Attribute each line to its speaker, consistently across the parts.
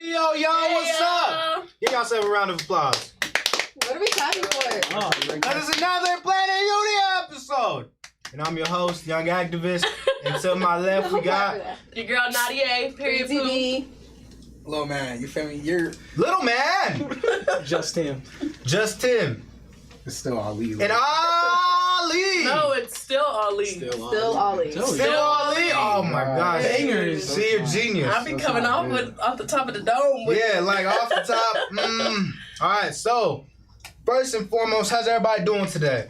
Speaker 1: Yo, y'all, what's up? Give yourself a round of applause.
Speaker 2: What are we clapping for?
Speaker 1: That is another Planet Youdia episode. And I'm your host, Young Activist. And to my left, we got
Speaker 3: your girl Nadia, period.
Speaker 2: TV.
Speaker 4: Little man, you feel me? You're
Speaker 1: Little Man.
Speaker 4: just him.
Speaker 1: Just Tim.
Speaker 4: It's still Ali.
Speaker 1: And Ali.
Speaker 3: No, it's still Ali.
Speaker 2: Still Ollie.
Speaker 1: Still Ali. Oh my gosh.
Speaker 4: Bangers.
Speaker 1: See, you're genius.
Speaker 3: I be coming off the top of the dome.
Speaker 1: Yeah, like off the top. All right, so first and foremost, how's everybody doing today?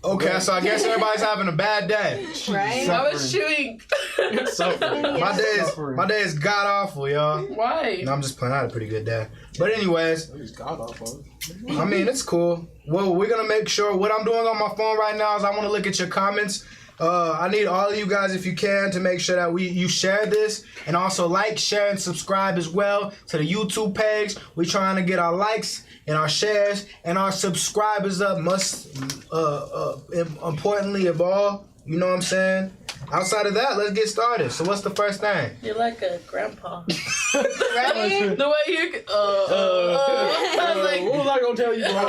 Speaker 1: Okay, so I guess everybody's having a bad day.
Speaker 2: Right?
Speaker 3: I was chewing.
Speaker 1: My day is god awful, y'all.
Speaker 3: Why?
Speaker 1: No, I'm just playing. I had a pretty good day. But anyways,
Speaker 4: He's god awful.
Speaker 1: I mean, it's cool. Well, we're gonna make sure what I'm doing on my phone right now is I want to look at your comments. I need all of you guys, if you can, to make sure that you share this and also like, share, and subscribe as well to the YouTube page. We're trying to get our likes and our shares and our subscribers up. Importantly of all, you know what I'm saying? Outside of that, let's get started. So what's the first thing?
Speaker 3: You're like a grandpa.
Speaker 2: Right?
Speaker 3: The way you. I was like,
Speaker 4: What was I gonna tell you, bro?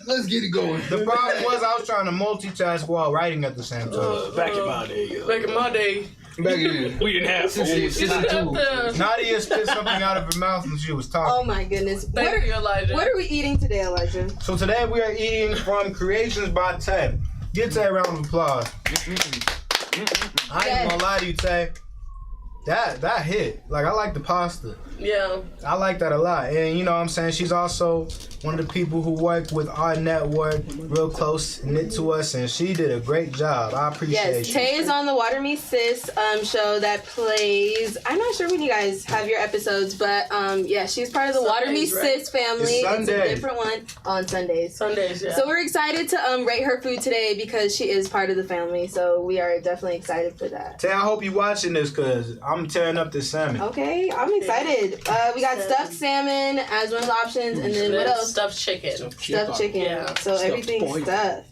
Speaker 5: Let's get it going.
Speaker 1: The problem was I was trying to multitask while writing at the same time.
Speaker 4: Back in my day.
Speaker 3: back in my day,
Speaker 5: Back in.
Speaker 4: We didn't have phones.
Speaker 3: you should have to.
Speaker 1: Nadia spit something out of her mouth when she was talking.
Speaker 2: Oh my goodness.
Speaker 3: Thank you, Elijah.
Speaker 2: What are we eating today, Elijah?
Speaker 1: So today we are eating from Creations by Tay. Get Tay a round of applause. I ain't gonna lie to you, Tay. That hit. Like, I like the pasta.
Speaker 3: Yeah.
Speaker 1: I like that a lot. And you know what I'm saying? She's also one of the people who work with our network, real close, knit to us, and she did a great job. I appreciate
Speaker 2: Yes,
Speaker 1: you.
Speaker 2: Tay is on the Water Me Sis show that plays. I'm not sure when you guys have your episodes, but yeah, she's part of the Water Me
Speaker 3: Sundays, right?
Speaker 2: Sis family.
Speaker 1: It's
Speaker 2: a
Speaker 1: Sunday.
Speaker 2: different one on Sundays.
Speaker 3: Sundays, yeah.
Speaker 2: So we're excited to rate her food today because she is part of the family. So we are definitely excited for that.
Speaker 1: Tay, I hope you're watching this because I'm tearing up this salmon.
Speaker 2: Okay, I'm excited. We got stuffed salmon as one of the options, and then what else?
Speaker 3: Stuffed chicken.
Speaker 2: Stuffed chicken.
Speaker 3: Yeah.
Speaker 2: So everything's
Speaker 4: boy.
Speaker 2: stuffed.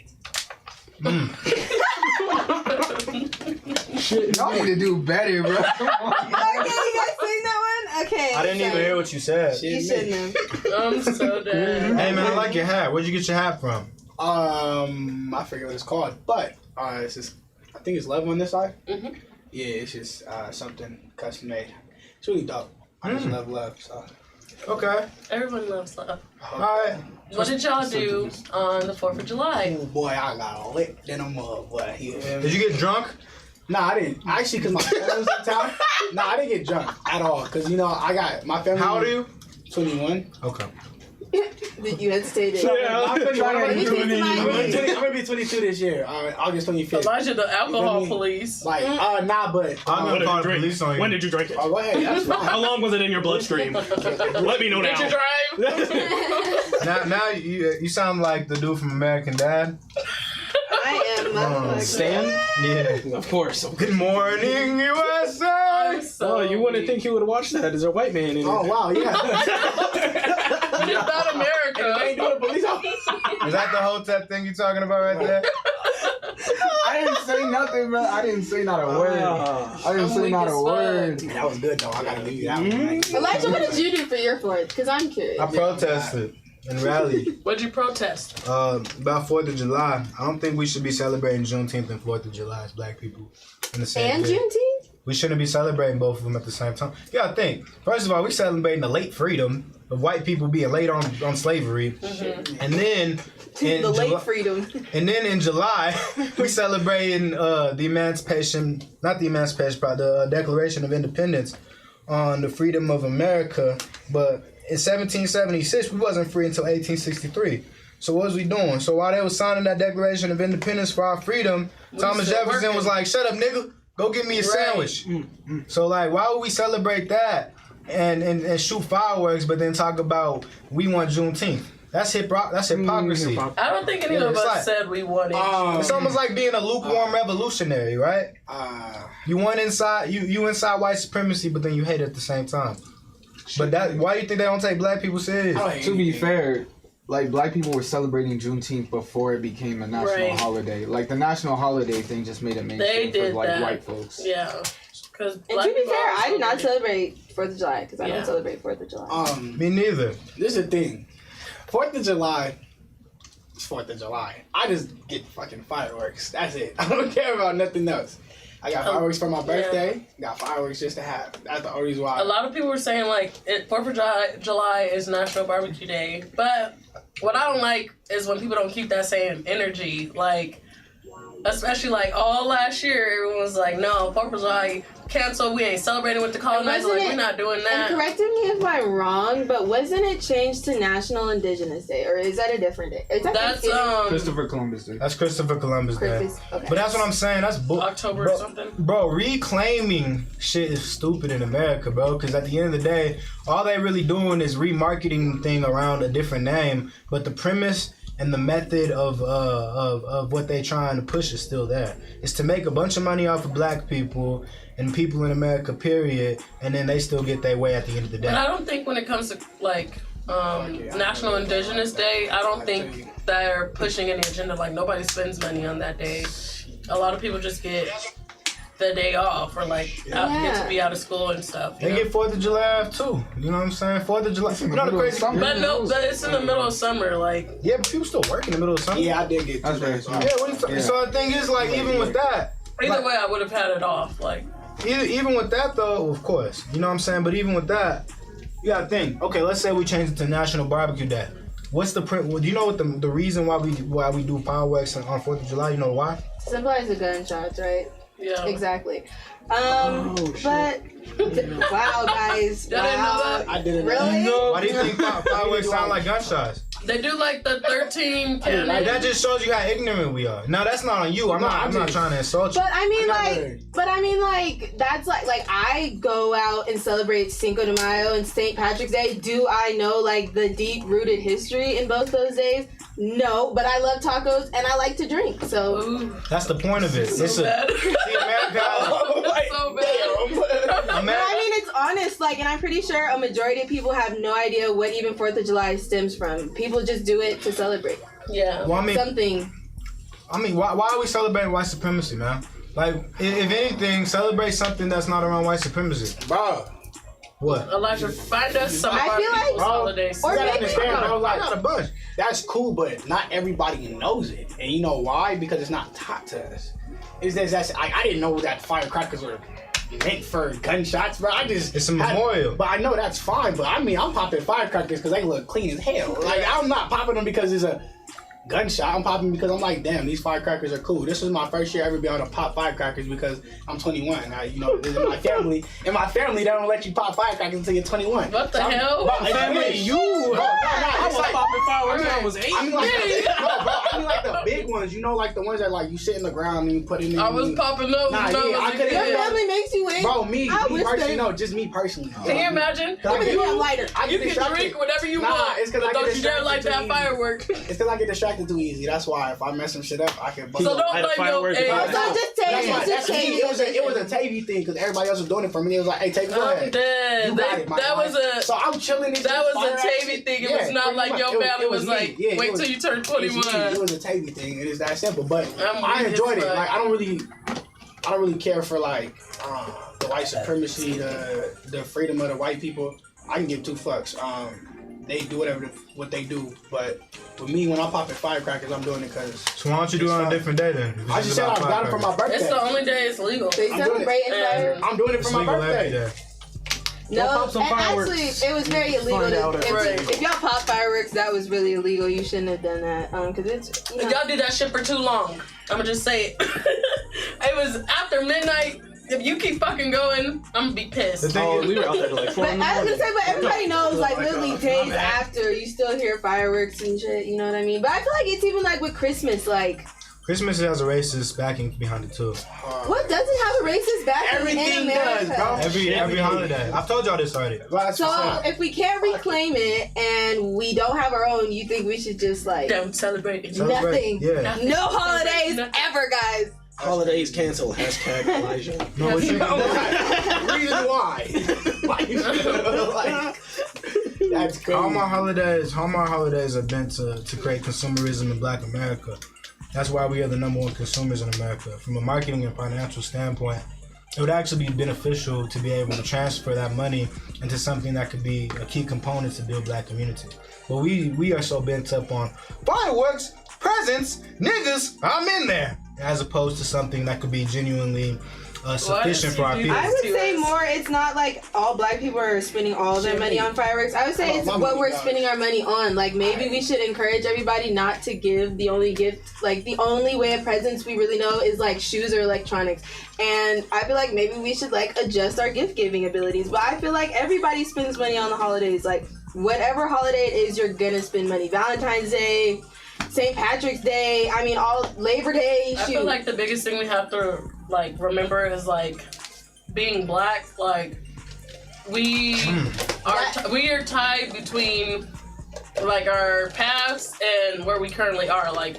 Speaker 5: Shit, y'all need to do better, bro. Come on.
Speaker 2: Okay, you guys seen that one? Okay.
Speaker 1: I didn't even hear what you said.
Speaker 2: You shouldn't have.
Speaker 3: I'm so dead.
Speaker 1: Hey, man, I like your hat. Where'd you get your hat from?
Speaker 4: I forget what it's called, but it's just, I think it's leather on this side.
Speaker 3: Mhm.
Speaker 4: Yeah, it's just something custom made. It's really dope. I just love love. So.
Speaker 1: Okay.
Speaker 3: Everyone loves love.
Speaker 1: All right.
Speaker 3: What did y'all do on the 4th of July?
Speaker 4: Oh boy, I got licked in a mug, boy. You feel me?
Speaker 1: Did you get drunk?
Speaker 4: Nah, I didn't. Actually, because my family was in town. Nah, I didn't get drunk at all. Because, you know, I got my family.
Speaker 1: How old are you?
Speaker 4: 21.
Speaker 1: Okay.
Speaker 2: You hesitated.
Speaker 4: Yeah, I'm
Speaker 2: Let me see my ID.
Speaker 4: gonna be 22 this year, August 25th.
Speaker 3: Elijah, the alcohol
Speaker 4: You feel me?
Speaker 3: police.
Speaker 4: Like, nah, but
Speaker 1: I'm
Speaker 6: What
Speaker 1: gonna
Speaker 6: did
Speaker 1: call
Speaker 6: you
Speaker 1: the
Speaker 6: drink?
Speaker 1: police on you.
Speaker 6: When did you drink it?
Speaker 4: oh, go ahead. That's fine.
Speaker 6: How long was it in your bloodstream? Let me know
Speaker 3: Did you
Speaker 6: now.
Speaker 3: drive?
Speaker 1: Now you sound like the dude from American Dad.
Speaker 2: I am motherfucker.
Speaker 4: Stan?
Speaker 1: Yeah.
Speaker 4: Of course.
Speaker 1: Good morning, USA.
Speaker 6: Oh, you wouldn't think he would have watched that. There's a white man in it.
Speaker 4: Oh, wow, yeah.
Speaker 3: It's not America.
Speaker 4: Ain't doing a police officer.
Speaker 1: Is that the Hotep thing you talking about right there?
Speaker 5: I didn't say nothing, bro. I didn't say not a word. I didn't say
Speaker 3: weak
Speaker 5: not
Speaker 3: as
Speaker 5: a
Speaker 3: fuck.
Speaker 5: word.
Speaker 4: That was good, though. I gotta give you that one.
Speaker 2: Elijah, what did you do for your 4th? Because I'm curious.
Speaker 1: I protested and rallied
Speaker 3: What'd you protest?
Speaker 1: about 4th of July. I don't think we should be celebrating Juneteenth and 4th of July as black people in the same
Speaker 2: And
Speaker 1: day.
Speaker 2: Juneteenth?
Speaker 1: We shouldn't be celebrating both of them at the same time. You gotta think. First of all, we celebrating the late freedom of white people being late on slavery.
Speaker 3: Mm-hmm.
Speaker 1: And then in
Speaker 2: The late
Speaker 1: July,
Speaker 2: freedom.
Speaker 1: and then in July, we celebrating the emancipation, not the emancipation, but the Declaration of Independence on the freedom of America. But in 1776, we wasn't free until 1863. So what was we doing? So while they was signing that Declaration of Independence for our freedom, Thomas
Speaker 3: still
Speaker 1: Jefferson
Speaker 3: working.
Speaker 1: was like, "Shut up, nigga. Go get me a sandwich." So like, why would we celebrate that and shoot fireworks, but then talk about we want Juneteenth? That's hypocrisy.
Speaker 3: I don't think any of
Speaker 1: it's
Speaker 3: us
Speaker 1: like-
Speaker 3: said we wanted.
Speaker 1: It's almost like being a lukewarm revolutionary, right? You want inside you inside white supremacy, but then you hate it at the same time. But that why you think they don't take black people serious?
Speaker 5: To be fair, like black people were celebrating Juneteenth before it became a national holiday. Like the national holiday thing just made it mainstream for like
Speaker 3: that.
Speaker 5: white folks.
Speaker 3: Yeah. Because
Speaker 2: And to be fair, I do not celebrate 4th of July because I don't celebrate 4th of July.
Speaker 1: Me neither.
Speaker 4: This is the thing. 4th of July. It's 4th of July. I just get fucking fireworks. That's it. I don't care about nothing else. I got fireworks for my birthday. Got fireworks just to have. That's the only reason why.
Speaker 3: a lot of people were saying, like, 4th of July is National Barbecue Day. But what I don't like is when people don't keep that same energy. Like, especially, like, all last year, everyone was like, no, 4th of July, cancel. We ain't celebrating with the colonizer. Like, we're not doing that.
Speaker 2: And correct me if I'm wrong, but wasn't it changed to National Indigenous Day? Or is that a different day? Is that
Speaker 3: That's,
Speaker 5: Christopher Columbus Day.
Speaker 1: That's Christopher Columbus Day.
Speaker 2: Okay.
Speaker 1: But that's what I'm saying. That's
Speaker 3: October or something.
Speaker 1: Bro, reclaiming shit is stupid in America, bro. Because at the end of the day, all they really doing is remarketing the thing around a different name. But the premise and the method of what they trying to push is still there. It's to make a bunch of money off of black people and people in America, period. And then they still get their way at the end of the day.
Speaker 3: But I don't think when it comes to, like, National Indigenous Day, I don't think they're pushing any agenda. Like, nobody spends money on that day. A lot of people just get the day off or, like, get to be out of school and stuff.
Speaker 1: They get 4th of July off, too. You know what I'm saying? 4th of July. You know the crazy...
Speaker 3: But no, but it's in the middle of summer, like...
Speaker 1: Yeah, but people still work in the middle of summer.
Speaker 4: Yeah, I did get 2 days off.
Speaker 1: Yeah, what are you talking? So the thing is, like, even with that...
Speaker 3: Either way, I would have had it off, like...
Speaker 1: Even with that, though, of course. You know what I'm saying? But even with that, you gotta think. Okay, let's say we change it to National Barbecue Day. What's the print? Do you know what the reason why we do fireworks on 4th of July? You know why?
Speaker 2: Symbolize the gunshots, right?
Speaker 3: Yeah.
Speaker 2: Exactly. But wow, guys.
Speaker 3: Y'all didn't know that?
Speaker 4: I didn't know.
Speaker 2: Really?
Speaker 1: Why do you think fireworks sound like gunshots?
Speaker 3: They do, like, the 13
Speaker 1: Like, that
Speaker 3: cannon.
Speaker 1: just shows you how ignorant we are. Now that's not on you. I'm not trying to insult you.
Speaker 2: But I mean, like, that's like I go out and celebrate Cinco de Mayo and St. Patrick's Day. Do I know like the deep-rooted history in both those days? No, but I love tacos and I like to drink. So
Speaker 3: Ooh,
Speaker 1: That's the point of it.
Speaker 3: so bad.
Speaker 1: See, America.
Speaker 3: That's so bad.
Speaker 2: but I mean, it's honest. Like, and I'm pretty sure a majority of people have no idea what even 4th of July stems from. People just do it to celebrate
Speaker 3: Yeah.
Speaker 1: Well,
Speaker 2: something.
Speaker 1: Why are we celebrating white supremacy, man? Like, if anything, celebrate something that's not around white supremacy.
Speaker 4: Bro.
Speaker 1: What?
Speaker 3: Elijah, find us some of
Speaker 2: I
Speaker 3: our
Speaker 2: feel like-
Speaker 3: people's holidays.
Speaker 2: Or
Speaker 4: You gotta
Speaker 2: maybe-
Speaker 4: understand, bro,
Speaker 1: I
Speaker 4: like,
Speaker 1: got a bunch.
Speaker 4: that's cool, but not everybody knows it. And you know why? Because it's not taught to us. I didn't know that firecrackers were meant for gunshots, bro.
Speaker 1: It's a memorial.
Speaker 4: But I know that's fine. But I mean, I'm popping firecrackers because they look clean as hell. Like, I'm not popping them because it's a gunshot. I'm popping because I'm like, damn, these firecrackers are cool. This was my first year ever being able to pop firecrackers because I'm 21. This is my family. In my family, they don't let you pop firecrackers until you're 21.
Speaker 3: What the hell?
Speaker 1: Family, you.
Speaker 6: I was popping fireworks when I was 8.
Speaker 4: I mean, like the big ones, you know, like the ones that like you sit in the ground and you put in.
Speaker 3: I was popping those
Speaker 4: Nah,
Speaker 3: when
Speaker 4: yeah,
Speaker 3: I
Speaker 4: I
Speaker 3: was a
Speaker 4: couldn't-
Speaker 2: Your
Speaker 3: kid.
Speaker 2: family makes you wait.
Speaker 4: Bro, me
Speaker 2: I wish
Speaker 4: personally,
Speaker 2: they-
Speaker 4: no, just me personally.
Speaker 3: Can you imagine?
Speaker 2: Give me a lighter.
Speaker 4: I
Speaker 3: You
Speaker 4: get
Speaker 3: can
Speaker 4: distracted.
Speaker 3: drink whatever you
Speaker 4: Nah,
Speaker 3: want,
Speaker 4: it's 'cause I
Speaker 3: but
Speaker 4: get
Speaker 3: don't you dare
Speaker 4: distracted
Speaker 3: light
Speaker 4: too
Speaker 3: that
Speaker 4: easy.
Speaker 3: firework.
Speaker 4: It's because I get distracted too easy. That's why if I mess some shit up, I can.
Speaker 3: So don't
Speaker 6: Light a
Speaker 3: blame
Speaker 6: firework.
Speaker 3: your
Speaker 2: It's not just Tavy.
Speaker 4: That's why.
Speaker 2: It's just
Speaker 4: That's me.
Speaker 2: Tavy.
Speaker 4: It was a Tavy thing because everybody else was doing it for me. It was like, hey, Tavy, go
Speaker 3: I'm
Speaker 4: ahead.
Speaker 3: dead.
Speaker 4: You got it, my
Speaker 3: That
Speaker 4: guy.
Speaker 3: was a
Speaker 4: So I'm chilling.
Speaker 3: that was a Tavy thing. It was not like your family was
Speaker 4: me.
Speaker 3: like,
Speaker 4: Yeah, it
Speaker 3: wait
Speaker 4: was-
Speaker 3: till you turn
Speaker 4: It was me.
Speaker 3: 21.
Speaker 4: It was a Tavy thing. It is that simple. But
Speaker 3: I'm
Speaker 4: I
Speaker 3: weak
Speaker 4: enjoyed
Speaker 3: as
Speaker 4: it.
Speaker 3: fuck.
Speaker 4: Like I don't really care for like the white supremacy, the freedom of the white people. I can give two fucks. They do what they do, but with me, when I'm popping firecrackers, I'm doing it because
Speaker 1: So why don't you do it on a different day then?
Speaker 4: I just said I got it for my birthday.
Speaker 3: It's the only day it's legal.
Speaker 2: They
Speaker 4: I'm doing it.
Speaker 2: celebrate in fire.
Speaker 4: I'm doing it for
Speaker 1: It's
Speaker 4: my
Speaker 1: legal every
Speaker 4: birthday.
Speaker 1: day.
Speaker 2: No,
Speaker 6: pop some
Speaker 2: and
Speaker 6: fireworks.
Speaker 2: actually, it was very illegal.
Speaker 6: Find out
Speaker 2: If y'all pop fireworks, that was really illegal. You shouldn't have done that. Because it's. You know,
Speaker 3: If y'all do that shit for too long, I'ma just say it. It was after midnight. If you keep fucking going, I'm gonna be
Speaker 1: The
Speaker 3: pissed.
Speaker 1: thing
Speaker 6: Oh,
Speaker 1: is,
Speaker 6: we were out there till like 4
Speaker 2: but
Speaker 6: in the
Speaker 2: I was
Speaker 6: morning.
Speaker 2: gonna say, but everybody knows, like,
Speaker 1: my
Speaker 2: literally
Speaker 1: God.
Speaker 2: days
Speaker 1: My bad.
Speaker 2: after, you still hear fireworks and shit. You know what I mean? But I feel like it's even like with Christmas. Like,
Speaker 1: Christmas has a racist backing behind it too.
Speaker 2: what doesn't have a racist background in
Speaker 4: Everything
Speaker 2: America?
Speaker 4: does, bro.
Speaker 1: Every holiday. I've told y'all this already.
Speaker 2: So if we can't reclaim it and we don't have our own, you think we should just like
Speaker 3: Don't celebrate it.
Speaker 2: nothing?
Speaker 1: Yeah.
Speaker 2: No holidays ever, guys.
Speaker 6: Holidays canceled. Hashtag Elijah.
Speaker 1: No, what you
Speaker 4: Reason why. Like, That's crazy.
Speaker 1: Hallmark holidays are bent to create consumerism in Black America. That's why we are the number one consumers in America. From a marketing and financial standpoint, it would actually be beneficial to be able to transfer that money into something that could be a key component to build Black community. But we are so bent up on fireworks, presents, niggas, I'm in there, as opposed to something that could be genuinely sufficient for our people.
Speaker 2: I would say more, it's not like all Black people are spending all their money on fireworks. I would say it's what we're spending our money on. Like, maybe we should encourage everybody not to give the only gift, like, the only way of presents we really know is, like, shoes or electronics. And I feel like maybe we should, like, adjust our gift-giving abilities. But I feel like everybody spends money on the holidays. Like, whatever holiday it is, you're gonna spend money. Valentine's Day, St. Patrick's Day, I mean, all Labor Day.
Speaker 3: I feel like the biggest thing we have to like remember is like being Black. Like we are tied between like our past and where we currently are. Like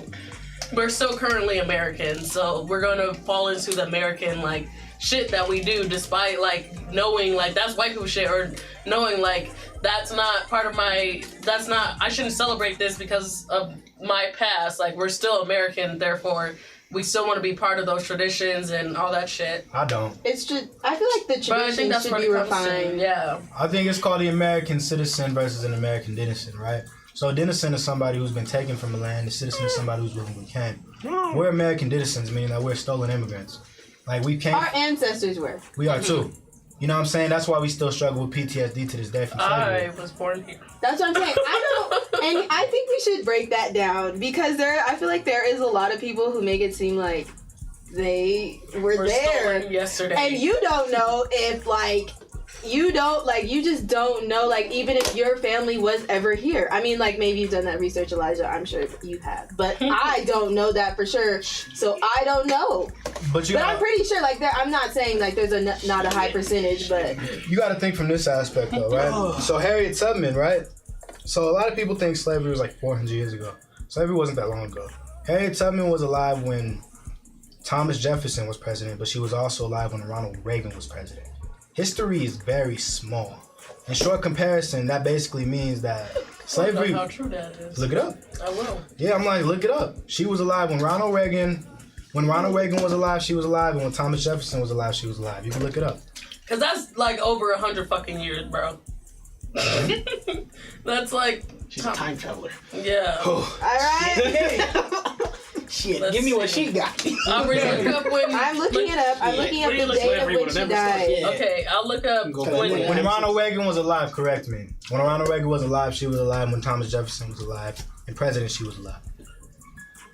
Speaker 3: we're still currently American, so we're gonna fall into the American like shit that we do, despite like knowing like that's white people shit, or knowing like that's not part of my. That's not. I shouldn't celebrate this because of my past. Like we're still American, therefore we still want to be part of those traditions and all that shit.
Speaker 1: I don't.
Speaker 2: It's just, I feel like the tradition should be refined.
Speaker 3: Yeah.
Speaker 1: I think it's called the American citizen versus an American denizen, right? So a denizen is somebody who's been taken from the land. A citizen is somebody who's willingly came. We're American denizens, meaning that we're stolen immigrants. Like we came.
Speaker 2: Our ancestors were.
Speaker 1: We are too. You know what I'm saying? That's why we still struggle with PTSD to this day from slavery.
Speaker 3: I was born here.
Speaker 2: That's what I'm saying. I don't, and I think we should break that down because I feel like there is a lot of people who make it seem like they were there
Speaker 3: yesterday,
Speaker 2: and you don't know if like. You just don't know, like, even if your family was ever here. I mean, like, maybe you've done that research, Elijah. I'm sure you have. But I don't know that for sure. So I don't know. But I'm pretty sure, like, I'm not saying, like, there's not a high percentage, but...
Speaker 1: You got to think from this aspect, though, right? So Harriet Tubman, right? So a lot of people think slavery was, like, 400 years ago. Slavery wasn't that long ago. Harriet Tubman was alive when Thomas Jefferson was president, but she was also alive when Ronald Reagan was president. History is very small. In short comparison, that basically means that slavery...
Speaker 3: How true that is.
Speaker 1: Look it up.
Speaker 3: I will.
Speaker 1: Yeah, I'm like, look it up. She was alive when Ronald Reagan was alive, she was alive, and when Thomas Jefferson was alive, she was alive. You can look it up.
Speaker 3: Cause that's like over 100 fucking years, bro. That's like...
Speaker 4: She's a time traveler.
Speaker 3: Yeah.
Speaker 2: Alright.
Speaker 4: Shit, give me what she got.
Speaker 3: I'll look up when...
Speaker 2: I'm looking it up. I'm looking up the date of when she died.
Speaker 3: Okay, I'll look up
Speaker 1: when Ronald Reagan was alive, correct me. When Ronald Reagan was alive, she was alive. When Thomas Jefferson was alive, and president, she was alive.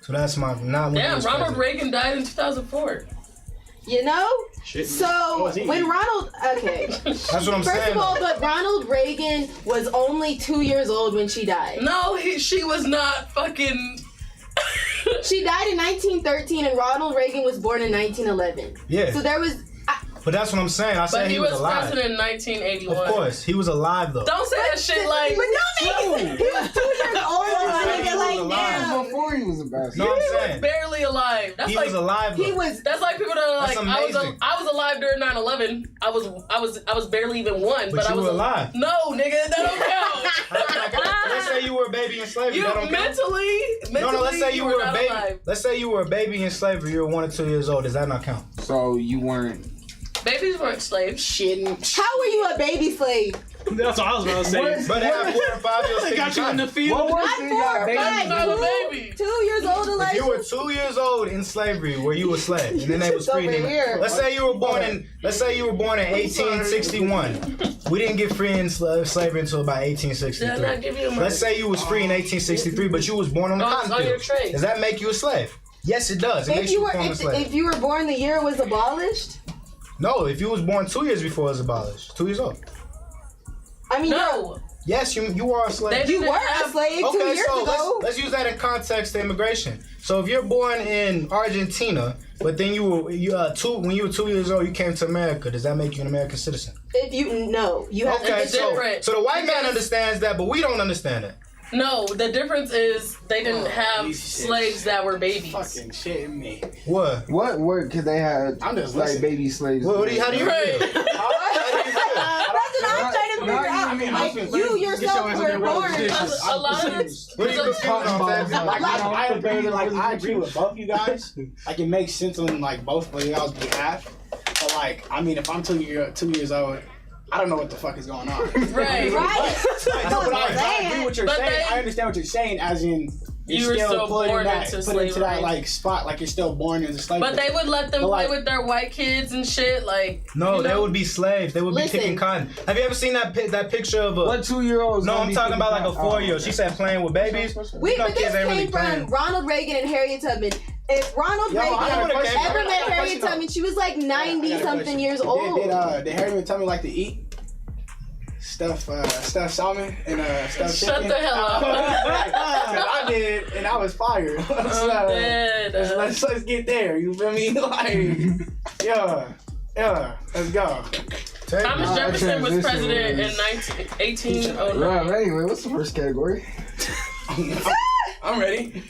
Speaker 1: So that's my...
Speaker 3: Damn, Ronald Reagan died in 2004.
Speaker 2: You know?
Speaker 6: Shit.
Speaker 2: So, when Ronald... Okay.
Speaker 1: That's what I'm saying.
Speaker 2: First of all, but Ronald Reagan was only 2 years old when she died.
Speaker 3: No, she was not fucking...
Speaker 2: She died in 1913 and Ronald Reagan was born in 1911.
Speaker 1: Yeah.
Speaker 2: So there was...
Speaker 1: But that's what I'm saying. I said he was alive.
Speaker 3: But he was president in 1981.
Speaker 1: Of course. He was alive, though.
Speaker 3: Don't say that shit like...
Speaker 2: But don't make it... He was 2 years old.
Speaker 5: Like, before he was a bastard.
Speaker 1: No, I'm
Speaker 3: He
Speaker 1: saying.
Speaker 3: was barely alive. That's
Speaker 1: He
Speaker 3: like,
Speaker 1: was alive, though.
Speaker 2: He was...
Speaker 3: That's like people that are like,
Speaker 1: That's amazing.
Speaker 3: I was alive during 9/11. I was barely even one, but I
Speaker 1: you
Speaker 3: was
Speaker 1: were alive.
Speaker 3: No, nigga, that don't count.
Speaker 1: Let's say you were a baby in slavery.
Speaker 3: You
Speaker 1: that don't count.
Speaker 3: mentally,
Speaker 1: No, let's say you were a
Speaker 3: not
Speaker 1: baby.
Speaker 3: alive.
Speaker 1: Let's say you were a baby in slavery. You were 1 or 2 years old. Does that not count?
Speaker 5: So you weren't.
Speaker 3: Babies weren't slaves.
Speaker 4: Shit.
Speaker 2: How were you a baby slave?
Speaker 6: That's what I was about to say.
Speaker 1: But they have 4 and 5 years.
Speaker 6: They got you in the field.
Speaker 5: What was
Speaker 2: Not
Speaker 5: it?
Speaker 2: 4 or
Speaker 3: That's not a
Speaker 2: 5.
Speaker 3: baby.
Speaker 2: 2 years old,
Speaker 1: If
Speaker 2: Elijah.
Speaker 1: you were 2 years old in slavery, were you a slave? And then they was
Speaker 2: It's
Speaker 1: free.
Speaker 2: over here.
Speaker 1: Let's say you were born in 1861. We didn't get free in slavery until about
Speaker 3: Did I not
Speaker 1: 1863.
Speaker 3: give you a
Speaker 1: Let's say you was free in 1863, but you was born on the
Speaker 3: Oh, it's
Speaker 1: cotton
Speaker 3: on your
Speaker 1: field.
Speaker 3: tray.
Speaker 1: Does that make you a slave? Yes, it does. It
Speaker 2: If
Speaker 1: makes
Speaker 2: you
Speaker 1: you
Speaker 2: were
Speaker 1: a former slave.
Speaker 2: if you were born the year it was abolished,
Speaker 1: No, if you was born 2 years before it was abolished, 2 years old.
Speaker 2: I mean,
Speaker 3: No.
Speaker 1: Yes, you are a slave.
Speaker 2: you were a slave 2
Speaker 1: Okay,
Speaker 2: years
Speaker 1: so
Speaker 2: ago.
Speaker 1: let's use that in context to immigration. So if you're born in Argentina, but then when you were 2 years old, you came to America, does that make you an American citizen?
Speaker 2: If you have
Speaker 1: Okay,
Speaker 3: It's different.
Speaker 1: so the white man
Speaker 3: Because-
Speaker 1: understands that, but we don't understand it.
Speaker 3: No, the difference is they didn't have
Speaker 4: these shit.
Speaker 3: slaves that were babies.
Speaker 4: Fucking shit me.
Speaker 1: What?
Speaker 5: What work could they have?
Speaker 4: I'm just
Speaker 5: like
Speaker 4: listening.
Speaker 5: baby slaves.
Speaker 1: How do you
Speaker 3: Right.
Speaker 1: feel?
Speaker 2: That's what I'm trying to figure out.
Speaker 4: mean,
Speaker 2: like you yourself were born.
Speaker 3: A lot of
Speaker 1: What are you confused on, Fabio?
Speaker 4: I agree with both you guys. Like, it makes sense on like both of y'all's behalf. But like, I mean, if I'm 2 years old, I don't know what the fuck is going on.
Speaker 3: Right.
Speaker 4: I agree with what you're saying. I understand what you're saying, as in
Speaker 3: you were still born into slavery.
Speaker 4: Into that like spot, like you're still born into slavery.
Speaker 3: But they would let them play with their white kids and shit. Like,
Speaker 1: no, they would be slaves. They would be picking cotton. Have you ever seen that picture of a?
Speaker 5: What 2-year-olds?
Speaker 1: No, I'm talking about like a 4-year-old. She said playing with babies.
Speaker 2: But this came from Ronald Reagan and Harriet Tubman. If Ronald Reagan ever met Harriet Tubman, she was like 90-something years old.
Speaker 4: Did Harriet Tubman like to eat stuffed salmon and stuffed chicken?
Speaker 3: Shut the hell up.
Speaker 4: I did, and I was fired. Let's get there. You feel me? Like, yeah, let's go.
Speaker 3: Thomas Jefferson was president in 1809.
Speaker 5: Right, anyway, what's the first category?
Speaker 4: I'm ready.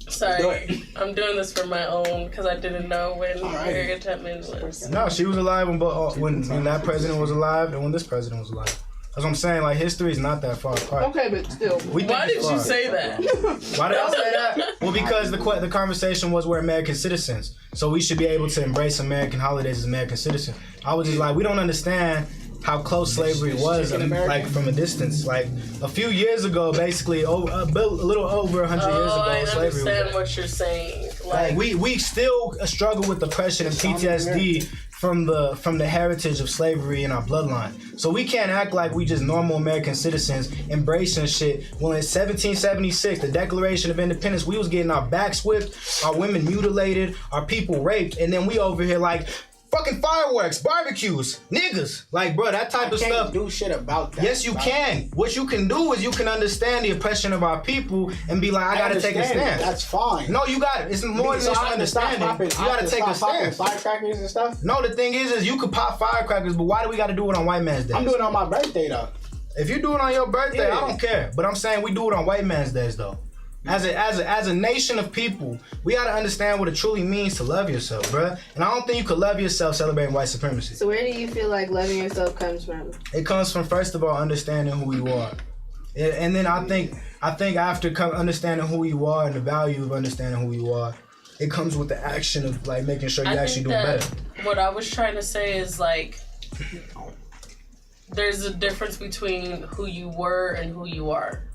Speaker 3: Sorry, I'm doing this for my own because I didn't know when Harriet Tubman was.
Speaker 1: No, she was alive when that president was alive and when this president was alive. That's what I'm saying. Like, history is not that far apart.
Speaker 2: Okay, but still.
Speaker 3: Why did you say that?
Speaker 1: Why did I say that? Well, because the conversation was we're American citizens, so we should be able to embrace American holidays as American citizens. I was just like, we don't understand how close slavery was, like from a distance. Like a few years ago, basically, a little over 100 years ago,
Speaker 3: I
Speaker 1: slavery was.
Speaker 3: I understand what you're saying.
Speaker 1: Like we still struggle with depression and PTSD from the heritage of slavery in our bloodline. So we can't act like we just normal American citizens embracing shit. When in 1776, the Declaration of Independence, we was getting our backs whipped, our women mutilated, our people raped, and then we over here like fucking fireworks, barbecues, niggas. Like, bro, that type of stuff.
Speaker 4: Do shit about that.
Speaker 1: Yes, you can. What you can do is you can understand the oppression of our people and be like, I gotta take a stand.
Speaker 4: That's fine.
Speaker 1: No, you got it. It's more than just understanding. You gotta take a stand.
Speaker 4: Firecrackers and stuff.
Speaker 1: No, the thing is you could pop firecrackers, but why do we gotta do it on white man's days?
Speaker 4: I'm doing it on my birthday though.
Speaker 1: If you do it on your birthday, I don't care. But I'm saying we do it on white man's days though. As a nation of people, we gotta understand what it truly means to love yourself, bruh. And I don't think you could love yourself celebrating white supremacy.
Speaker 2: So where do you feel like loving yourself comes from?
Speaker 1: It comes from, first of all, understanding who you are. And then I think after understanding who you are and the value of understanding who you are, it comes with the action of like making sure you're actually doing better.
Speaker 3: What I was trying to say is like, there's a difference between who you were and who you are.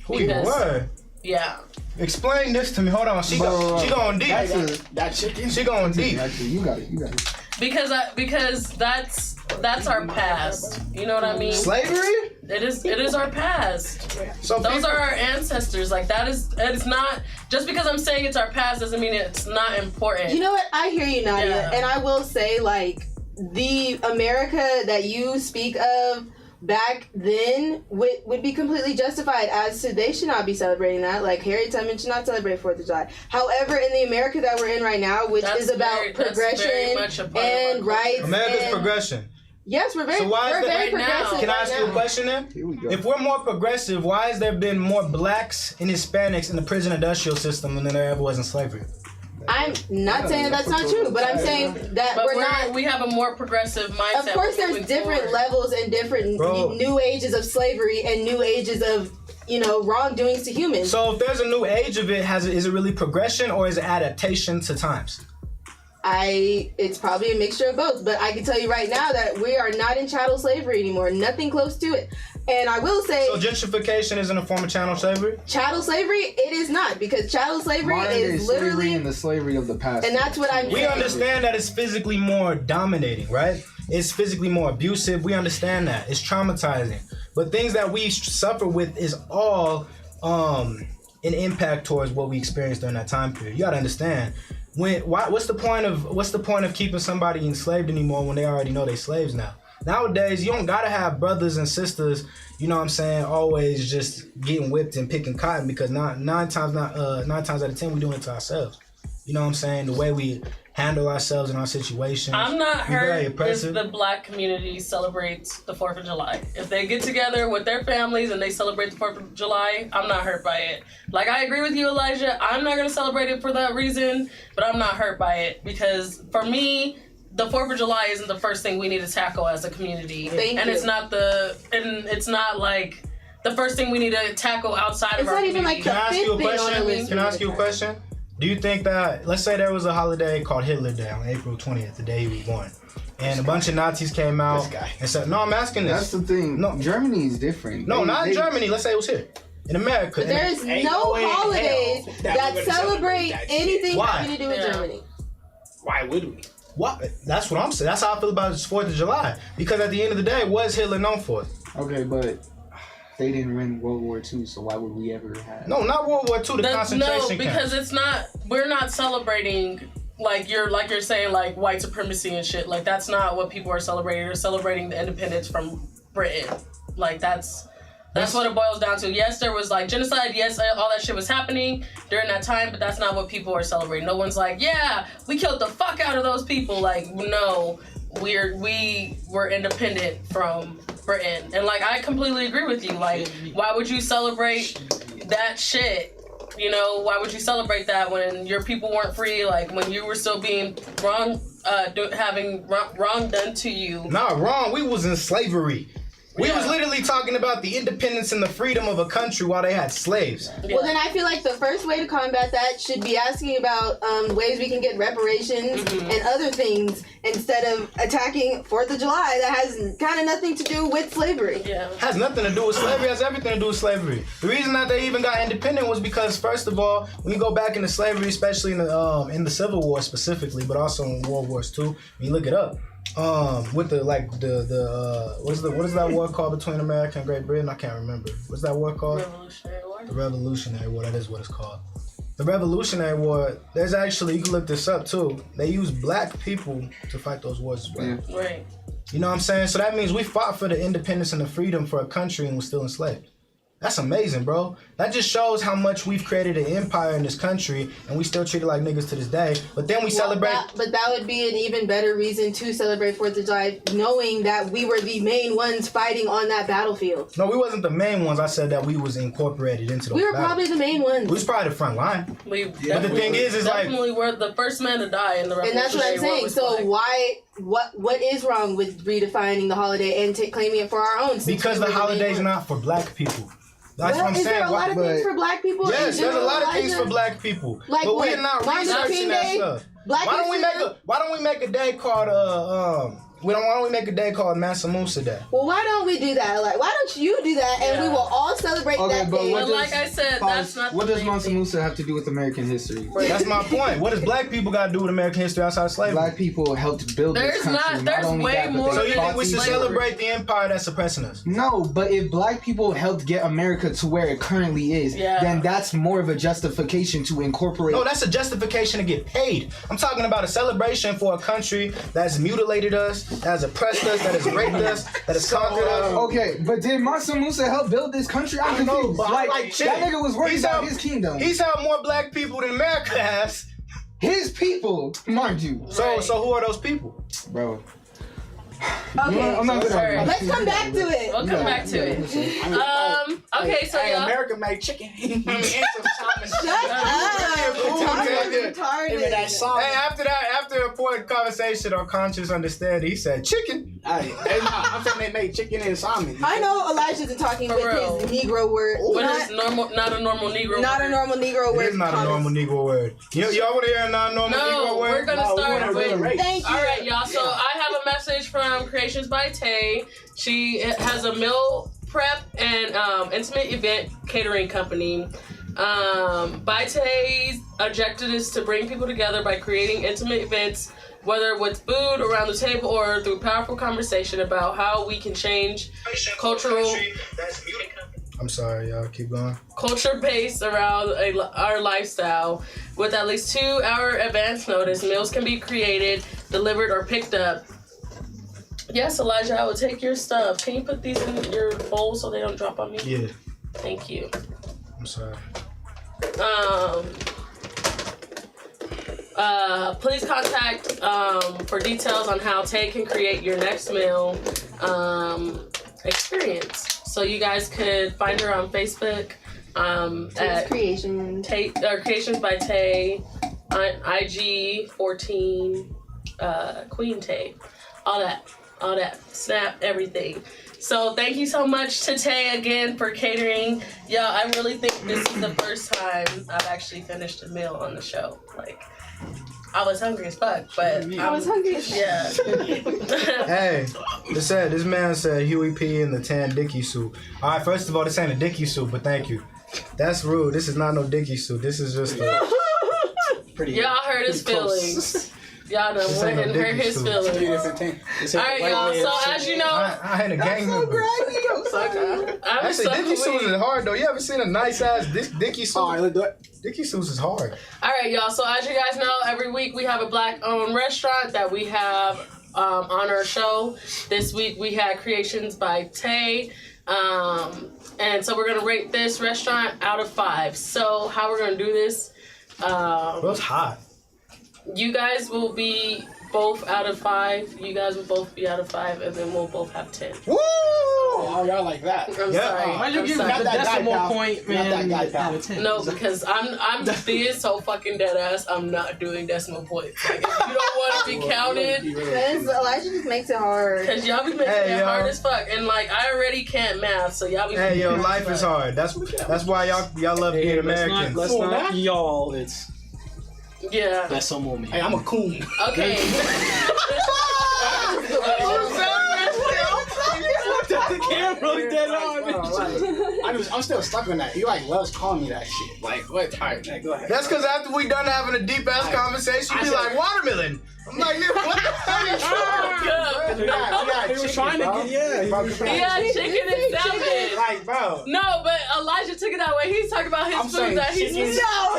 Speaker 1: Who you were?
Speaker 3: Yeah.
Speaker 1: Explain this to me. Hold on. She going deep.
Speaker 4: That chicken.
Speaker 1: She going deep.
Speaker 5: Actually, you got it.
Speaker 3: Because that's our past. You know what I mean?
Speaker 1: Slavery?
Speaker 3: It is our past.
Speaker 1: So
Speaker 3: those are our ancestors. Like it's not just because I'm saying it's our past doesn't mean it's not important.
Speaker 2: You know what? I hear you, Nadia, and I will say like the America that you speak of back then would be completely justified as to they should not be celebrating that. Like Harriet Tubman should not celebrate 4th of July. However, in the America that we're in right now, which is about progression and rights.
Speaker 1: America's progression.
Speaker 2: Yes, we're very progressive.
Speaker 3: Now.
Speaker 1: Can I ask you a question then?
Speaker 5: Here we go.
Speaker 1: If we're more progressive, why has there been more blacks and Hispanics in the prison industrial system than there ever was in slavery?
Speaker 2: I'm not saying that's not true, but I'm saying that
Speaker 3: we have a more progressive mindset.
Speaker 2: Of course, there's different levels and different new ages of slavery and new ages of, wrongdoings to humans.
Speaker 1: So if there's a new age of it, is it really progression or is it adaptation to times?
Speaker 2: It's probably a mixture of both, but I can tell you right now that we are not in chattel slavery anymore. Nothing close to it. And I will say...
Speaker 1: So gentrification isn't a form of chattel slavery?
Speaker 2: Chattel slavery? It is not, because chattel slavery is literally...
Speaker 5: slavery and the slavery of the past.
Speaker 2: And that's what I'm saying.
Speaker 1: We understand that it's physically more dominating, right? It's physically more abusive. We understand that. It's traumatizing. But things that we suffer with is all an impact towards what we experienced during that time period. You gotta understand. What's the point of keeping somebody enslaved anymore when they already know they're slaves now? Nowadays, you don't gotta have brothers and sisters, you know what I'm saying, always just getting whipped and picking cotton, because nine times out of 10 we're doing it to ourselves. You know what I'm saying? The way we handle ourselves in our situations.
Speaker 3: I'm not hurt if
Speaker 1: oppressive.
Speaker 3: the black community celebrates the 4th of July. If they get together with their families and they celebrate the 4th of July, I'm not hurt by it. Like, I agree with you, Elijah. I'm not going to celebrate it for that reason, but I'm not hurt by it, because for me, the 4th of July isn't the first thing we need to tackle as a community.
Speaker 2: Thank you.
Speaker 3: It's not like the first thing we need to tackle outside of our
Speaker 2: not even
Speaker 3: community.
Speaker 2: like
Speaker 1: Can I ask you a question? Can I ask you a question? Do you think that, let's say there was a holiday called Hitler Day on April 20th, the day he was born, and a bunch of Nazis came out and said, no, I'm asking this.
Speaker 5: That's the thing.
Speaker 1: No.
Speaker 5: Germany is different.
Speaker 1: No, not in Germany. Let's say it was here. In America.
Speaker 2: But there's no holidays that celebrate anything having to do with Germany.
Speaker 4: Why would we?
Speaker 1: What? That's what I'm saying. That's how I feel about this 4th of July. Because at the end of the day, what is Hitler known for?
Speaker 5: Okay, but they didn't win World War II, so why would we ever have?
Speaker 1: No, not World War II. The concentration camp.
Speaker 3: Because it's not. We're not celebrating like you're saying like white supremacy and shit. Like that's not what people are celebrating. They're celebrating the independence from Britain. Like that's what it boils down to. Yes, there was like genocide. Yes, all that shit was happening during that time, but that's not what people are celebrating. No one's like, yeah, we killed the fuck out of those people. Like, no, we were independent from Britain. And like, I completely agree with you. Like, why would you celebrate that shit? You know, why would you celebrate that when your people weren't free? Like, when you were still being wrong, having wrong done to you.
Speaker 1: Not wrong. We was in slavery. We was literally talking about the independence and the freedom of a country while they had slaves.
Speaker 2: Yeah. Well, then I feel like the first way to combat that should be asking about ways we can get reparations and other things instead of attacking 4th of July that has kind of nothing to do with slavery.
Speaker 3: Yeah.
Speaker 1: Has nothing to do with slavery. Has everything to do with slavery. The reason that they even got independent was because, first of all, when you go back into slavery, especially in the Civil War specifically, but also in World Wars II, when you look it up, with the what is that war called between America and Great Britain? I can't remember. What's that war called?
Speaker 3: Revolutionary War.
Speaker 1: The Revolutionary War. That is what it's called. The Revolutionary War. There's actually, you can look this up too. They used black people to fight those wars as well.
Speaker 5: Yeah.
Speaker 3: Right.
Speaker 1: You know what I'm saying? So that means we fought for the independence and the freedom for a country and we're still enslaved. That's amazing, bro. That just shows how much we've created an empire in this country, and we still treat it like niggas to this day. But then we celebrate.
Speaker 2: But that would be an even better reason to celebrate 4th of July, knowing that we were the main ones fighting on that battlefield.
Speaker 1: No, we wasn't the main ones. I said that we was incorporated into those.
Speaker 2: We were
Speaker 1: battles.
Speaker 2: probably the main ones.
Speaker 1: We was probably the front line.
Speaker 3: But
Speaker 1: the thing is like
Speaker 3: definitely we're the first men to die in the Revolutionary War.
Speaker 2: And that's what I'm saying. So what is wrong with redefining the holiday and claiming it for our own?
Speaker 1: Because the holiday's not for black people. That's what I'm saying.
Speaker 2: Is there a lot of things for black people?
Speaker 1: Yes, there's a lot of things for black people.
Speaker 2: Like
Speaker 1: but
Speaker 2: what?
Speaker 1: we're not
Speaker 2: Martin Luther
Speaker 1: researching
Speaker 2: King
Speaker 1: that
Speaker 2: Day?
Speaker 1: stuff.
Speaker 2: Black
Speaker 1: Why don't we make a day called why don't we make a day called Mansa Musa Day?
Speaker 2: Well, why don't we do that? Like, why don't you do that and we will all celebrate that day?
Speaker 3: But like I said, that's not
Speaker 5: what
Speaker 3: the
Speaker 5: does Mansa Musa have to do with American history?
Speaker 3: Right.
Speaker 1: That's my point. What does black people got to do with American history outside of slavery?
Speaker 5: Black people helped build this country.
Speaker 3: There's
Speaker 5: only
Speaker 3: way
Speaker 5: that, but
Speaker 3: more
Speaker 1: So
Speaker 5: they
Speaker 1: you
Speaker 3: than
Speaker 1: think we should
Speaker 3: slavery.
Speaker 1: celebrate the empire that's suppressing us?
Speaker 5: No, but if black people helped get America to where it currently is, then that's more of a justification to incorporate.
Speaker 1: No, that's a justification to get paid. I'm talking about a celebration for a country that's mutilated us, that has oppressed us, that has raped us, that has conquered us.
Speaker 5: Okay, but did Mansa Musa help build this country? I'm confused. Like, that nigga was worried about his kingdom.
Speaker 1: He's helped more black people than America has.
Speaker 5: His people, mind you.
Speaker 1: So who are those people?
Speaker 5: Bro.
Speaker 2: Okay,
Speaker 5: I'm not good at it.
Speaker 2: let's come back to it.
Speaker 3: We'll come back to it. Okay, so y'all.
Speaker 4: America made chicken. And some salmon.
Speaker 2: Shut up.
Speaker 4: Give me that salmon.
Speaker 1: Hey, after a important conversation on conscious understanding, he said chicken.
Speaker 4: Hey, I'm saying they made chicken and salmon.
Speaker 2: I know Elijah's talking
Speaker 3: For
Speaker 2: with
Speaker 3: real.
Speaker 2: his Negro word.
Speaker 3: What is normal? Not a normal Negro.
Speaker 2: Not
Speaker 3: word.
Speaker 2: a normal Negro word.
Speaker 1: It is not a normal Negro word. Y'all want to hear a non-normal Negro
Speaker 3: No,
Speaker 1: word?
Speaker 3: we're gonna start with.
Speaker 2: Thank you.
Speaker 3: All right, y'all. So I have a message from Creations by Tay. She has a meal prep and intimate event catering company. By Tay's objective is to bring people together by creating intimate events, whether with food around the table or through powerful conversation about how we can change cultural.
Speaker 1: I'm sorry, y'all. Keep going.
Speaker 3: Culture based around our lifestyle. With at least 2 hour advance notice, meals can be created, delivered, or picked up. Yes, Elijah, I will take your stuff. Can you put these in your bowl so they don't drop on me?
Speaker 1: Yeah.
Speaker 3: Thank you.
Speaker 1: I'm sorry.
Speaker 3: Please contact for details on how Tay can create your next meal experience. So you guys could find her on Facebook at
Speaker 2: Creations.
Speaker 3: Creations by Tay, on IG 14. Queen Tay, all that, Snap, everything. So thank you so much to Tay again for catering. Y'all, I really think this is the first time I've actually finished a meal on the show. Like, I was hungry as fuck, but
Speaker 2: I was hungry as fuck.
Speaker 3: Yeah.
Speaker 1: Hey, this man said Huey P in the tan Dicky suit. All right, first of all, this ain't a Dicky suit, but thank you. That's rude. This is not no Dicky suit. This is just a
Speaker 4: Pretty.
Speaker 3: Y'all hurt his feelings. Y'all done went and hurt his feelings. All right, y'all. So as you know,
Speaker 1: I ain't a gang member. Actually, Dicky suits is hard though. You ever seen a nice ass Dicky suit?
Speaker 4: All right, let's do it.
Speaker 1: Dicky suits is hard.
Speaker 3: all right, y'all. So as you guys know, every week we have a Black-owned restaurant that we have on our show. This week we had Creations by Tay. And so we're going to rate this restaurant out of 5. So how we're going to do this,
Speaker 1: It's hot.
Speaker 3: you guys will be both out of 5. You guys will both be out of 5, and then we'll both have 10.
Speaker 1: Woo!
Speaker 4: Oh, y'all like that?
Speaker 3: I'm
Speaker 1: Yeah.
Speaker 3: sorry.
Speaker 6: Why you
Speaker 3: I'm
Speaker 6: give
Speaker 3: sorry.
Speaker 6: the decimal point, man?
Speaker 4: Not that guy,
Speaker 6: Out of 10.
Speaker 3: No, because I'm being so fucking dead ass. I'm not doing decimal points. Like, if you don't want to be counted,
Speaker 2: Because Elijah just makes it hard.
Speaker 3: because y'all be making
Speaker 1: Hey,
Speaker 3: it
Speaker 1: yo.
Speaker 3: hard as fuck, and like I already can't math, so y'all be.
Speaker 1: Hey, yo,
Speaker 3: making it
Speaker 1: life
Speaker 3: hard.
Speaker 1: is hard. That's why y'all love being Americans.
Speaker 6: Let's not y'all. It's
Speaker 3: Yeah.
Speaker 6: decimal me.
Speaker 4: Hey, I'm a coon.
Speaker 3: Okay.
Speaker 6: The camera dead on.
Speaker 4: I'm still stuck on that. He like loves calling me that shit. Like what? All right, go ahead.
Speaker 1: That's because after we done having a deep ass conversation, you be like watermelon. I'm like, nigga, what the hell is wrong?
Speaker 6: He was trying to get, yeah.
Speaker 3: Yeah, chicken and salmon.
Speaker 4: Like, bro.
Speaker 3: No, but Elijah took it that way. He's talking about his
Speaker 4: I'm
Speaker 3: food
Speaker 4: saying
Speaker 3: that he's.
Speaker 4: chicken.
Speaker 2: No,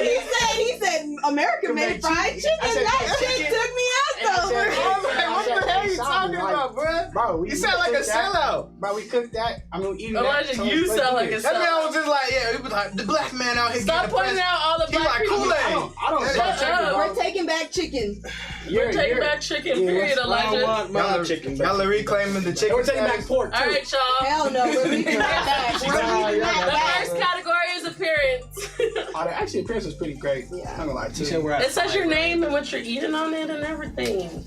Speaker 2: he said American made fried chicken.
Speaker 4: I said
Speaker 2: That shit
Speaker 4: chicken.
Speaker 2: took me
Speaker 4: And I
Speaker 2: out
Speaker 4: said-
Speaker 2: though.
Speaker 1: What the hell you talking about, bro?
Speaker 4: Bro,
Speaker 1: You sound like a sellout.
Speaker 4: Bro, we cooked that. I mean, we eating that.
Speaker 3: Elijah,
Speaker 4: So
Speaker 3: you
Speaker 4: let's
Speaker 3: sound
Speaker 4: do
Speaker 3: like
Speaker 4: it.
Speaker 3: a
Speaker 1: That man
Speaker 3: sellout.
Speaker 1: was just like, yeah, he was like, the black man out here
Speaker 3: Stop
Speaker 1: getting
Speaker 3: pointing out all the
Speaker 1: He
Speaker 3: black
Speaker 1: like
Speaker 3: people.
Speaker 1: Kool-Aid.
Speaker 4: I don't
Speaker 1: Hey,
Speaker 4: fuck chicken, bro.
Speaker 2: We're taking back chicken.
Speaker 3: We're taking back chicken, period,
Speaker 6: I
Speaker 3: Elijah.
Speaker 6: want my chicken back.
Speaker 1: Y'all are reclaiming the chicken.
Speaker 4: We're taking back pork too.
Speaker 3: All right, y'all.
Speaker 2: Hell no, we're leaving that back. We're leaving that
Speaker 3: The
Speaker 2: back.
Speaker 3: first category is appearance.
Speaker 4: Oh, the actually appearance was pretty great.
Speaker 2: Yeah.
Speaker 4: I'm gonna lie
Speaker 6: You
Speaker 4: to
Speaker 6: said
Speaker 4: you.
Speaker 6: we're at
Speaker 3: It says your
Speaker 6: 5,
Speaker 3: name and what you're eating on it and everything.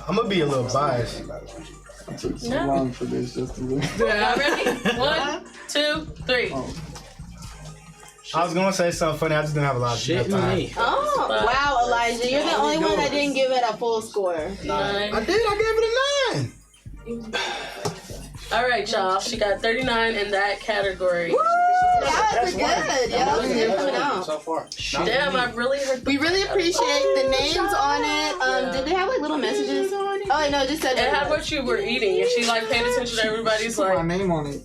Speaker 1: I'm gonna be a little biased.
Speaker 5: It took so
Speaker 3: No.
Speaker 5: long for this just to do.
Speaker 3: Y'all ready? 1, 2, 3.
Speaker 1: I was gonna say something funny. I just didn't have a lot of
Speaker 6: Shit
Speaker 1: time.
Speaker 6: me.
Speaker 2: Oh, wow, Elijah. You're the only one that didn't give it a full score.
Speaker 3: 9.
Speaker 1: I did. I gave it a 9.
Speaker 3: All right, y'all. She got 39 in that category.
Speaker 2: That was good. Yeah, that was good coming out.
Speaker 4: So far.
Speaker 3: Damn, I really heard.
Speaker 2: We really appreciate the names on it. Did they have like little messages? Oh, no, it just said
Speaker 3: It had what you were eating, and she like paid attention to everybody's
Speaker 5: Put my
Speaker 3: like
Speaker 5: name on it.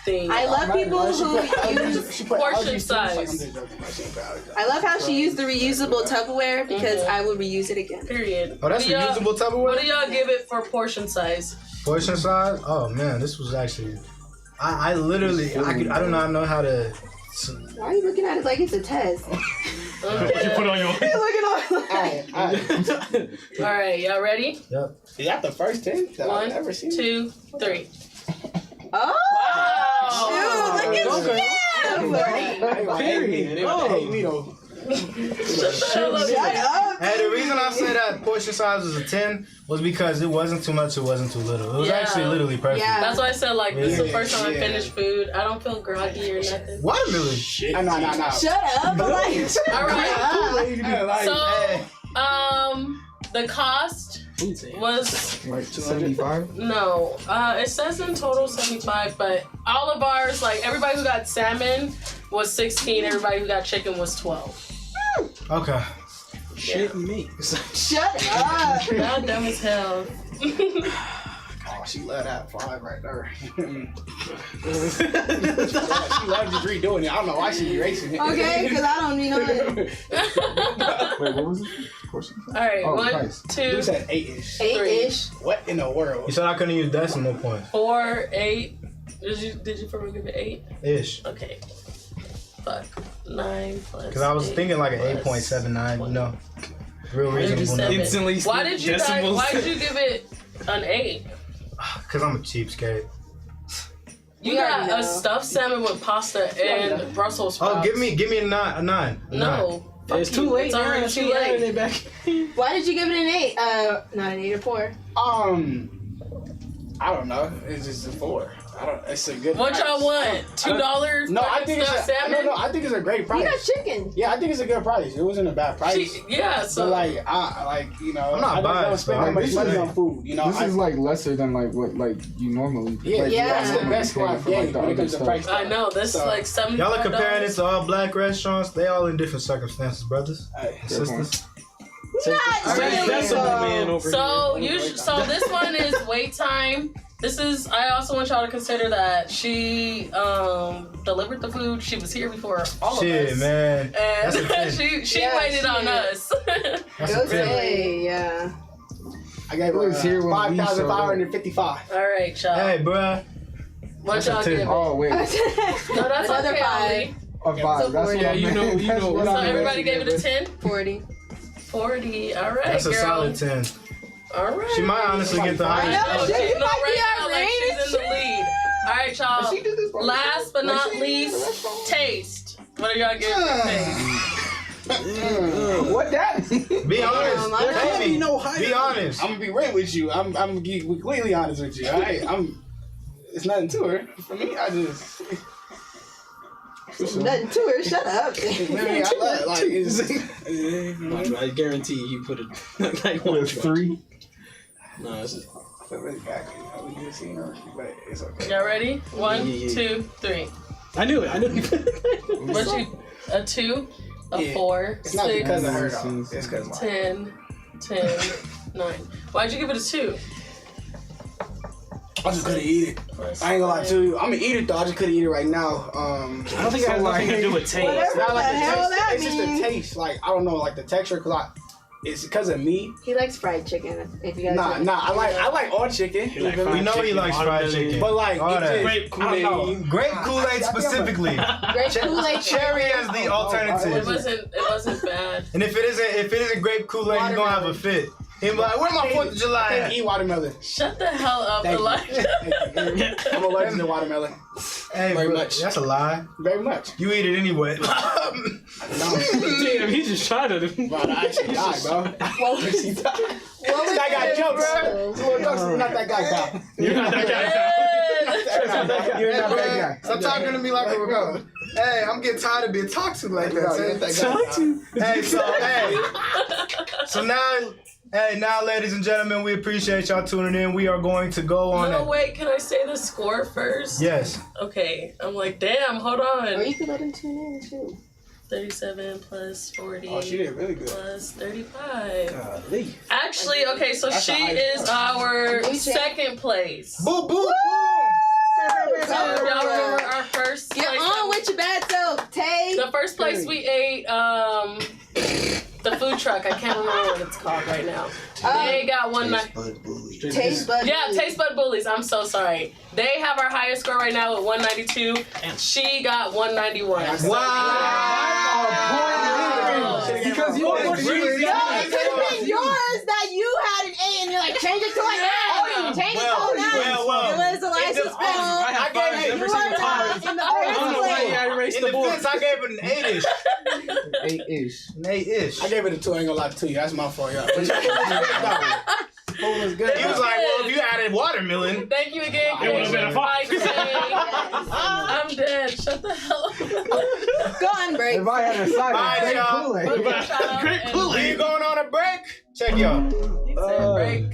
Speaker 3: thing.
Speaker 2: I love people who use.
Speaker 3: Portion size.
Speaker 2: I love how she used the reusable Tupperware because I would reuse it again.
Speaker 3: Period.
Speaker 1: Oh, that's
Speaker 3: What do y'all-
Speaker 1: reusable Tupperware?
Speaker 3: What do y'all give it for portion size?
Speaker 1: Portion size? Oh man, this was actually. I literally, I do not know how to.
Speaker 2: Why are you looking at it like it's a test?
Speaker 3: Okay.
Speaker 6: Put on your.
Speaker 2: You're looking on.
Speaker 3: All right, y'all ready?
Speaker 1: Yep.
Speaker 4: Is that the first 10 that I've
Speaker 3: 1,
Speaker 4: ever seen?
Speaker 3: 2, 3.
Speaker 2: Oh, dude, look at you.
Speaker 6: Period.
Speaker 4: Hey, me though.
Speaker 2: Shut up.
Speaker 1: Hey, the reason I said that portion size was a 10 was because it wasn't too much, it wasn't too little. It was
Speaker 3: Yeah.
Speaker 1: actually literally perfect.
Speaker 2: Yeah.
Speaker 3: That's why I said like this is the
Speaker 1: Yeah.
Speaker 3: first time I finished food. I don't feel groggy or nothing.
Speaker 1: Watermelon.
Speaker 4: No.
Speaker 2: Shut up. Elijah.
Speaker 3: All right. So,
Speaker 1: Hey.
Speaker 3: the cost was
Speaker 5: Like 75?
Speaker 3: no. It says in total 75, but all of ours, like everybody who got salmon was 16. Everybody who got chicken was 12.
Speaker 1: Okay.
Speaker 6: Shit me.
Speaker 2: Shut up.
Speaker 3: God dumb as hell.
Speaker 4: Oh, she love that 5 right there. She loves just redoing it. I don't know why she erasing it.
Speaker 2: Okay, because I don't need nothing.
Speaker 5: Wait, what was it? Portion size?
Speaker 3: All right,
Speaker 5: Oh,
Speaker 3: 1,
Speaker 5: price.
Speaker 3: 2,
Speaker 4: You said 8-ish.
Speaker 2: 8-ish.
Speaker 4: What in the world?
Speaker 1: You said I couldn't use decimal points.
Speaker 3: 4, 8. Did you for real give it 8?
Speaker 1: Ish.
Speaker 3: Okay. Fuck. 9 plus.
Speaker 1: Because I was
Speaker 3: 8
Speaker 1: thinking like an
Speaker 3: plus
Speaker 1: 8.79, you know. Real
Speaker 3: Why did you
Speaker 1: reasonable
Speaker 3: say-
Speaker 1: number.
Speaker 6: Instantly.
Speaker 3: Why did you guys?
Speaker 6: decimals.
Speaker 3: Why did you give it an 8?
Speaker 1: Because I'm a cheapskate.
Speaker 3: You
Speaker 2: We
Speaker 3: got
Speaker 2: already
Speaker 3: a
Speaker 2: know.
Speaker 3: stuffed salmon with pasta and Brussels sprouts.
Speaker 1: Oh, give me a 9.
Speaker 3: No,
Speaker 6: It's too late.
Speaker 3: It's already
Speaker 6: now.
Speaker 3: too
Speaker 6: She
Speaker 3: late.
Speaker 6: added it back.
Speaker 2: Why did you give it an 8? Not an 8 or 4.
Speaker 4: I don't know. It's just a 4. It's a good.
Speaker 3: What
Speaker 4: price.
Speaker 3: y'all want? $2?
Speaker 4: No, I think it's
Speaker 3: salmon.
Speaker 4: no. I think it's a great price.
Speaker 2: You got chicken.
Speaker 4: Yeah, I think it's a good price. It wasn't a bad price.
Speaker 3: Yeah,
Speaker 4: So
Speaker 3: so
Speaker 4: like,
Speaker 1: I'm not
Speaker 4: I
Speaker 1: biased,
Speaker 4: don't spend
Speaker 1: bro.
Speaker 4: that much
Speaker 5: This
Speaker 4: money
Speaker 5: is-
Speaker 4: on food. You know,
Speaker 5: This is like lesser than like what like you normally.
Speaker 4: yeah,
Speaker 5: like,
Speaker 2: Yeah.
Speaker 4: That's the best score I've
Speaker 5: for, like,
Speaker 4: gained
Speaker 5: the
Speaker 4: when it
Speaker 5: other
Speaker 4: comes to
Speaker 5: stuff.
Speaker 4: price.
Speaker 3: I know this is
Speaker 4: So-
Speaker 3: like $75.
Speaker 1: Y'all are comparing it to all black restaurants. They all in different circumstances, brothers,
Speaker 4: Hey,
Speaker 1: and sisters.
Speaker 2: Not really.
Speaker 6: That's a man over
Speaker 3: So
Speaker 6: here.
Speaker 3: so this one is wait time. This is. I also want y'all to consider that she delivered the food. She was here before all
Speaker 1: Shit,
Speaker 3: of us,
Speaker 1: man. That's a
Speaker 3: and
Speaker 1: 10.
Speaker 3: she
Speaker 2: Yeah,
Speaker 3: waited on
Speaker 2: shit.
Speaker 3: us.
Speaker 1: That's
Speaker 2: Go
Speaker 1: a 10.
Speaker 2: say, yeah.
Speaker 4: I gave
Speaker 5: It was here
Speaker 4: her
Speaker 5: when we showed up.
Speaker 4: 5,555.
Speaker 3: All right, y'all.
Speaker 1: Hey, bruh.
Speaker 3: what
Speaker 1: that's a
Speaker 3: y'all
Speaker 1: 10.
Speaker 3: give it?
Speaker 5: Oh wait,
Speaker 3: No, that's
Speaker 2: Another
Speaker 3: okay,
Speaker 2: 5.
Speaker 3: Ollie.
Speaker 5: a 5.
Speaker 2: So
Speaker 5: That's what
Speaker 6: yeah,
Speaker 5: I
Speaker 6: you
Speaker 5: meant.
Speaker 6: know- you
Speaker 5: That's
Speaker 6: know.
Speaker 5: what
Speaker 3: So
Speaker 5: I meant.
Speaker 3: everybody gave it a 10.
Speaker 2: 40.
Speaker 3: 40. All right,
Speaker 1: That's a
Speaker 3: girl.
Speaker 1: solid 10.
Speaker 3: All right.
Speaker 1: She might honestly get the
Speaker 2: I
Speaker 1: highest.
Speaker 2: know,
Speaker 3: Oh,
Speaker 2: shit,
Speaker 3: she
Speaker 2: you
Speaker 3: know
Speaker 2: might be
Speaker 3: right now, like
Speaker 2: outrageous.
Speaker 3: she's in the lead. All right, y'all.
Speaker 5: She did this for
Speaker 3: Last but
Speaker 5: Like,
Speaker 3: not
Speaker 5: she did this for
Speaker 3: least,
Speaker 5: restaurant.
Speaker 3: taste. What are y'all giving for taste?
Speaker 5: What that?
Speaker 1: Be honest.
Speaker 2: I know.
Speaker 1: Baby,
Speaker 6: No higher.
Speaker 1: be honest.
Speaker 4: I'm gonna be real with you. I'm gonna be completely honest with you. All right, it's nothing to her. For me, I just.
Speaker 2: Nothing to her. Shut up.
Speaker 4: Literally, I love like it's.
Speaker 6: I guarantee you put it like one
Speaker 5: With 3.
Speaker 6: No, it's just,
Speaker 4: I really got it. I was just seeing her, but it's okay.
Speaker 3: Y'all ready? 1,
Speaker 6: Yeah.
Speaker 3: 2, 3.
Speaker 6: I knew it.
Speaker 3: What you? A 2, a
Speaker 4: Yeah.
Speaker 3: 4,
Speaker 4: It's not
Speaker 3: 6,
Speaker 4: because of her though. It's because of mine.
Speaker 3: 10, 9. Why'd you give it a 2?
Speaker 4: I just couldn't eat it. I ain't gonna lie to you. I'm gonna eat it though. I just couldn't eat it right now.
Speaker 6: I don't think it has nothing to do with taste.
Speaker 2: Whatever.
Speaker 4: It's not like
Speaker 2: the
Speaker 4: the
Speaker 2: hell
Speaker 4: taste.
Speaker 2: that
Speaker 4: It's just the
Speaker 2: means?
Speaker 4: taste. Like I don't know, like the texture. It's because of me.
Speaker 2: He likes fried chicken. If you guys
Speaker 4: Nah. I like all chicken.
Speaker 6: You like
Speaker 4: You feel
Speaker 1: We
Speaker 4: me?
Speaker 1: know he likes fried
Speaker 6: watermelon.
Speaker 1: chicken.
Speaker 4: But like,
Speaker 1: All
Speaker 4: it
Speaker 1: that.
Speaker 4: just,
Speaker 6: Grape
Speaker 4: I don't know.
Speaker 1: Grape Kool-Aid specifically.
Speaker 2: Grape Kool-Aid
Speaker 1: Cherry as the
Speaker 3: It
Speaker 1: alternative.
Speaker 3: wasn't bad.
Speaker 1: And if it isn't grape Kool-Aid, he's gonna have a fit. He'll be like, where my 4th of
Speaker 4: I
Speaker 1: July
Speaker 4: can't
Speaker 1: at?
Speaker 4: eat watermelon.
Speaker 3: Shut the hell up,
Speaker 4: Thank you.
Speaker 3: Elijah.
Speaker 4: Thank you. I'm allergic to watermelon.
Speaker 1: Hey,
Speaker 4: Very
Speaker 1: bro,
Speaker 4: much.
Speaker 1: that's a lie.
Speaker 4: Very much.
Speaker 1: You eat it anyway.
Speaker 4: No.
Speaker 6: Damn, he just tried to.
Speaker 4: Bro, I actually died, bro. She died.
Speaker 2: What was
Speaker 4: That guy
Speaker 2: it,
Speaker 4: jokes.
Speaker 2: bro?
Speaker 4: Little jokes, you're not that guy, pal.
Speaker 6: You're not that guy.
Speaker 4: You're not
Speaker 1: Hey,
Speaker 4: that guy.
Speaker 1: stop talking to me like a bro. Hey, I'm getting tired of being talked to like
Speaker 4: Bro, you're not
Speaker 1: that.
Speaker 4: that guy.
Speaker 1: Hey, now, ladies and gentlemen, we appreciate y'all tuning in. We are going to go on.
Speaker 3: No, wait, can I say the score first?
Speaker 1: Yes.
Speaker 3: Okay, I'm like, damn, hold
Speaker 2: Or
Speaker 3: on.
Speaker 2: you could let him tune in too.
Speaker 3: 37 plus 40
Speaker 4: Oh, she did really good.
Speaker 3: plus 35.
Speaker 6: Golly.
Speaker 3: Actually, okay, so
Speaker 4: That's
Speaker 3: she
Speaker 4: a high
Speaker 3: is
Speaker 4: score.
Speaker 3: our
Speaker 2: Blue check.
Speaker 3: second place.
Speaker 1: Boo, boo, boo.
Speaker 3: So y'all remember our first
Speaker 2: Get
Speaker 3: place?
Speaker 2: on with your bad self, Tay.
Speaker 3: The first place we ate, the food truck. I can't remember what it's called right now. They got one night.
Speaker 2: Taste bud.
Speaker 3: Yeah, Taste Bud Bullies. I'm so sorry. They have our highest score right now at 192. She got 191.
Speaker 1: Wow.
Speaker 5: Because you want
Speaker 2: No, it could have been yours that you had an A and you're like, change it to an A. Change it to an A.
Speaker 1: well.
Speaker 2: It was Eliza's fault.
Speaker 6: I have fives
Speaker 2: You
Speaker 6: every
Speaker 2: were
Speaker 6: single
Speaker 2: not
Speaker 6: time.
Speaker 2: in the
Speaker 6: I don't
Speaker 2: first
Speaker 6: know why
Speaker 2: place.
Speaker 6: I erased
Speaker 1: In
Speaker 6: the board.
Speaker 1: defense, I gave it an 8-ish.
Speaker 5: 8-ish.
Speaker 1: An 8-ish.
Speaker 4: I gave it a 2, I ain't gonna lie to you. That's my fault, y'all. But food was good.
Speaker 1: He was like, well, if you added watermelon.
Speaker 3: Thank you again.
Speaker 6: It would've been a five.
Speaker 3: I'm dead. Shut the hell up.
Speaker 2: Go on, break.
Speaker 5: If I had a side,
Speaker 1: Alright,
Speaker 5: grape
Speaker 1: y'all.
Speaker 5: Kool-Aid.
Speaker 6: Grape
Speaker 1: We
Speaker 6: Kool-Aid.
Speaker 1: going on a break? Check y'all.
Speaker 3: He said break.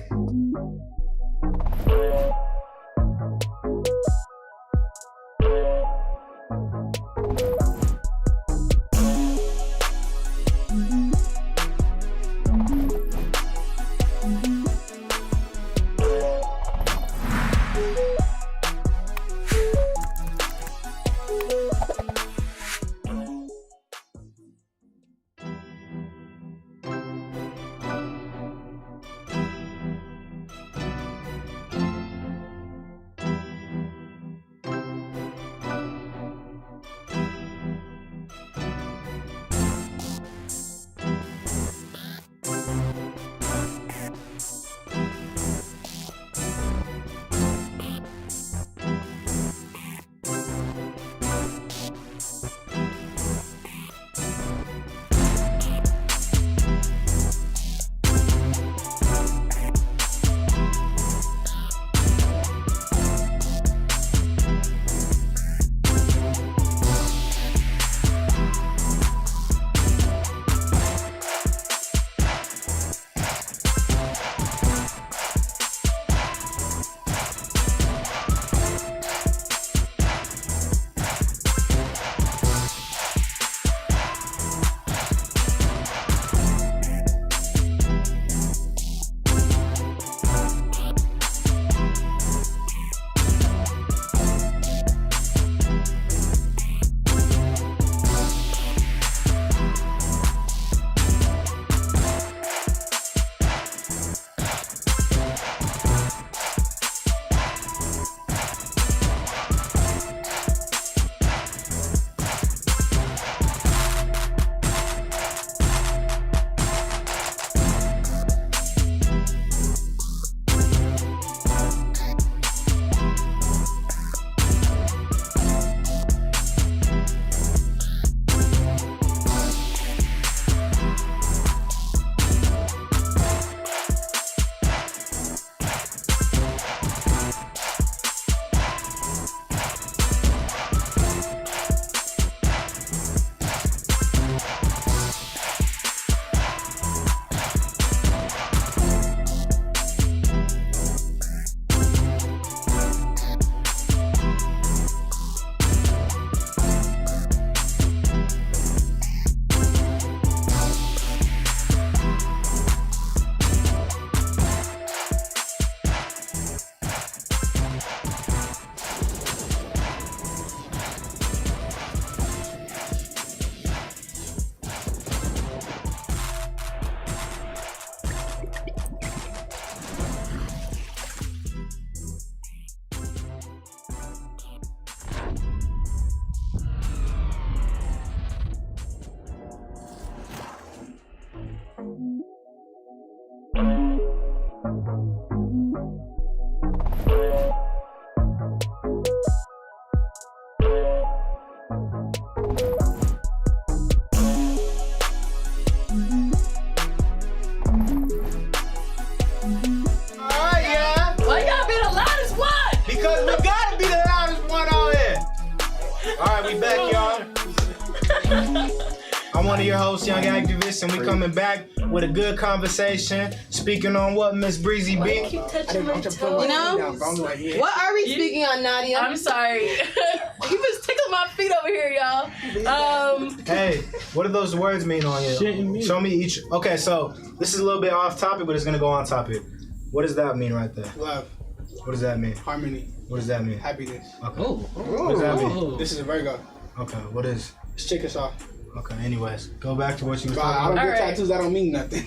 Speaker 1: host, Young Activist, and we coming back with a good conversation. Speaking on what, Miss Breezy B?
Speaker 3: Keep touching my toes.
Speaker 2: You know? What are we speaking on, Nadia?
Speaker 3: I'm sorry. You just tickled my feet over here, y'all.
Speaker 1: Hey, what do those words mean on you? Show me each. Okay, so this is a little bit off topic, but it's gonna go on topic. What does that mean right there?
Speaker 4: Love,
Speaker 1: What does that mean?
Speaker 4: harmony,
Speaker 1: What does that mean?
Speaker 4: happiness.
Speaker 1: Okay. What does that mean?
Speaker 4: This is a Virgo.
Speaker 1: Okay, what is?
Speaker 4: It's Chickasaw.
Speaker 1: Okay, anyways, go back to what you was
Speaker 4: I
Speaker 1: talking
Speaker 4: don't
Speaker 1: about.
Speaker 4: get
Speaker 3: Alright.
Speaker 4: tattoos that don't mean nothing.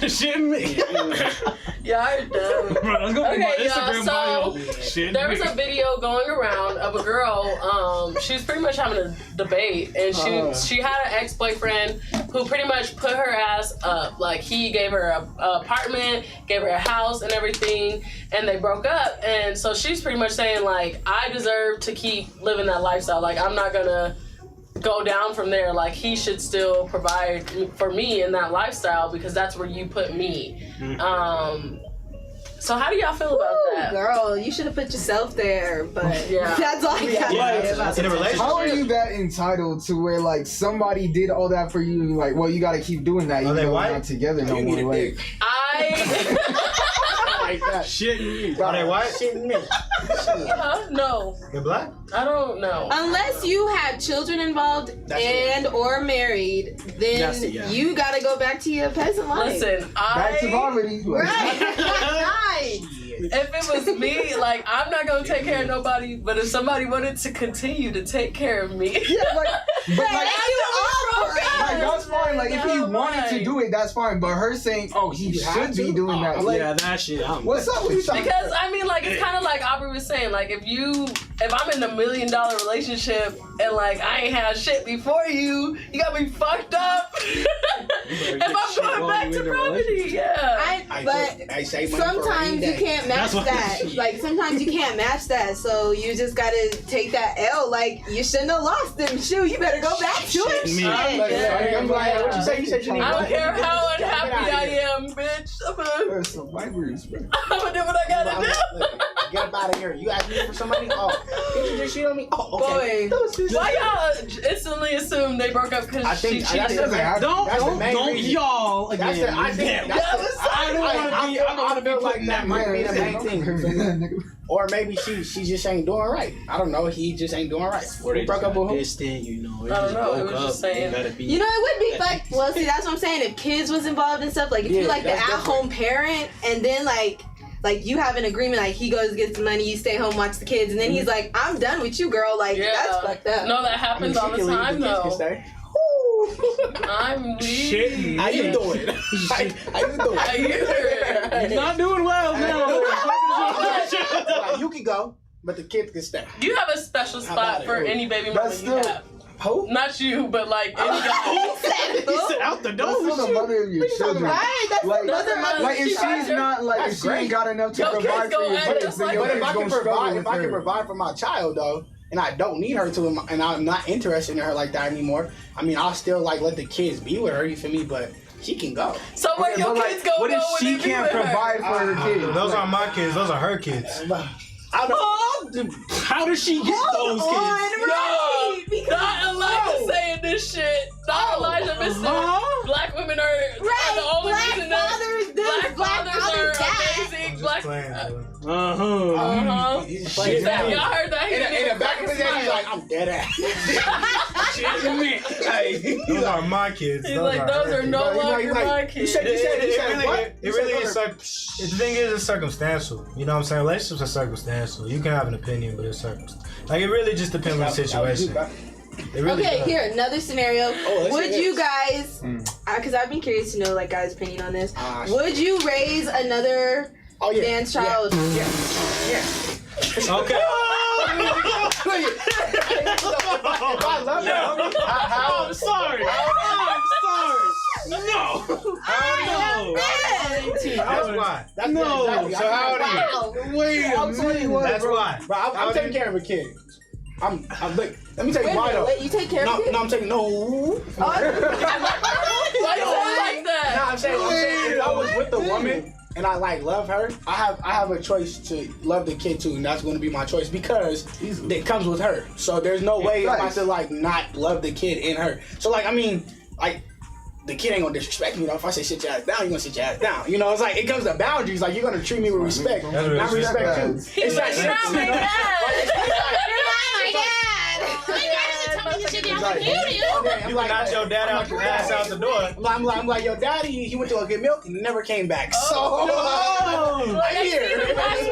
Speaker 6: Shit me.
Speaker 3: Y'all are dumb.
Speaker 6: Bro, let's go
Speaker 3: Okay,
Speaker 6: my
Speaker 3: y'all,
Speaker 6: Instagram bio. Shit
Speaker 3: There was
Speaker 6: me.
Speaker 3: a video going around of a girl. She was pretty much having a debate, and she had an ex-boyfriend who pretty much put her ass up. Like, he gave her an apartment, gave her a house and everything, and they broke up. And so she's pretty much saying, like, I deserve to keep living that lifestyle. Like, I'm not gonna go down from there. Like, he should still provide for me in that lifestyle because that's where you put me. So how do y'all feel about that?
Speaker 2: Girl, you should have put yourself there, but
Speaker 3: Yeah.
Speaker 2: that's all I got to say about
Speaker 1: In a
Speaker 2: it.
Speaker 1: relationship?
Speaker 5: How are you that entitled to where like somebody did all that for you? And you're like, well, you gotta keep doing that.
Speaker 1: Are
Speaker 5: Even
Speaker 1: they
Speaker 5: though
Speaker 1: white?
Speaker 5: we're not together no
Speaker 4: You
Speaker 5: more.
Speaker 4: need a
Speaker 5: Like,
Speaker 4: dick. Like that.
Speaker 6: Shit me.
Speaker 1: Are they white?
Speaker 4: Shit me.
Speaker 3: No,
Speaker 1: They're black?
Speaker 3: I don't know.
Speaker 2: Unless you have children involved
Speaker 4: That's
Speaker 2: or married, then
Speaker 6: That's it, yeah.
Speaker 2: you gotta go back to your peasant life.
Speaker 3: Listen,
Speaker 5: back to poverty. Like,
Speaker 2: Right.
Speaker 3: if it was me, like, I'm not gonna take care of nobody, but if somebody wanted to continue to take care of me,
Speaker 5: yeah, like, but like,
Speaker 2: Like,
Speaker 5: that's fine. Like, if he wanted to do it, that's fine. But her saying, "Oh, he
Speaker 4: You have
Speaker 5: should be
Speaker 4: to?
Speaker 5: doing that." Like,
Speaker 6: Yeah, that shit.
Speaker 5: what's up with you?
Speaker 3: because I mean, like, it's kind of like Aubrey was saying, like, if I'm in a $1 million relationship and like I ain't had shit before you got me fucked up. If I'm going back to property, yeah.
Speaker 2: But
Speaker 4: I say money for a
Speaker 2: sometimes
Speaker 4: rainy
Speaker 2: you
Speaker 4: day.
Speaker 2: can't match
Speaker 6: That's what-
Speaker 2: that. Like, sometimes you can't match that. So you just gotta take that L. Like, you shouldn't have lost them. Shoot, you better go back to it.
Speaker 6: Me.
Speaker 2: Shit.
Speaker 4: I'm like, what you say? You said you need
Speaker 3: I don't
Speaker 4: what?
Speaker 3: care how
Speaker 4: Get out
Speaker 3: unhappy
Speaker 4: of
Speaker 3: I
Speaker 4: here.
Speaker 3: am, bitch. I'm gonna
Speaker 5: There's some migrants, bro.
Speaker 3: do what I gotta do.
Speaker 4: Look, get up out of here. You asked me for some money? Oh, did you just cheat on me? Oh, okay.
Speaker 3: Boy, why y'all instantly assume they broke up
Speaker 4: I
Speaker 3: because she
Speaker 4: think that's
Speaker 3: cheated?
Speaker 4: the main-
Speaker 6: Don't,
Speaker 4: that's the
Speaker 6: don't,
Speaker 4: main
Speaker 6: don't
Speaker 4: reason.
Speaker 6: y'all again.
Speaker 4: That's the, I think
Speaker 6: Damn.
Speaker 4: that's the,
Speaker 6: I don't want to be. I don't want to be
Speaker 4: feel like
Speaker 6: putting
Speaker 4: that
Speaker 6: that
Speaker 4: might be the main
Speaker 5: Yeah,
Speaker 4: thing. Or maybe she just ain't doing right. I don't know. He just ain't doing right.
Speaker 6: Or they
Speaker 4: Who broke up with who?
Speaker 6: distant, you know.
Speaker 3: I don't know, it was just saying.
Speaker 6: Gotta be.
Speaker 2: You know, it would be like, well, see, that's what I'm saying. If kids was involved and stuff, like if
Speaker 4: Yeah,
Speaker 2: you're like the
Speaker 4: that's
Speaker 2: at-home parent, and then like you have an agreement, like he goes gets the money, you stay home, watch the kids, and then he's like, I'm done with you, girl. Like that's fucked up.
Speaker 3: No, that happens all the time though. I'm weak.
Speaker 6: Shit.
Speaker 4: How you doing? How you doing?
Speaker 3: How you doing?
Speaker 6: He's not doing well now.
Speaker 4: Like, you can go, but the kids can stay.
Speaker 3: Do you have a special
Speaker 4: How about
Speaker 3: spot
Speaker 4: it?
Speaker 3: for any baby mama
Speaker 5: That's
Speaker 3: you
Speaker 5: still-
Speaker 3: have?
Speaker 4: Who?
Speaker 3: Not you, but like any guy.
Speaker 6: He said out the
Speaker 5: That's still
Speaker 6: door.
Speaker 5: the mother of your children.
Speaker 2: Right? That's
Speaker 5: Like,
Speaker 2: another
Speaker 5: like if she's not like if
Speaker 4: That's
Speaker 5: she ain't
Speaker 4: great.
Speaker 5: got enough to
Speaker 3: Your kids
Speaker 5: provide for
Speaker 3: gonna
Speaker 5: your
Speaker 3: act
Speaker 5: kids,
Speaker 3: just
Speaker 5: then
Speaker 3: like
Speaker 5: your
Speaker 4: But if
Speaker 5: kids
Speaker 4: I can
Speaker 5: gonna struggle
Speaker 4: provide,
Speaker 5: with
Speaker 4: if I can
Speaker 5: her.
Speaker 4: provide for my child though, and I don't need her to, and I'm not interested in her like that anymore. I mean, I'll still like let the kids be with her. You feel me? But she can go.
Speaker 3: So where
Speaker 5: Okay,
Speaker 3: your
Speaker 5: but, like,
Speaker 3: kids go?
Speaker 5: what if
Speaker 3: go when
Speaker 5: she
Speaker 3: they be
Speaker 5: can't
Speaker 3: with her?
Speaker 5: provide for her kids?
Speaker 1: Those aren't my kids. Those are her kids.
Speaker 4: I don't.
Speaker 6: How does she get those kids?
Speaker 3: No, not Elijah saying this shit. Not Elijah been saying black women are the only reason that black fathers are amazing.
Speaker 1: I'm
Speaker 3: Black.
Speaker 1: just playing, bro.
Speaker 3: Uh-huh.
Speaker 4: He's
Speaker 3: She
Speaker 4: playing
Speaker 3: said,
Speaker 4: down.
Speaker 3: y'all heard that? He
Speaker 4: In
Speaker 3: did
Speaker 4: the back of his head, he's like, I'm dead ass. Hey,
Speaker 1: Those are my kids.
Speaker 3: He's like, those
Speaker 1: her
Speaker 3: are
Speaker 1: kids.
Speaker 3: no
Speaker 4: He's like-
Speaker 3: longer
Speaker 4: he's like,
Speaker 3: my
Speaker 4: you
Speaker 3: kids.
Speaker 4: said- you said-
Speaker 1: It
Speaker 4: You
Speaker 1: really
Speaker 4: said
Speaker 1: is. The thing is, it's circumstantial. You know what I'm saying? Relationships are circumstantial. You can have an opinion, but it's circumstantial. Like it really just depends on the situation. It really
Speaker 2: Okay,
Speaker 1: does.
Speaker 2: here another scenario.
Speaker 4: let's
Speaker 2: Would
Speaker 4: hear
Speaker 2: you
Speaker 4: this.
Speaker 2: guys? Because I've been curious to know like guys' opinion on this.
Speaker 4: Ah,
Speaker 2: Would you raise another
Speaker 4: Oh yeah.
Speaker 2: man's child?
Speaker 4: Yeah.
Speaker 1: Okay.
Speaker 4: If I love her,
Speaker 6: I'm sorry. I'm sorry. No.
Speaker 1: That's why.
Speaker 4: That's
Speaker 6: No.
Speaker 4: exactly.
Speaker 1: So how old are you?
Speaker 6: Wait a
Speaker 4: I'll tell you
Speaker 6: minute.
Speaker 4: what,
Speaker 1: That's
Speaker 4: bro.
Speaker 1: why.
Speaker 4: Bro, I'm taking care of a kid. I'm look. Let me tell you
Speaker 2: Wait a
Speaker 4: why
Speaker 2: minute,
Speaker 4: though.
Speaker 2: wait, you take care of
Speaker 4: No,
Speaker 2: kids?
Speaker 4: no, I'm taking no.
Speaker 3: Why you say it like
Speaker 4: Nah,
Speaker 3: that?
Speaker 4: I'm saying if I was with a woman and I like love her, I have a choice to love the kid too, and that's going to be my choice because it comes with her. So there's no way I'm about to like not love the kid in her. So like I mean, like the kid ain't gonna disrespect me though. If I say sit your ass down, you gonna sit your ass down. You know, it's like it comes to boundaries. Like you're gonna treat me with respect, and I respect you. It's that shit.
Speaker 3: my dad.
Speaker 1: You got your dad out your ass out the door.
Speaker 4: I'm like, yo, daddy, he went to go get milk and never came back. So, I'm here.
Speaker 2: I'm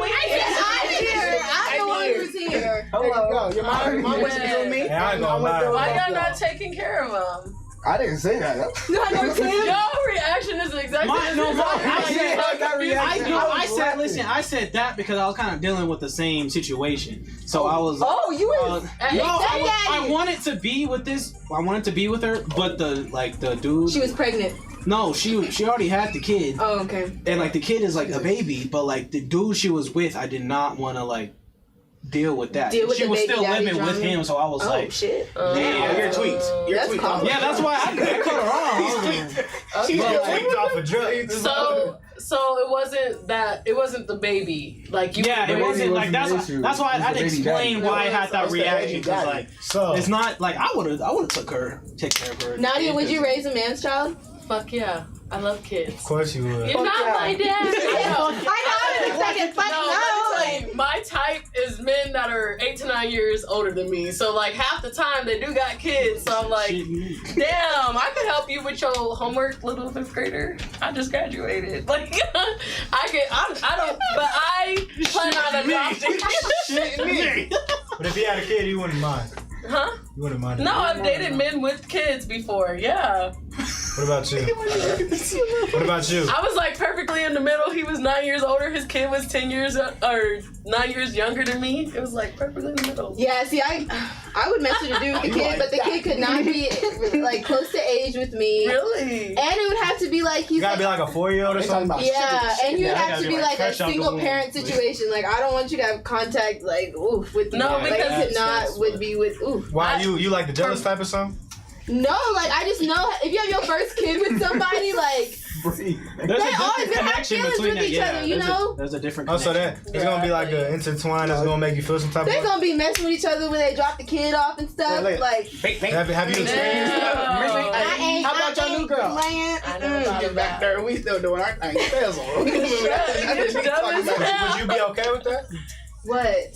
Speaker 2: the one who's here.
Speaker 4: Hello. Your mom went to do me.
Speaker 1: I ain't gonna lie.
Speaker 3: Why y'all not taking care of him?
Speaker 5: I didn't say that.
Speaker 3: Your reaction is exactly
Speaker 6: I said that because I was kind of dealing with the same situation. So I was.
Speaker 2: Oh, you were.
Speaker 6: I wanted to be with this. I wanted to be with her, but the dude.
Speaker 2: She was pregnant.
Speaker 6: No, she already had the kid.
Speaker 2: Oh, okay.
Speaker 6: And like the kid is like a baby, but like the dude she was with, I did not want to like deal with that.
Speaker 2: Deal with
Speaker 6: she
Speaker 2: the
Speaker 6: was
Speaker 2: baby
Speaker 6: still
Speaker 2: daddy
Speaker 6: living with
Speaker 2: drama?
Speaker 6: him, so I was like,
Speaker 2: Shit.
Speaker 6: damn.
Speaker 4: Your tweets.
Speaker 2: That's common.
Speaker 6: Yeah, that's why I cut her off.
Speaker 4: She's
Speaker 1: Tweaked off a drug.
Speaker 3: So it wasn't that. It wasn't the baby. Like you.
Speaker 6: Yeah, it wasn't like that's why I didn't explain why I had that
Speaker 4: It's the
Speaker 6: reaction.
Speaker 4: baby
Speaker 6: Cause
Speaker 4: daddy.
Speaker 6: like
Speaker 1: So
Speaker 6: it's not like I would have take care of her.
Speaker 2: Nadia, would you raise a man's child?
Speaker 3: Fuck yeah. I love kids.
Speaker 1: of course you would.
Speaker 3: You're not my dad.
Speaker 2: I know. Second, fuck
Speaker 3: No, let me tell you, my type is men that are 8 to 9 years older than me. So like half the time they do got kids. So I'm like, damn, I could help you with your homework, little 5th grader. I just graduated. Like I don't. But I plan on adopting.
Speaker 1: But if he had a kid, you wouldn't mind.
Speaker 3: Huh?
Speaker 1: You wouldn't mind.
Speaker 3: No, I've dated men with kids before. Yeah.
Speaker 1: What about you? What about you?
Speaker 3: I was like perfectly in the middle. He was 9 years older. His kid was 10 years or 9 years younger than me. It was like perfectly in the middle.
Speaker 2: Yeah, see, I would mess with a dude with a kid, but the kid could not be like close to age with me.
Speaker 3: Really?
Speaker 2: And it would have to be like he's
Speaker 1: Gotta be like a 4-year-old or something.
Speaker 2: yeah, and he would have to be like a
Speaker 1: fresh out the
Speaker 2: single
Speaker 1: womb.
Speaker 2: parent situation. Like I don't want you to have contact like with
Speaker 3: No,
Speaker 2: me.
Speaker 3: because
Speaker 2: like, not would be with
Speaker 1: Why you like the jealous type or something?
Speaker 2: No, like I just know if you have your first kid with somebody, like
Speaker 6: There's
Speaker 2: they always gonna have feelings with each other, you know.
Speaker 6: There's a different.
Speaker 1: Oh, so that it's gonna be like an intertwine that's gonna make you feel some type
Speaker 2: They're
Speaker 1: of.
Speaker 2: gonna be messing with each other when they drop the kid off and stuff.
Speaker 4: Yeah,
Speaker 2: Like
Speaker 1: Have you experienced that?
Speaker 2: I ain't.
Speaker 4: How about your new girl?
Speaker 2: Playing.
Speaker 3: I know about
Speaker 4: Get back there. We still doing our thing.
Speaker 1: Would you be okay with that
Speaker 2: What?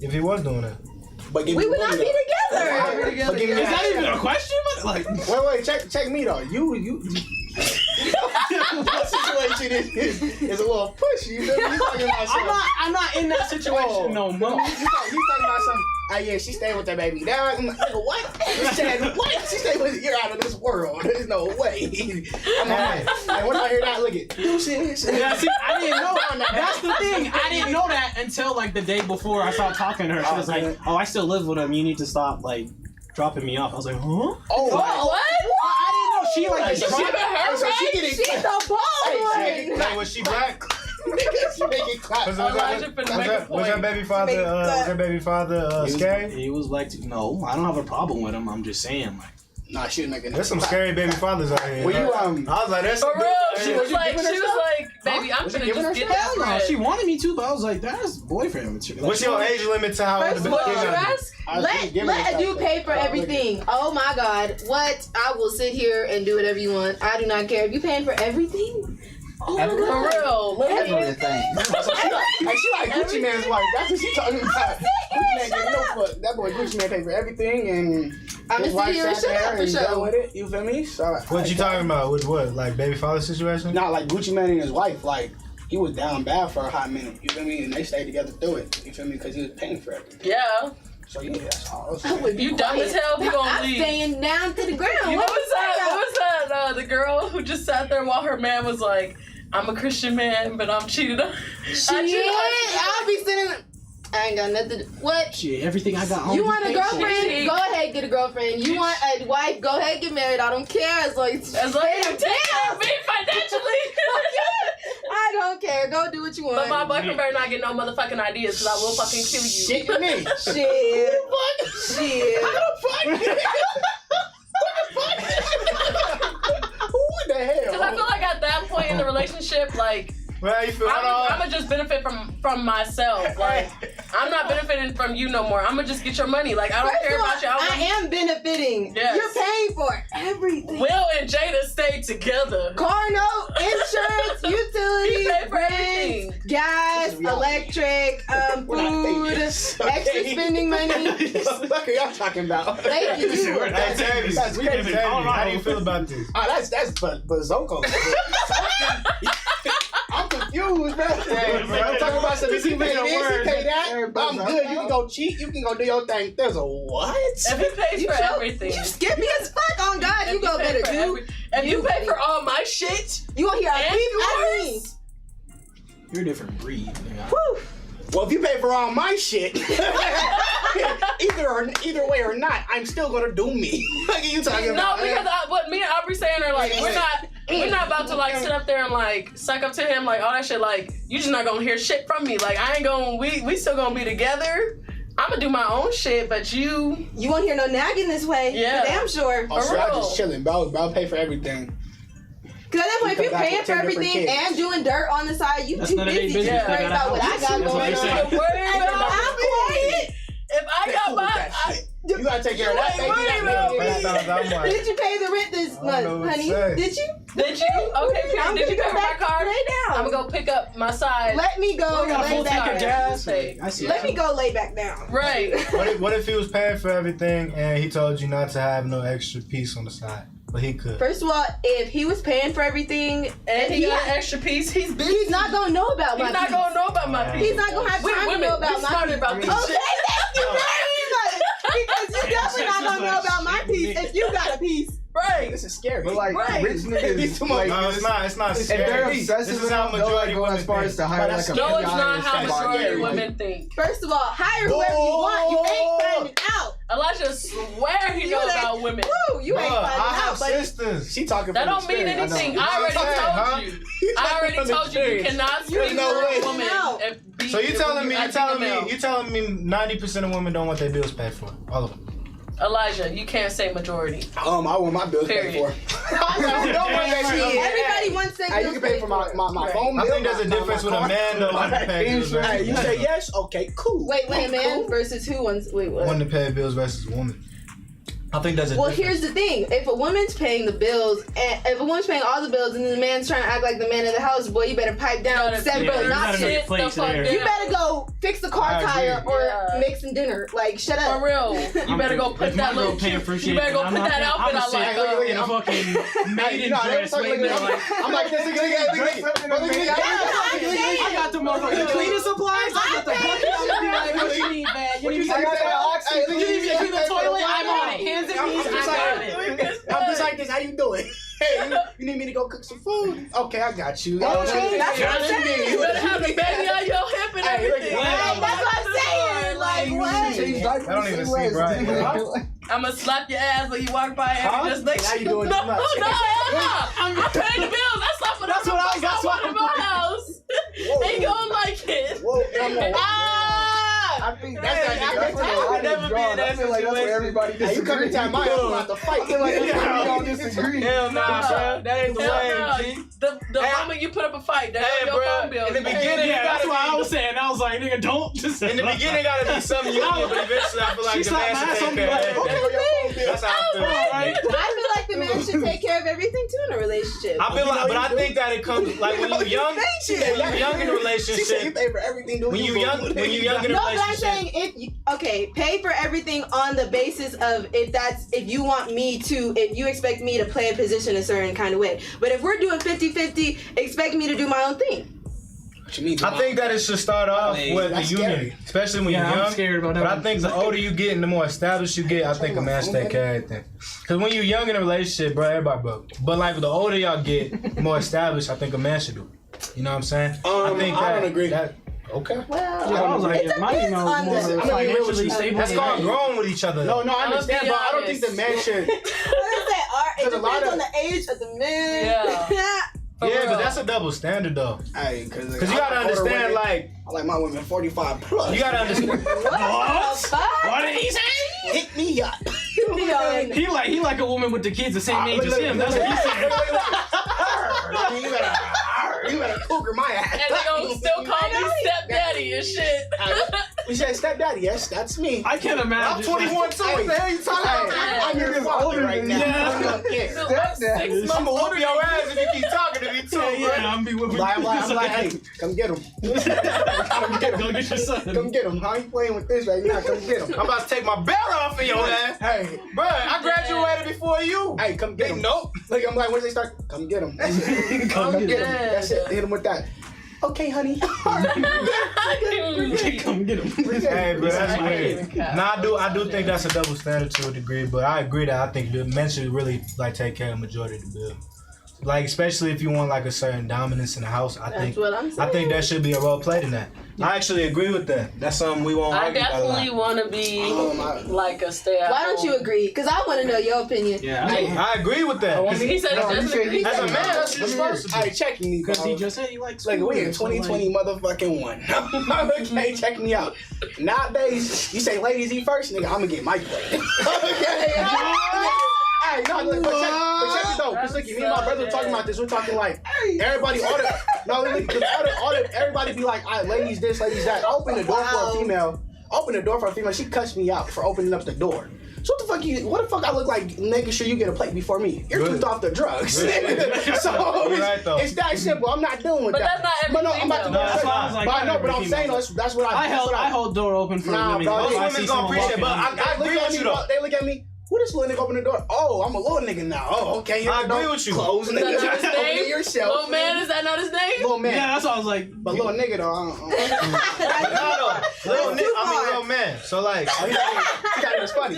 Speaker 1: if he was doing it?
Speaker 4: But
Speaker 2: We would not be together.
Speaker 4: But give me
Speaker 6: Is that even a question? Like,
Speaker 4: wait, check me though. You that situation is a little pushy. You know? He's talking about something.
Speaker 6: I'm not in that situation no more.
Speaker 4: He's talking about something. Oh yeah, she stayed with that baby. Now I'm like, nigga, what? She said, what? She stayed with you're out of this world. There's no way. I'm like, hey, when I hear that, look at deuces.
Speaker 6: Yeah, see, I didn't know. That's the thing. I didn't know that until like the day before I started talking to her. She was like, "Oh, I still live with him. You need to stop like dropping me off." I was like, "Huh?"
Speaker 4: Oh,
Speaker 3: What?
Speaker 6: I didn't know she like
Speaker 4: so she getting
Speaker 2: She's the ball boy.
Speaker 1: Like, was she black?
Speaker 4: she making clap.
Speaker 1: Was
Speaker 3: Elijah finna make a point.
Speaker 1: her baby father scary?
Speaker 6: He was like, "No, I don't have a problem with him. I'm just saying like."
Speaker 4: Nah, she was making.
Speaker 1: There's some scary baby fathers out here.
Speaker 4: Were you
Speaker 1: I was like, that's
Speaker 3: For real, she was
Speaker 4: you
Speaker 3: like,
Speaker 4: giving her
Speaker 3: baby, I'm
Speaker 4: Was you
Speaker 3: gonna
Speaker 4: giving her
Speaker 3: just get
Speaker 4: stuff?
Speaker 3: that
Speaker 6: No,
Speaker 3: bread.
Speaker 6: she wanted me to, but I was like, "That's boyfriend material."
Speaker 1: What's your age limit to how old
Speaker 3: First
Speaker 1: the
Speaker 3: of all,
Speaker 1: kid
Speaker 3: you
Speaker 1: gotta be?
Speaker 3: ask?
Speaker 2: Let a dude pay for everything. Oh my God, what? I will sit here and do whatever you want. I do not care. If you paying for everything? Oh my
Speaker 3: For
Speaker 2: God.
Speaker 3: real.
Speaker 5: Everything.
Speaker 4: She like Gucci Man's wife. That's what she talking about. Gucci Man getting no fuck. That boy Gucci Man paid for everything, and
Speaker 2: I'm
Speaker 4: his
Speaker 2: gonna
Speaker 4: wife
Speaker 2: sit here and
Speaker 4: sat
Speaker 2: shut
Speaker 4: there
Speaker 2: up for
Speaker 4: and dealt
Speaker 2: sure.
Speaker 4: with it. You feel me? So
Speaker 1: What you talking about? With what? Like baby father situation?
Speaker 4: Not like Gucci Man and his wife. Like he was down bad for a hot minute. You feel me? And they stayed together through it. You feel me? Because he was paying for everything.
Speaker 3: Yeah.
Speaker 4: So yeah, that's all.
Speaker 2: I would be
Speaker 3: You dumb
Speaker 2: quiet.
Speaker 3: as hell, we gonna
Speaker 2: I'm
Speaker 3: leave.
Speaker 2: staying down to the ground.
Speaker 3: What was that? The girl who just sat there while her man was like, I'm a Christian man, but I'm cheated on.
Speaker 2: I'll be sitting. I ain't got nothing. What?
Speaker 6: Shit, everything I got.
Speaker 2: You want a girlfriend?
Speaker 3: Shit.
Speaker 2: Go ahead, get a girlfriend. You want a wife? Go ahead, get married. I don't care as long as
Speaker 3: As long as you take care of me financially.
Speaker 2: I don't care. Go do what you want.
Speaker 3: But my boyfriend better not get no motherfucking ideas because I will fucking kill you.
Speaker 4: Shit to me.
Speaker 2: Shit. Shit.
Speaker 4: Who the hell?
Speaker 3: Because I feel like at that point in the relationship, like,
Speaker 1: Well, how you feel?
Speaker 3: I'm gonna just benefit from myself. Like, I'm not benefiting from you no more. I'm gonna just get your money. Like, I don't care about you.
Speaker 2: I am benefiting.
Speaker 3: Yes.
Speaker 2: You're paying for everything.
Speaker 3: Will and Jada stay together.
Speaker 2: Car note, insurance, utilities,
Speaker 3: pay for
Speaker 2: rent,
Speaker 3: everything.
Speaker 2: gas, electric, food, extra spending money.
Speaker 4: What the fuck are y'all talking about?
Speaker 2: Thank you.
Speaker 1: Hey, Tavis,
Speaker 4: That's crazy.
Speaker 1: how do you feel about this?
Speaker 4: Oh, that's Bazooka. I'm confused, bro. I'm talking about some if you pay this, you pay that. I'm good. You can go cheat. You can go do your thing. There's a what?
Speaker 3: If he pays for everything.
Speaker 2: You skippy as fuck. On God, you go better do.
Speaker 3: If you pay for all my shit,
Speaker 2: You gonna hear a
Speaker 3: and
Speaker 2: beep at me.
Speaker 3: yours,
Speaker 6: You're a different breed. Nigga.
Speaker 2: Whew.
Speaker 4: Well, if you pay for all my shit, either way or not, I'm still gonna do me. What are you talking
Speaker 3: no,
Speaker 4: about?
Speaker 3: because what me and Aubrey saying are like, we're not about to like sit up there and like suck up to him like all that shit. Like, you just not gonna hear shit from me. Like, I ain't gonna. We still gonna be together. I'm gonna do my own shit, but you
Speaker 2: won't hear no nagging this way.
Speaker 3: Yeah.
Speaker 2: For damn sure.
Speaker 4: Oh, so
Speaker 3: For
Speaker 4: I'm
Speaker 3: real.
Speaker 4: just chilling, bro. Bro, pay for everything.
Speaker 2: Because at that point, if
Speaker 4: You
Speaker 2: you're
Speaker 4: come back
Speaker 2: paying
Speaker 4: with
Speaker 2: for
Speaker 4: 10 different
Speaker 2: everything
Speaker 4: kids.
Speaker 2: and doing dirt on the side, you
Speaker 6: That's
Speaker 2: too
Speaker 6: none of their
Speaker 2: busy to
Speaker 6: business.
Speaker 2: worry
Speaker 6: They got
Speaker 2: about
Speaker 6: a
Speaker 2: what I
Speaker 6: house.
Speaker 2: got
Speaker 6: That's what
Speaker 2: going
Speaker 6: they
Speaker 2: on.
Speaker 6: say.
Speaker 3: worry
Speaker 2: And
Speaker 3: about
Speaker 2: I'm quiet.
Speaker 3: if I got
Speaker 4: Cool with
Speaker 3: my.
Speaker 4: that shit. You gotta take care of that, baby.
Speaker 3: Worry about me.
Speaker 2: Did you pay the rent this
Speaker 1: I don't
Speaker 2: month,
Speaker 1: know what to
Speaker 2: honey?
Speaker 1: say.
Speaker 2: Did you?
Speaker 3: Did you? Okay,
Speaker 2: I'm
Speaker 3: did you
Speaker 2: gonna
Speaker 3: pay for my
Speaker 2: back
Speaker 3: car?
Speaker 2: Lay down.
Speaker 3: I'm gonna go pick up my side.
Speaker 2: Let me go.
Speaker 6: I got a
Speaker 2: Lay
Speaker 6: full tank
Speaker 2: back
Speaker 6: of
Speaker 2: down.
Speaker 6: gas. I see.
Speaker 2: Let me go lay back down.
Speaker 3: Right.
Speaker 1: What if he was paying for everything and he told you not to have no extra piece on the side, but he could?
Speaker 2: First of all, if he was paying for everything
Speaker 3: And he got an extra piece. He's busy.
Speaker 2: he's not gonna know about my
Speaker 3: He's not
Speaker 2: piece.
Speaker 3: gonna know about my piece.
Speaker 2: He's not gonna have
Speaker 3: We
Speaker 2: time to
Speaker 3: women,
Speaker 2: know about
Speaker 3: we
Speaker 2: my
Speaker 3: smarter
Speaker 2: piece.
Speaker 3: about this
Speaker 2: Okay,
Speaker 3: shit.
Speaker 2: thank you very much. Because you definitely not gonna know about my piece if you got a piece.
Speaker 3: Right.
Speaker 4: This is scary.
Speaker 5: But like
Speaker 3: Right.
Speaker 5: rich niggas, like,
Speaker 1: No, it's not. It's not
Speaker 5: if they're
Speaker 1: scary.
Speaker 5: obsessive
Speaker 1: This is how
Speaker 5: enough, they'll like
Speaker 1: majority
Speaker 5: go
Speaker 1: women
Speaker 5: as far as to hire
Speaker 4: But
Speaker 5: like a
Speaker 4: that's-
Speaker 3: No, it's
Speaker 5: PI
Speaker 3: not
Speaker 5: or
Speaker 3: how
Speaker 5: somebody.
Speaker 3: majority of women think.
Speaker 2: First of all, hire whoever you want. You ain't finding out.
Speaker 3: Elijah swear he know
Speaker 2: You ain't-
Speaker 3: about women.
Speaker 2: Woo, you ain't
Speaker 1: Bruh,
Speaker 2: finding
Speaker 1: I
Speaker 2: out,
Speaker 1: have
Speaker 2: buddy.
Speaker 1: sisters.
Speaker 4: She talking
Speaker 3: That
Speaker 4: from
Speaker 3: don't mean
Speaker 4: experience.
Speaker 3: anything.
Speaker 5: I
Speaker 3: I already
Speaker 1: Huh?
Speaker 3: told you. I already
Speaker 4: From
Speaker 3: told you you
Speaker 4: experience.
Speaker 3: cannot speak
Speaker 4: There's no
Speaker 3: for
Speaker 4: way.
Speaker 3: a woman.
Speaker 2: No.
Speaker 3: and be-
Speaker 1: So you telling me?
Speaker 3: I think a male.
Speaker 1: You telling me 90% of women don't want their bills paid for? All of them.
Speaker 3: Elijah, you can't say majority.
Speaker 4: I want my bills paid for.
Speaker 3: Period.
Speaker 2: Everybody wants their
Speaker 4: Hey, you
Speaker 2: bills
Speaker 4: can pay for my phone
Speaker 1: I
Speaker 4: bill.
Speaker 1: think there's a difference with a man though. One to pay bills
Speaker 4: Hey,
Speaker 1: versus
Speaker 4: you say yes? Okay, cool.
Speaker 2: Wait, when a man
Speaker 4: Cool.
Speaker 2: versus who wants? Wait, what?
Speaker 1: one to pay bills versus a woman. I think there's a
Speaker 2: Well,
Speaker 1: difference.
Speaker 2: here's the thing: if a woman's paying the bills, and if a woman's paying all the bills, and then the man's trying to act like the man of the house, boy, you better pipe down,
Speaker 3: gotta-
Speaker 2: seven
Speaker 6: yeah,
Speaker 2: bills,
Speaker 6: you
Speaker 2: not
Speaker 6: gotta
Speaker 2: shit.
Speaker 6: make place there.
Speaker 2: You better go fix the car
Speaker 1: I agree.
Speaker 2: tire or
Speaker 3: Yeah.
Speaker 2: make some dinner. Like, shut up.
Speaker 3: For real. You better go put
Speaker 6: If my
Speaker 3: that
Speaker 6: girl
Speaker 3: little
Speaker 6: paying for
Speaker 3: cute.
Speaker 6: shit,
Speaker 3: You better go
Speaker 6: I'm
Speaker 3: put
Speaker 6: not
Speaker 3: that
Speaker 6: paying-
Speaker 3: outfit
Speaker 6: I'm
Speaker 3: I
Speaker 6: gonna
Speaker 3: like.
Speaker 6: sit in a fucking maiden
Speaker 4: No,
Speaker 6: dress, waiting there like.
Speaker 4: I'm like this.
Speaker 5: I
Speaker 6: I got the motherfucking cleaning supplies. I got the bucket. I'm gonna be like, what you need, man? You need me to clean the toilet? I'm on it. Hands and knees. I got it.
Speaker 4: I'm just like this. How you doing? Hey, you need me to go cook some food? Okay, I got you.
Speaker 2: That's what I'm saying.
Speaker 3: You better have the baby on your hip and everything.
Speaker 2: Hey, that's what I'm saying. Like, what?
Speaker 1: I don't even see right.
Speaker 3: I'm gonna slap your ass when you walk by and just make
Speaker 4: Now
Speaker 3: sure.
Speaker 4: you doing
Speaker 3: No,
Speaker 4: too much.
Speaker 3: no, I'm paying the bills. That's not what
Speaker 6: That's what I was- that's what
Speaker 3: in my house. They gonna like it.
Speaker 4: Whoa,
Speaker 5: I think that's
Speaker 3: Hey,
Speaker 5: that's
Speaker 3: I
Speaker 5: where
Speaker 3: would
Speaker 5: the line
Speaker 3: never
Speaker 5: is
Speaker 3: be
Speaker 5: drawn.
Speaker 3: in that
Speaker 5: I feel like that's where
Speaker 3: situation.
Speaker 5: everybody
Speaker 4: Hey, you come
Speaker 5: disagrees.
Speaker 4: into my house, I'm about to fight.
Speaker 5: I feel like that's where we all disagree.
Speaker 6: Hell nah, bro. That ain't the
Speaker 3: Hell
Speaker 6: way,
Speaker 3: no.
Speaker 6: G.
Speaker 3: The moment you put up a fight, that's
Speaker 1: Hey,
Speaker 3: your
Speaker 1: bro,
Speaker 3: phone bill.
Speaker 1: in the beginning,
Speaker 6: Yeah, that's
Speaker 1: gotta
Speaker 6: why
Speaker 1: be-
Speaker 6: I was saying. I was like, nigga, don't just.
Speaker 1: In the beginning, gotta be something you get, but eventually, I feel like
Speaker 6: She
Speaker 1: the
Speaker 6: slapped
Speaker 1: man
Speaker 6: my
Speaker 1: should
Speaker 6: ass
Speaker 1: take
Speaker 6: on me
Speaker 1: care of
Speaker 6: like,
Speaker 1: everything. That's how I feel.
Speaker 6: Right.
Speaker 2: I feel like the man should take care of everything too in a relationship.
Speaker 1: I feel like, but I think that it comes like when you're young. When you're young in a
Speaker 4: She said you
Speaker 1: relationship.
Speaker 4: pay for everything.
Speaker 1: When you young in a
Speaker 2: No, but I'm
Speaker 1: relationship.
Speaker 2: saying pay for everything on the basis of if you want me to, if you expect me to play a position a certain kind of way. But if we're doing 50-50, expect me to do my own thing.
Speaker 4: What you mean?
Speaker 1: I think that it should start off
Speaker 6: Hey,
Speaker 1: with the
Speaker 4: that's
Speaker 1: union,
Speaker 4: scary.
Speaker 1: especially when
Speaker 6: Yeah,
Speaker 1: you're young.
Speaker 6: I'm scared about that.
Speaker 1: But I think the older you get and the more established you get, I think a man should take care of everything. Because when you're young in a relationship, bro, everybody broke. But like the older y'all get, the more established, I think a man should do. You know what I'm saying?
Speaker 4: I don't agree.
Speaker 1: Okay.
Speaker 2: Well,
Speaker 6: Yeah, I was like,
Speaker 2: it
Speaker 6: my
Speaker 2: depends
Speaker 6: email
Speaker 2: on
Speaker 6: was
Speaker 2: the-
Speaker 6: more
Speaker 4: I'm gonna be real with
Speaker 6: financially
Speaker 4: you.
Speaker 6: stable.
Speaker 1: That's called growing with each other.
Speaker 4: No, I
Speaker 3: I'ma
Speaker 4: understand,
Speaker 3: be
Speaker 4: but I don't think the
Speaker 3: honest.
Speaker 4: man should.
Speaker 2: What is that? It
Speaker 4: There's a lot
Speaker 2: depends
Speaker 4: of-
Speaker 2: on the age of the man.
Speaker 3: Yeah. For
Speaker 1: Yeah,
Speaker 3: real.
Speaker 1: but that's a double standard though.
Speaker 4: Hey,
Speaker 1: Because you gotta understand, like,
Speaker 4: I like my women 45 plus.
Speaker 1: you gotta understand.
Speaker 2: What the fuck?
Speaker 6: What did he say?
Speaker 4: hit me up.
Speaker 6: He like a woman with the kids the same age as him. That's what he said.
Speaker 4: You You better cougar my ass.
Speaker 3: And they gonna still call me stepdaddy and shit.
Speaker 4: We said stepdaddy. Yes, that's me.
Speaker 6: I can't imagine.
Speaker 1: I'm 21 too. What the hell you talking about?
Speaker 4: I'm your father right now.
Speaker 6: Yeah.
Speaker 3: Stepdaddy.
Speaker 1: I'm gonna whoop your ass if you keep talking to me too.
Speaker 6: Yeah, I'm be whipping.
Speaker 4: I'm like, hey, come get him. Come get him.
Speaker 6: Go get your son.
Speaker 4: Come get him. I ain't playing with this right now. Come get him.
Speaker 1: I'm about to take my belt off of your ass.
Speaker 4: Hey,
Speaker 1: Bro, I graduated before you.
Speaker 4: hey, come get him.
Speaker 1: Nope.
Speaker 4: Look, I'm like, once they start, come get him.
Speaker 6: Come
Speaker 4: Come
Speaker 6: get
Speaker 4: get him. That's it. Hit him with that. Okay, honey.
Speaker 6: Come get him.
Speaker 1: Hey, bro, that's
Speaker 3: I
Speaker 1: weird.
Speaker 3: can't even cap.
Speaker 1: Nah, I do think that's a double standard to a degree, but I agree that I think the men should really like take care of the majority of the bill. Like, especially if you want like a certain dominance in the house, I
Speaker 2: That's
Speaker 1: think
Speaker 2: what I'm saying.
Speaker 1: I think there should be a role played in that. I actually agree with that. That's something we won't
Speaker 3: I
Speaker 1: argue about a lot.
Speaker 3: definitely want to be like a stay-at-home.
Speaker 2: Why don't you agree? Because I want to know your opinion.
Speaker 6: Yeah,
Speaker 1: I agree with that. 'Cause
Speaker 3: He said
Speaker 4: No,
Speaker 3: he
Speaker 4: he
Speaker 3: doesn't
Speaker 4: said
Speaker 3: agree.
Speaker 4: he-
Speaker 1: as a man, that's what you're supposed to do.
Speaker 4: Hey, checking me,
Speaker 6: because
Speaker 4: bro.
Speaker 6: he just said he likes.
Speaker 4: Like, we in
Speaker 6: school, so,
Speaker 4: 2020 motherfucking one. Okay, check me out. Nowadays, you say ladies eat first, nigga, I'm gonna get my plate. Okay. Hey, no, look, but check it though. Cause look, me and my brother were talking about this. We're talking like everybody order. No, look, everybody be like, all right, ladies this, ladies that. I open the door for a female. She cuts me out for opening up the door. So what the fuck I look like making sure you get a plate before me? You're tooth off the drugs. So
Speaker 1: right, though.
Speaker 4: it's that simple. I'm not dealing with
Speaker 3: But
Speaker 4: that.
Speaker 3: that's not every
Speaker 4: But no, I'm about to
Speaker 3: female.
Speaker 4: go
Speaker 6: That's why I was like,
Speaker 4: but I know,
Speaker 6: not
Speaker 4: but I'm
Speaker 6: every
Speaker 4: saying
Speaker 6: female.
Speaker 4: that's what
Speaker 6: I hold door open for
Speaker 4: Nah,
Speaker 6: women.
Speaker 4: bro,
Speaker 6: If
Speaker 4: those
Speaker 6: I
Speaker 1: women
Speaker 6: see
Speaker 1: gonna
Speaker 6: someone
Speaker 1: appreciate it,
Speaker 6: walking
Speaker 1: but
Speaker 6: in-
Speaker 1: I agree with you though.
Speaker 4: They look at me. Who this little nigga open the door? Oh, I'm a little nigga now. Oh, okay.
Speaker 1: I agree with you.
Speaker 4: Close,
Speaker 3: Is that
Speaker 4: nigga.
Speaker 3: not his
Speaker 4: Open it
Speaker 3: name?
Speaker 4: yourself.
Speaker 3: Little man, is that not his name?
Speaker 4: Little man.
Speaker 6: Yeah, that's what I was like.
Speaker 4: But little nigga though.
Speaker 1: Little man. So like,
Speaker 4: He got it was funny.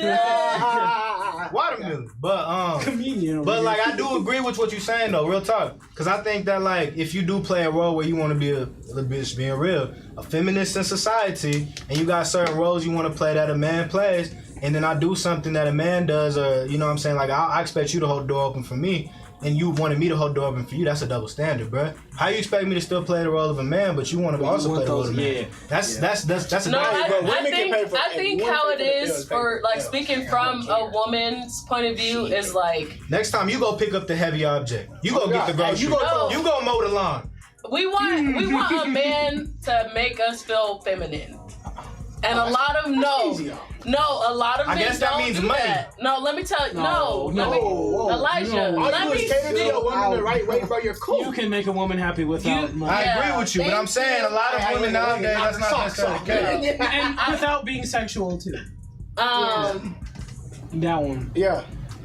Speaker 1: watermelon. But
Speaker 6: Comedian.
Speaker 1: But like I do agree with what you're saying though, real talk. Cause I think that like if you do play a role where you want to be a little bitch being real, a feminist in society, and you got certain roles you want to play that a man plays, and then I do something that a man does, or you know what I'm saying, like I expect you to hold the door open for me, and you wanted me to hold the door open for you. That's a double standard, bruh. How you expect me to still play the role of a man, but you want to also play the role of a man?
Speaker 6: Yeah.
Speaker 1: That's a
Speaker 3: No,
Speaker 1: double
Speaker 3: I think how it is
Speaker 4: bills,
Speaker 3: for like speaking from a woman's point of view is like
Speaker 1: Next time you go pick up the heavy object. You go get the groceries.
Speaker 4: You go-
Speaker 1: You go mow the lawn.
Speaker 3: we want a man to make us feel feminine. And a lot of a lot of
Speaker 1: I
Speaker 3: men
Speaker 1: guess that
Speaker 3: don't
Speaker 1: means
Speaker 3: do
Speaker 1: money.
Speaker 3: that. No, let me tell you.
Speaker 6: No,
Speaker 3: Let me, Elijah,
Speaker 6: no.
Speaker 4: All
Speaker 3: let
Speaker 4: you do
Speaker 3: me
Speaker 4: is cater to
Speaker 3: speak.
Speaker 4: a woman the right way, bro. You're cool.
Speaker 6: You can make a woman happy without money.
Speaker 1: I
Speaker 3: Yeah,
Speaker 1: agree with you, but I'm
Speaker 3: thank
Speaker 1: saying a lot of
Speaker 4: Hey,
Speaker 1: women
Speaker 4: hey, hey,
Speaker 1: nowadays, that's not necessarily the case.
Speaker 6: And without being sexual too. That one.
Speaker 4: Yeah.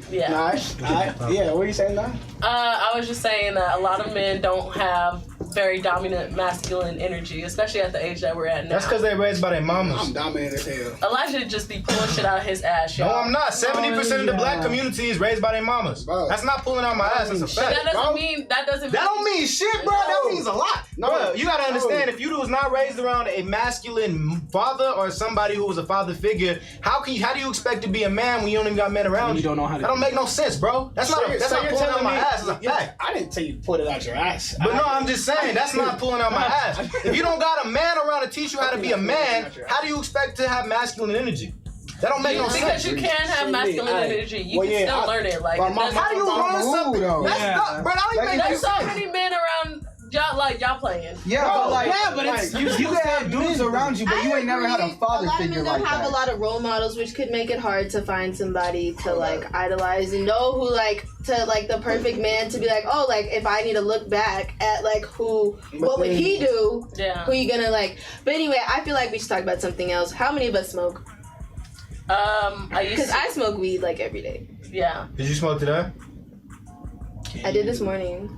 Speaker 3: Yeah.
Speaker 4: Nice. Yeah. What are you saying now?
Speaker 3: I was just saying that a lot of men don't have very dominant masculine energy, especially at the age that we're at now.
Speaker 1: That's because they're raised by their
Speaker 4: I'm
Speaker 1: mamas.
Speaker 4: dominant as hell.
Speaker 3: Elijah just be pulling shit out of his ass, y'all.
Speaker 1: No, I'm not. 70% of the black community is raised by their mamas.
Speaker 4: Bro.
Speaker 1: That's not pulling out my ass. That's a
Speaker 3: But
Speaker 1: fact.
Speaker 3: that doesn't
Speaker 4: bro.
Speaker 3: mean
Speaker 1: That don't mean shit, bro. That means a lot.
Speaker 4: No.
Speaker 1: Bro, you gotta understand, if you was not raised around a masculine father or somebody who was a father figure, how do you expect to be a man when you don't even got men around
Speaker 6: You don't know how to
Speaker 1: That don't make no sense, bro. That's not pulling out my ass. That's a fact.
Speaker 4: I didn't tell you to pull it out your ass.
Speaker 1: But no, I'm just saying, that's not pulling out my ass. If you don't got a man around to teach you how to be a man, how do you expect to have masculine energy? That don't make no
Speaker 3: Because
Speaker 1: sense.
Speaker 3: you can have masculine energy. You can still learn it. Like,
Speaker 1: How do you learn something?
Speaker 5: Yeah.
Speaker 1: Bro, that don't even make no
Speaker 3: there's so
Speaker 1: sense.
Speaker 3: many men around y'all playing.
Speaker 5: Yeah,
Speaker 1: Bro,
Speaker 5: but like,
Speaker 6: yeah, but it's-
Speaker 5: you can have dudes around you, but you ain't never had a father
Speaker 2: A lot of
Speaker 5: figure
Speaker 2: men don't
Speaker 5: like
Speaker 2: have
Speaker 5: that.
Speaker 2: a lot of role models, which could make it hard to find somebody to like idolize and know who like to like the perfect man to be like, oh, like if I need to look back at like what would he do?
Speaker 3: Yeah.
Speaker 2: Who you gonna like? But anyway, I feel like we should talk about something else. How many of us smoke?
Speaker 3: I used
Speaker 2: Because
Speaker 3: to.
Speaker 2: I smoke weed like every day.
Speaker 3: Yeah.
Speaker 1: Did you smoke today?
Speaker 2: I did this morning.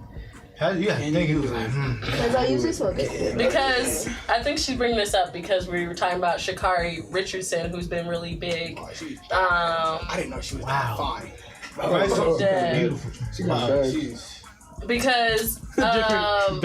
Speaker 1: How do you think he was like,
Speaker 2: Because I usually smoke it.
Speaker 3: Because I think she's bringing this up because we were talking about Sha'Carri Richardson, who's been really big.
Speaker 4: I didn't know she was that
Speaker 1: Wow.
Speaker 4: fine.
Speaker 1: Right, so
Speaker 3: Yeah.
Speaker 1: beautiful.
Speaker 3: Because
Speaker 6: Bad,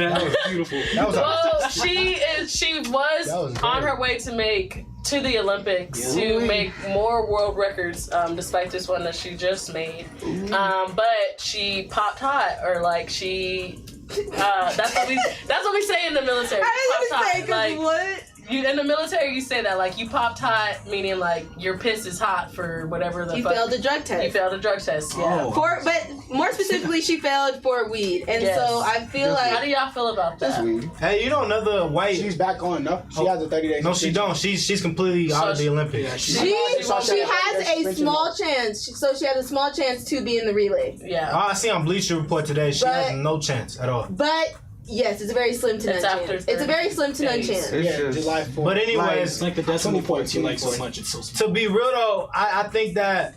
Speaker 6: beautiful.
Speaker 1: That was
Speaker 3: well, she was
Speaker 1: That was
Speaker 3: on
Speaker 1: great.
Speaker 3: her way to the Olympics to make more world records, despite this one that she just made. But she popped hot, or like she. That's what we say in the military.
Speaker 2: I was
Speaker 3: Popped
Speaker 2: gonna say,
Speaker 3: hot. Like,
Speaker 2: what?
Speaker 3: you in the military, you say that like you popped hot, meaning like your piss is hot for whatever the
Speaker 2: You
Speaker 3: fuck.
Speaker 2: failed a drug test.
Speaker 3: You failed a drug test. Yeah.
Speaker 6: Oh.
Speaker 2: But more specifically, she failed for weed, and
Speaker 3: Yes.
Speaker 2: so I feel
Speaker 3: How
Speaker 2: like
Speaker 3: do y'all feel about that?
Speaker 5: Sweet.
Speaker 1: Hey, you know another white.
Speaker 4: She's back on, no? She has a 30 days.
Speaker 1: No, she don't. She's completely out of the Olympics.
Speaker 4: Yeah,
Speaker 2: she
Speaker 4: she
Speaker 2: has a small chance. So she has a small chance to be in the relay.
Speaker 3: Yeah.
Speaker 1: I see on Bleacher Report today. She
Speaker 2: But-
Speaker 1: has no chance at all.
Speaker 2: But yes, it's a very slim to none
Speaker 3: It's after
Speaker 2: chance. It's a very slim to none
Speaker 3: 30 days.
Speaker 2: chance.
Speaker 5: It's
Speaker 4: Yeah,
Speaker 5: just-
Speaker 4: July 4th.
Speaker 1: But
Speaker 6: It's
Speaker 1: anyways,
Speaker 6: like the decimal
Speaker 4: 24,
Speaker 6: points you like so
Speaker 4: 24.
Speaker 6: much. It's so small.
Speaker 1: to be real though, I think that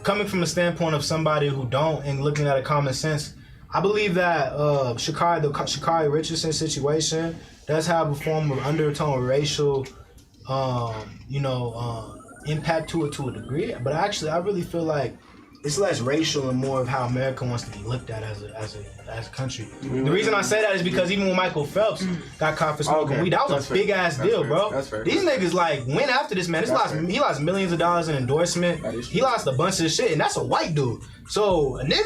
Speaker 1: coming from a standpoint of somebody who don't and looking at a common sense, I believe that the Sha'Carri Richardson situation does have a form of undertone of racial, impact to it to a degree. But actually, I really feel like it's less racial and more of how America wants to be looked at as a country. The reason I say that is because even when Michael Phelps got caught for smoking
Speaker 5: Okay.
Speaker 1: weed, that was
Speaker 5: That's
Speaker 1: a big
Speaker 5: fair.
Speaker 1: ass
Speaker 5: That's
Speaker 1: deal,
Speaker 5: fair.
Speaker 1: bro.
Speaker 5: That's fair.
Speaker 1: These niggas like went after this man.
Speaker 5: That's fair.
Speaker 1: He lost millions of dollars in endorsement.
Speaker 5: That is
Speaker 1: He
Speaker 5: true.
Speaker 1: lost a bunch of shit, and that's a white dude. So a nigga,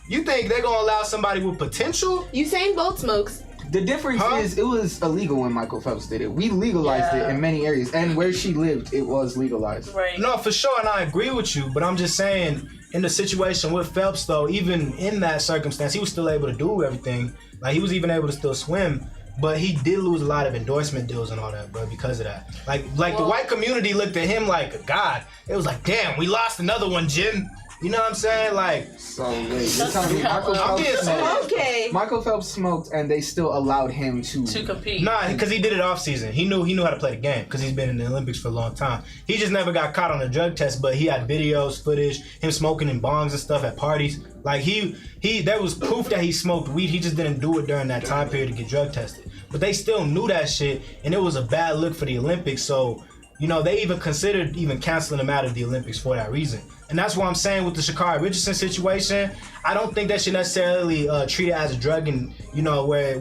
Speaker 1: you think they're gonna allow somebody with potential?
Speaker 2: Usain Bolt smokes.
Speaker 5: The difference
Speaker 1: Huh?
Speaker 5: is it was illegal when Michael Phelps did it. We legalized
Speaker 3: Yeah.
Speaker 5: it in many areas, and where she lived, it was legalized.
Speaker 3: Right.
Speaker 1: No, for sure, and I agree with you. But I'm just saying, in the situation with Phelps, though, even in that circumstance, he was still able to do everything. Like he was even able to still swim. But he did lose a lot of endorsement deals and all that, bro, because of that. Like the white community looked at him like a god. It was like, damn, we lost another one, Jim. You know what I'm saying? Like,
Speaker 5: So wait, you're telling me Michael
Speaker 1: I'm being
Speaker 5: Phelps
Speaker 1: serious.
Speaker 5: smoked?
Speaker 2: Okay.
Speaker 5: Michael Phelps smoked, and they still allowed him to.
Speaker 3: To compete.
Speaker 1: nah, because he did it off season. He knew how to play the game because he's been in the Olympics for a long time. He just never got caught on a drug test, but he had videos, footage, him smoking in bongs and stuff at parties. Like there was proof that he smoked weed. He just didn't do it during that time period to get drug tested. But they still knew that shit, and it was a bad look for the Olympics. So, they even considered canceling him out of the Olympics for that reason. And that's what I'm saying with the Sha'Carri Richardson situation. I don't think that should necessarily treat it as a drug, and where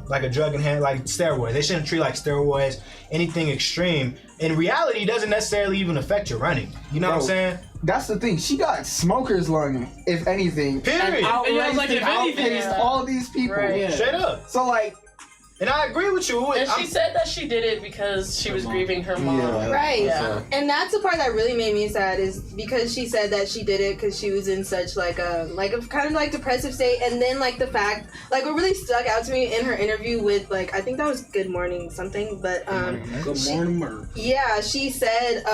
Speaker 1: like a drug in hand, like steroids. They shouldn't treat like steroids, anything extreme. In reality, it doesn't necessarily even affect your running. You know what I'm saying?
Speaker 5: That's the thing. She got smoker's lung, if anything.
Speaker 1: Period.
Speaker 5: And
Speaker 6: Yeah, like, if anything,
Speaker 5: outpaced
Speaker 3: yeah.
Speaker 5: all these people.
Speaker 3: Right.
Speaker 6: Yeah.
Speaker 1: Straight up.
Speaker 5: So like,
Speaker 1: And I agree with you.
Speaker 3: And she said that she did it because she was grieving her mom.
Speaker 5: Yeah.
Speaker 2: Right.
Speaker 3: Yeah.
Speaker 2: And that's the part that really made me sad is because she said that she did it because she was in such like a kind of like depressive state, and then like the fact like what really stuck out to me in her interview with like I think that was Good Morning something, but
Speaker 6: Good morning, Murph.
Speaker 2: yeah, she said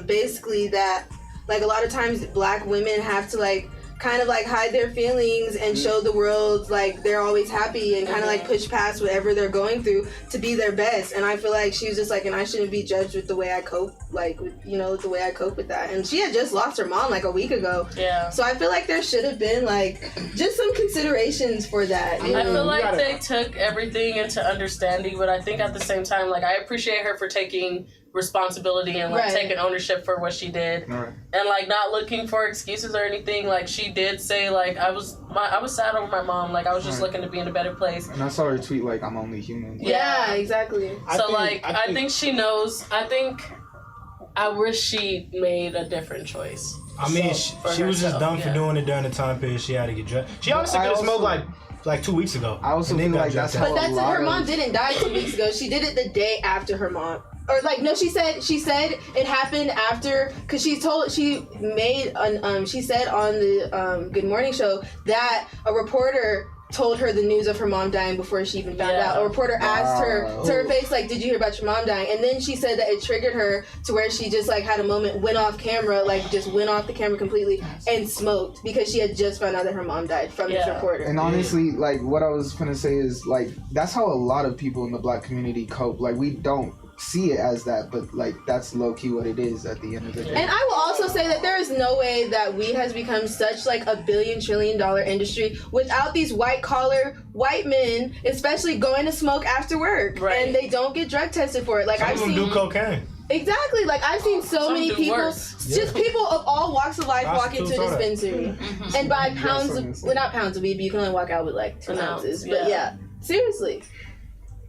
Speaker 2: basically that like a lot of times black women have to like kind of like hide their feelings and show the world like they're always happy and kind of like push past whatever they're going through to be their best. And I feel like she was just like, and I shouldn't be judged with the way I cope, like with, the way I cope with that. And she had just lost her mom like a week ago.
Speaker 3: Yeah.
Speaker 2: So I feel like there should have been like just some considerations for that.
Speaker 3: I feel like they took everything into understanding, but I think at the same time, like I appreciate her for taking responsibility and like
Speaker 2: Right.
Speaker 3: taking ownership for what she did,
Speaker 5: Right.
Speaker 3: and like not looking for excuses or anything. Like she did say, like I was sad over my mom. Like I was just
Speaker 5: Right.
Speaker 3: looking to be in a better place.
Speaker 5: And I saw her tweet like, "I'm only human."
Speaker 2: Yeah, exactly.
Speaker 3: I think she knows. I wish she made a different choice.
Speaker 1: I mean,
Speaker 3: for
Speaker 1: she was just
Speaker 3: herself,
Speaker 1: dumb for
Speaker 3: yeah.
Speaker 1: doing it during the time period she had to get drugged. She honestly
Speaker 5: I
Speaker 1: could have smoked
Speaker 5: also-
Speaker 1: like 2 weeks ago.
Speaker 5: I also
Speaker 1: and then
Speaker 5: feel
Speaker 1: got
Speaker 5: like that's
Speaker 1: drugged
Speaker 5: how
Speaker 1: out.
Speaker 2: But that's
Speaker 5: a lot
Speaker 2: her mom
Speaker 5: of-
Speaker 2: didn't die 2 weeks ago. She did it the day after her mom. Or like no, she said it happened after because she said on the Good Morning show that a reporter told her the news of her mom dying before she even found
Speaker 3: Yeah.
Speaker 2: out. A reporter asked her
Speaker 5: Wow.
Speaker 2: to her face like, "Did you hear about your mom dying?" And then she said that it triggered her to where she just like had a moment, went off camera, like just went off the camera completely and smoked because she had just found out that her mom died from this
Speaker 3: Yeah.
Speaker 2: reporter.
Speaker 5: And honestly, like what I was gonna say is like that's how a lot of people in the black community cope. Like we don't see it as that, but like that's low key what it is at the end of the day.
Speaker 2: And I will also say that there is no way that weed has become such like $1 billion trillion industry without these white collar white men, especially going to smoke after work,
Speaker 3: Right.
Speaker 2: and they don't get drug tested for it. Like
Speaker 1: Some
Speaker 2: I've
Speaker 1: of them
Speaker 2: seen
Speaker 1: do cocaine.
Speaker 2: exactly. Like I've seen so
Speaker 3: Some
Speaker 2: many
Speaker 3: do
Speaker 2: people,
Speaker 3: worse.
Speaker 2: just people of all walks of life walk into a
Speaker 1: Prostitutes, all that.
Speaker 2: dispensary and buy pounds
Speaker 5: Yes,
Speaker 2: of well not pounds of weed, but you can only walk out with like 2
Speaker 3: An
Speaker 2: ounces.
Speaker 3: ounce,
Speaker 2: But
Speaker 3: yeah.
Speaker 2: yeah, seriously.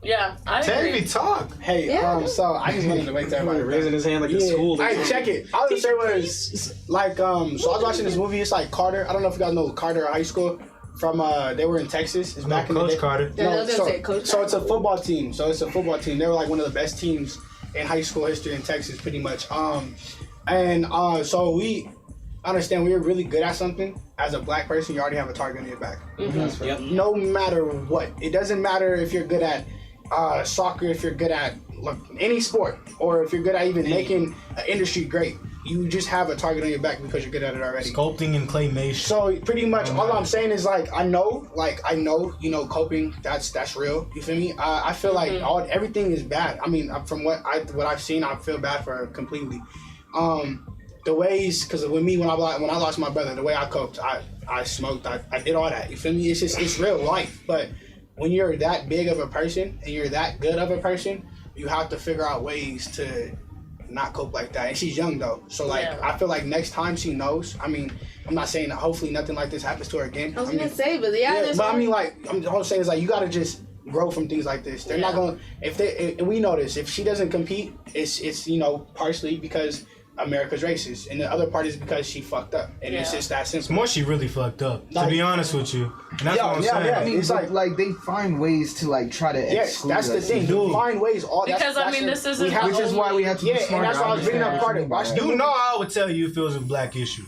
Speaker 3: Yeah, I agree.
Speaker 1: TAVI talk.
Speaker 4: Hey,
Speaker 2: Yeah.
Speaker 4: so I just wanted to make that
Speaker 6: Everybody raising his hand like a school.
Speaker 4: I check it. I was gonna say was like so I was watching this movie. It's like Carter. I don't know if you guys know Carter High School from they were in Texas. It's back in the
Speaker 1: Coach
Speaker 4: day.
Speaker 1: Carter.
Speaker 2: Yeah, I was gonna say Coach
Speaker 4: So it's a football team. They were like one of the best teams in high school history in Texas, pretty much. So we understand we were really good at something. As a black person, you already have a target on your back.
Speaker 5: That's right.
Speaker 6: Yep.
Speaker 4: No matter what. It doesn't matter if you're good at soccer, if you're good at any sport, or if you're good at even making an industry great. You just have a target on your back because you're good at it already.
Speaker 1: Sculpting and claymation.
Speaker 4: So pretty much all I'm saying is like I know, coping, that's real. You feel me? I feel like everything is bad. I mean, from what I've seen, I feel bad for her completely. The ways, because when I lost my brother, the way I coped, I smoked, I did all that. You feel me? It's real life. But when you're that big of a person and you're that good of a person, you have to figure out ways to not cope like that. And she's young though, so like I feel like next time she knows. I mean, I'm not saying that hopefully nothing like this happens to her again.
Speaker 2: I was gonna say, but yeah,
Speaker 4: but I mean, like I'm saying is like you gotta just grow from things like this. They're not going and we know this. If she doesn't compete, it's partially because America's racist, and the other part is because she fucked up, and it's just that simple.
Speaker 1: It's more she really fucked up, to be honest with you. And that's what I'm saying.
Speaker 5: I mean, it's like they find ways to like try to exclude
Speaker 4: that's the
Speaker 5: us.
Speaker 4: thing. You find ways.
Speaker 3: Because I mean, this isn't
Speaker 5: which is why we have to be smart.
Speaker 4: and that's why I was bringing up Carter. Watch
Speaker 1: You know I would tell you if it was a black issue.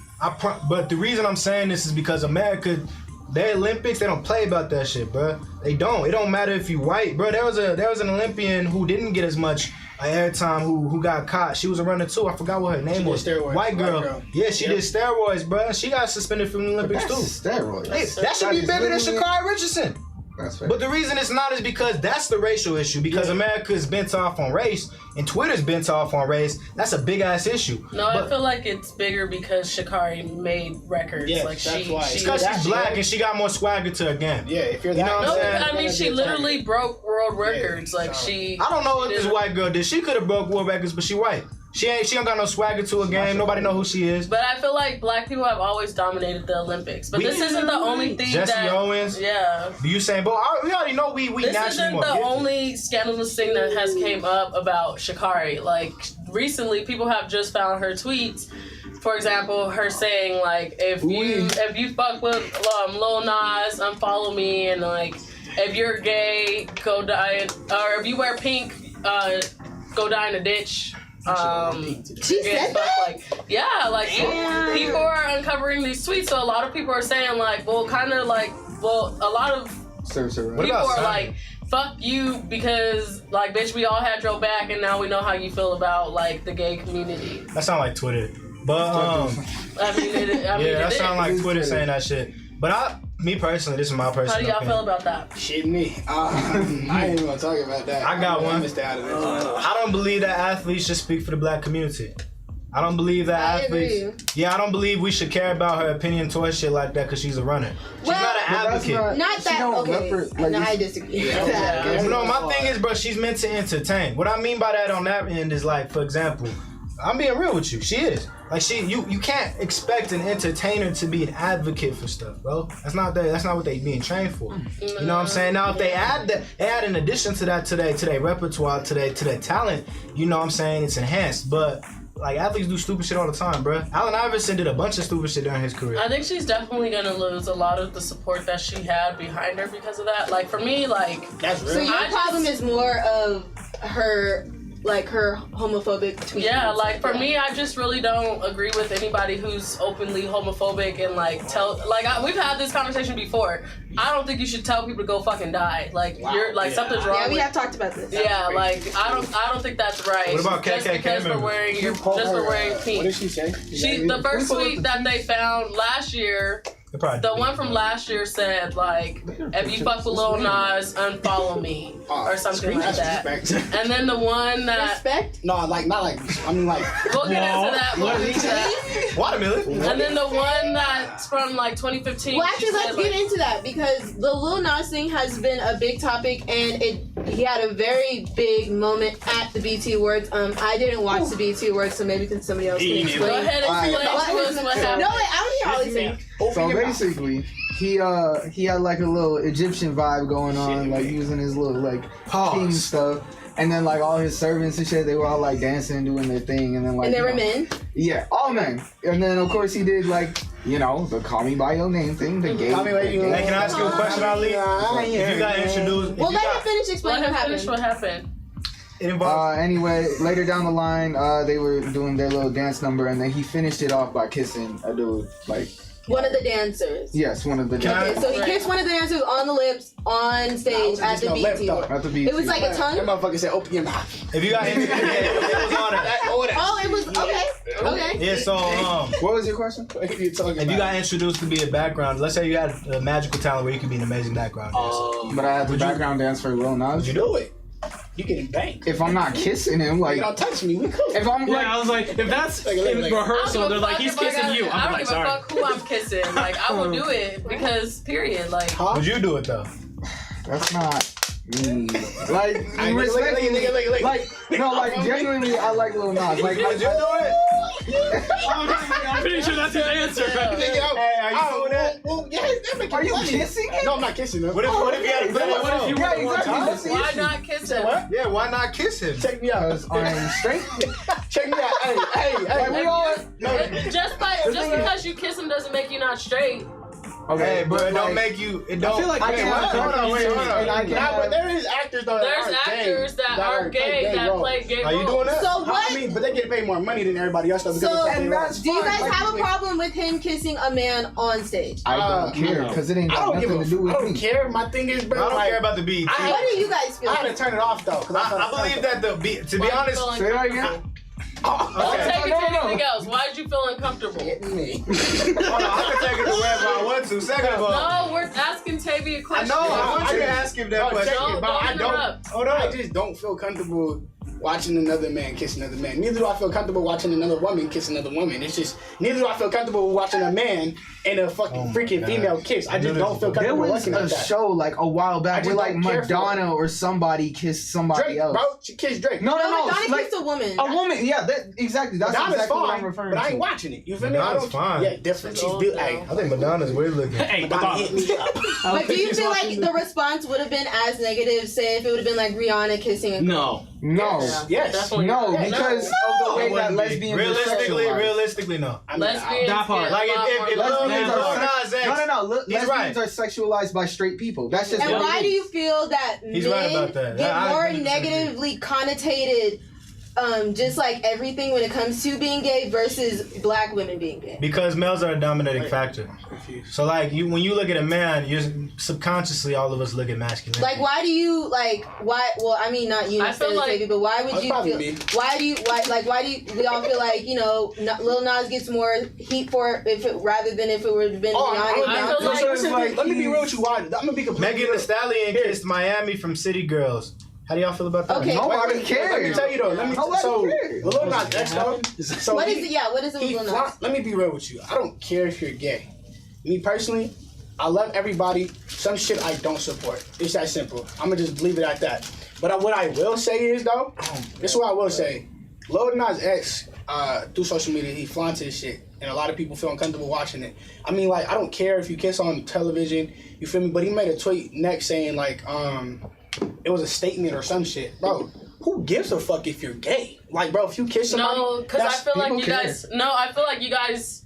Speaker 1: But the reason I'm saying this is because America, the Olympics, they don't play about that shit, bro. They don't. It don't matter if you white, bro. There was an Olympian who didn't get as much airtime who got caught. She was a runner too. I forgot what her name was.
Speaker 4: Steroids.
Speaker 1: White girl. Yeah, she did steroids, bro. She got suspended from the Olympics too.
Speaker 5: Steroids.
Speaker 1: Hey, that should be bigger than Sha'Carri Richardson.
Speaker 5: That's right.
Speaker 1: But the reason it's not is because that's the racial issue. Because America is bent off on race, and Twitter's bent off on race. That's a big ass issue.
Speaker 3: No, I feel like it's bigger because Sha'Carri made records.
Speaker 4: Yeah,
Speaker 3: like
Speaker 4: that's why.
Speaker 1: It's because she's black and she got more swagger to her game.
Speaker 4: Yeah, if you're
Speaker 1: You know
Speaker 4: that.
Speaker 1: what I'm
Speaker 3: No,
Speaker 1: saying?
Speaker 3: I mean she literally broke world records. Like she.
Speaker 1: I don't know what this white girl did. She could have broke world records, but she white. She don't got no swagger to her game. Nobody know who she is.
Speaker 3: But I feel like black people have always dominated the Olympics. But this isn't the only thing
Speaker 1: Jesse Owens.
Speaker 3: Yeah.
Speaker 1: Usain Bolt. We already know we
Speaker 3: This
Speaker 1: naturally
Speaker 3: isn't
Speaker 1: more
Speaker 3: the
Speaker 1: gifted.
Speaker 3: only scandalous thing that has came up about Sha'Carri. Like recently, people have just found her tweets. For example, her saying like, if you fuck with Lil Nas, unfollow me, and like, if you're gay, go die, or if you wear pink, go die in a ditch.
Speaker 2: She said that?
Speaker 3: People are uncovering these tweets, so a lot of people are saying like, a lot of people are like, fuck you, because like, bitch, we all had your back, and now we know how you feel about like the gay community.
Speaker 1: That sound like Twitter, but that sound like Twitter saying that shit. But me personally, this is my personal
Speaker 3: How do y'all
Speaker 1: opinion.
Speaker 3: feel about that?
Speaker 4: Shit, me. I ain't even gonna talk about that.
Speaker 1: I got one.
Speaker 4: Stay out of this.
Speaker 1: I don't believe that athletes should speak for the black community. I don't believe that
Speaker 2: I
Speaker 1: athletes.
Speaker 2: agree.
Speaker 1: Yeah, I don't believe we should care about her opinion towards shit like that because she's a runner. She's not an advocate.
Speaker 2: Not that. Okay. I disagree. with that.
Speaker 1: No, my thing is, bro, she's meant to entertain. What I mean by that on that end is like, for example, I'm being real with you. She is. Like you can't expect an entertainer to be an advocate for stuff, bro. That's not what they being trained for. You know what I'm saying? Now if they add in addition to that to their repertoire, to their talent, you know what I'm saying, it's enhanced. But like athletes do stupid shit all the time, bro. Allen Iverson did a bunch of stupid shit during his career.
Speaker 3: I think she's definitely gonna lose a lot of the support that she had behind her because of that. Like for me, like
Speaker 4: That's real.
Speaker 2: So your problem is more of her, like her homophobic tweets.
Speaker 3: Yeah, like for me, I just really don't agree with anybody who's openly homophobic and like we've had this conversation before. I don't think you should tell people to go fucking die. Like you're like something's wrong.
Speaker 2: Yeah, we
Speaker 3: with,
Speaker 2: have talked about this.
Speaker 3: Yeah, like I don't think that's right.
Speaker 1: What about
Speaker 3: just
Speaker 1: KKK
Speaker 3: because we're
Speaker 1: members?
Speaker 3: wearing pink.
Speaker 4: What did she say?
Speaker 3: The first tweet that they found last year, the one from last year said like, if you fuck with Lil Nas, unfollow me or something like that. And then the one that
Speaker 2: Respect?
Speaker 4: No, like not like. I mean like.
Speaker 3: we'll get into that. We'll get into that.
Speaker 1: Watermelon.
Speaker 3: And then the one that's from like 2015.
Speaker 2: Well, actually,
Speaker 3: she
Speaker 2: let's
Speaker 3: said,
Speaker 2: get
Speaker 3: like,
Speaker 2: into that because the Lil Nas thing has been a big topic, and he had a very big moment at the BT Awards. I didn't watch the BT Awards, so maybe somebody else can explain.
Speaker 3: Go ahead and explain to us what happened.
Speaker 2: No, wait, I don't hear all these things.
Speaker 5: So basically, he had like a little Egyptian vibe going on, like he was in his little like king stuff. And then like all his servants and shit, they were all like dancing and doing their thing, and then like
Speaker 2: And they were men?
Speaker 5: Yeah, all men. And then of course he did like, you know, the call me by your name thing, the gay.
Speaker 1: Hey, can I ask you a question, Ali? If you got introduced,
Speaker 2: Well, let him finish explaining what happened.
Speaker 5: Anyway, later down the line, they were doing their little dance number, and then he finished it off by kissing a dude, like
Speaker 2: one of the dancers.
Speaker 5: Yes, one of the
Speaker 2: dancers. Okay, so he kissed one of the dancers on the lips on stage at the BT Award.
Speaker 5: At the BT.
Speaker 2: It was like a tongue.
Speaker 4: That motherfucker said, "Open your mouth."
Speaker 1: If you got it was on it.
Speaker 2: Oh, it was okay. Okay.
Speaker 1: Yeah. So
Speaker 5: what was your question?
Speaker 1: If you got introduced to be a background, let's say you had a magical talent where you could be an amazing background dancer.
Speaker 5: But I had the background dance for Lil Nas.
Speaker 1: Would you do it?
Speaker 4: You getting banked.
Speaker 5: If I'm not kissing him, like
Speaker 4: you don't touch me, we cool.
Speaker 5: If I'm
Speaker 6: I was like, if that's in rehearsal, they're like, he's kissing you.
Speaker 3: I
Speaker 6: I'm
Speaker 3: don't
Speaker 6: like,
Speaker 3: give a
Speaker 6: sorry.
Speaker 3: fuck who I'm kissing. Like, I will do it because, period. Like,
Speaker 1: would you do it though?
Speaker 5: That's not me. Like, no, like genuinely, I like Lil Nas. Like,
Speaker 1: would you do it?
Speaker 6: I'm pretty sure that's his answer.
Speaker 1: Hey, are you doing that?
Speaker 4: Are
Speaker 5: you kissing him?
Speaker 4: No, I'm not kissing him.
Speaker 1: What if you had a good
Speaker 6: What if you were
Speaker 5: exactly.
Speaker 3: why not kiss him?
Speaker 1: Yeah, why not kiss him?
Speaker 4: Check me out.
Speaker 5: Because I'm straight.
Speaker 4: Check me out. Hey.
Speaker 5: Like, we all.
Speaker 3: Just because you kiss him doesn't make you not straight.
Speaker 5: Okay,
Speaker 1: hey, but it don't make you. It don't.
Speaker 6: I feel like
Speaker 1: Wait, hold on.
Speaker 4: But there is actors though.
Speaker 3: There's actors that are gay that play gay roles.
Speaker 1: Are you doing that?
Speaker 2: So what?
Speaker 4: I mean, but they get paid more money than everybody else. Though,
Speaker 2: So
Speaker 4: because
Speaker 2: do you guys have a problem with him kissing a man on stage?
Speaker 5: I don't care because it ain't got nothing to do with
Speaker 4: I don't
Speaker 5: me.
Speaker 4: care. My thing is, bro.
Speaker 1: I don't care about the beat.
Speaker 2: What do you guys feel?
Speaker 4: I had to turn it off though.
Speaker 1: I believe that the beat. To be honest,
Speaker 5: Say that again.
Speaker 3: Don't take it to anything else. Why did you feel uncomfortable?
Speaker 4: Me.
Speaker 1: hold on, I can take it to wherever I want to. Second of all,
Speaker 3: No, we're asking Tavi a question.
Speaker 1: I know. I want you to ask him that question.
Speaker 3: Don't interrupt.
Speaker 1: Hold on.
Speaker 4: I just don't feel comfortable watching another man kiss another man. Neither do I feel comfortable watching another woman kiss another woman. It's just neither do I feel comfortable watching a man and a fucking freaking female kiss. I just don't feel
Speaker 5: There
Speaker 4: comfortable
Speaker 5: was
Speaker 4: watching
Speaker 5: a
Speaker 4: like that.
Speaker 5: show like a while back where
Speaker 4: just
Speaker 5: like
Speaker 4: don't care for
Speaker 5: Madonna or somebody kissed somebody
Speaker 4: Drake,
Speaker 5: else.
Speaker 4: bro, she kissed Drake.
Speaker 5: No,
Speaker 2: Madonna
Speaker 5: like
Speaker 2: kissed a woman.
Speaker 5: a woman. Yeah, exactly. That's
Speaker 4: Madonna's
Speaker 5: exactly what I'm
Speaker 4: fine,
Speaker 5: referring
Speaker 4: but I
Speaker 5: to.
Speaker 4: ain't watching it. You feel me?
Speaker 1: Madonna's fine.
Speaker 4: Yeah, different. She's
Speaker 3: old
Speaker 4: built.
Speaker 3: now.
Speaker 4: Hey,
Speaker 1: I think Madonna's weird looking.
Speaker 6: Hey,
Speaker 4: Madonna hit me up.
Speaker 2: But do you feel like the response would have been as negative, say, if it would have been like Rihanna kissing a
Speaker 6: No.
Speaker 5: No.
Speaker 4: Yes.
Speaker 3: Definitely
Speaker 5: No,
Speaker 3: not.
Speaker 5: because of the way that lesbians are sexualized.
Speaker 1: Realistically, no.
Speaker 4: I mean,
Speaker 3: Lesbians
Speaker 6: That part.
Speaker 3: get
Speaker 1: Like
Speaker 3: a lot more
Speaker 1: if
Speaker 5: lesbians
Speaker 1: Lil
Speaker 5: are
Speaker 1: Nas X,
Speaker 5: No.
Speaker 1: he's
Speaker 5: Lesbians
Speaker 1: right.
Speaker 5: are sexualized by straight people. That's just
Speaker 2: And
Speaker 5: what
Speaker 2: why
Speaker 5: it
Speaker 2: do
Speaker 5: is.
Speaker 2: you feel that
Speaker 1: He's
Speaker 2: men
Speaker 1: right about that.
Speaker 2: get
Speaker 1: I
Speaker 2: more
Speaker 1: 100%
Speaker 2: negatively connotated, just like everything when it comes to being gay versus black women being gay?
Speaker 1: Because males are a dominating factor. So like when you look at a man, you're subconsciously all of us look at masculinity.
Speaker 2: Like, why do you well, I mean, not you
Speaker 3: I feel
Speaker 2: necessarily,
Speaker 3: like-
Speaker 2: Tavi, but why would
Speaker 4: That's
Speaker 2: you
Speaker 4: probably
Speaker 2: feel,
Speaker 4: me.
Speaker 2: why do we all feel like, you know, Lil Nas gets more heat for rather than if it would have been Rihanna?
Speaker 3: I feel like-
Speaker 4: Listen, let me be real with you. Why? I'm gonna be completely
Speaker 1: Megan
Speaker 4: real.
Speaker 1: Thee Stallion kissed Miami from City Girls. How do y'all feel about that?
Speaker 2: Okay.
Speaker 5: Nobody
Speaker 4: Let
Speaker 5: cares.
Speaker 4: me tell you though.
Speaker 5: Nobody cares.
Speaker 4: Lil Nas X though. So
Speaker 2: What is it? Yeah, what is it with Lil Nas?
Speaker 4: Let me be real with you. I don't care if you're gay. Me personally, I love everybody. Some shit I don't support. It's that simple. I'm gonna just leave it at that. But what I will say is though, this is what I will say. Lil Nas X, through social media, he flaunts his shit, and a lot of people feel uncomfortable watching it. I mean, like, I don't care if you kiss on television. You feel me? But he made a tweet next saying like, it was a statement or some shit, bro. Who gives a fuck if you're gay? Like, bro, if you kiss somebody,
Speaker 3: No, because I
Speaker 4: that's-
Speaker 3: feel like
Speaker 5: people
Speaker 3: you
Speaker 5: care.
Speaker 3: guys. No, I feel like you guys.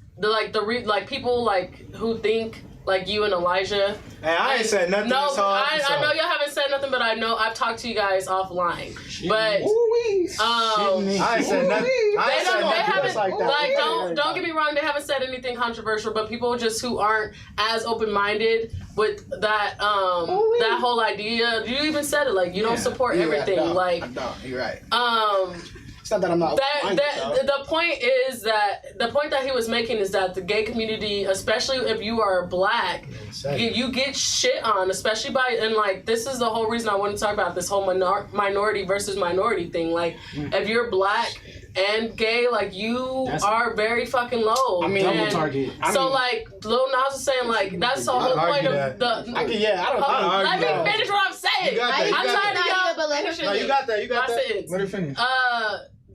Speaker 3: People like who think like you and Elijah.
Speaker 1: Hey, I ain't said nothing
Speaker 3: No,
Speaker 1: this whole
Speaker 3: I
Speaker 1: episode.
Speaker 3: know y'all haven't said nothing, but I know I've talked to you guys offline. But
Speaker 5: Ooh-wee.
Speaker 1: I ain't said nothing. I
Speaker 3: they
Speaker 1: ain't said
Speaker 3: don't. They
Speaker 1: nothing.
Speaker 3: haven't
Speaker 4: like that.
Speaker 3: like
Speaker 4: Yeah.
Speaker 3: don't get me wrong. They haven't said anything controversial, but people just who aren't as open minded with that that whole idea. You even said it like you don't support everything.
Speaker 4: I
Speaker 3: Like
Speaker 4: don't. You're right.
Speaker 3: It's
Speaker 4: not that I'm not.
Speaker 3: the point is that the point that he was making is that the gay community, especially if you are black, you get shit on, especially by and like this is the whole reason I want to talk about this whole minority versus minority thing. Like if you're black and gay, like you are very fucking low.
Speaker 4: I mean,
Speaker 6: double target.
Speaker 3: So like Lil Nas was saying like that's the whole point of the.
Speaker 4: I don't
Speaker 3: Let
Speaker 1: that.
Speaker 3: me finish what I'm saying.
Speaker 1: You got that, you
Speaker 3: I'm
Speaker 1: got
Speaker 3: trying
Speaker 1: that.
Speaker 3: to
Speaker 2: but let her
Speaker 1: No, you got that. You got that.
Speaker 5: Let her finish.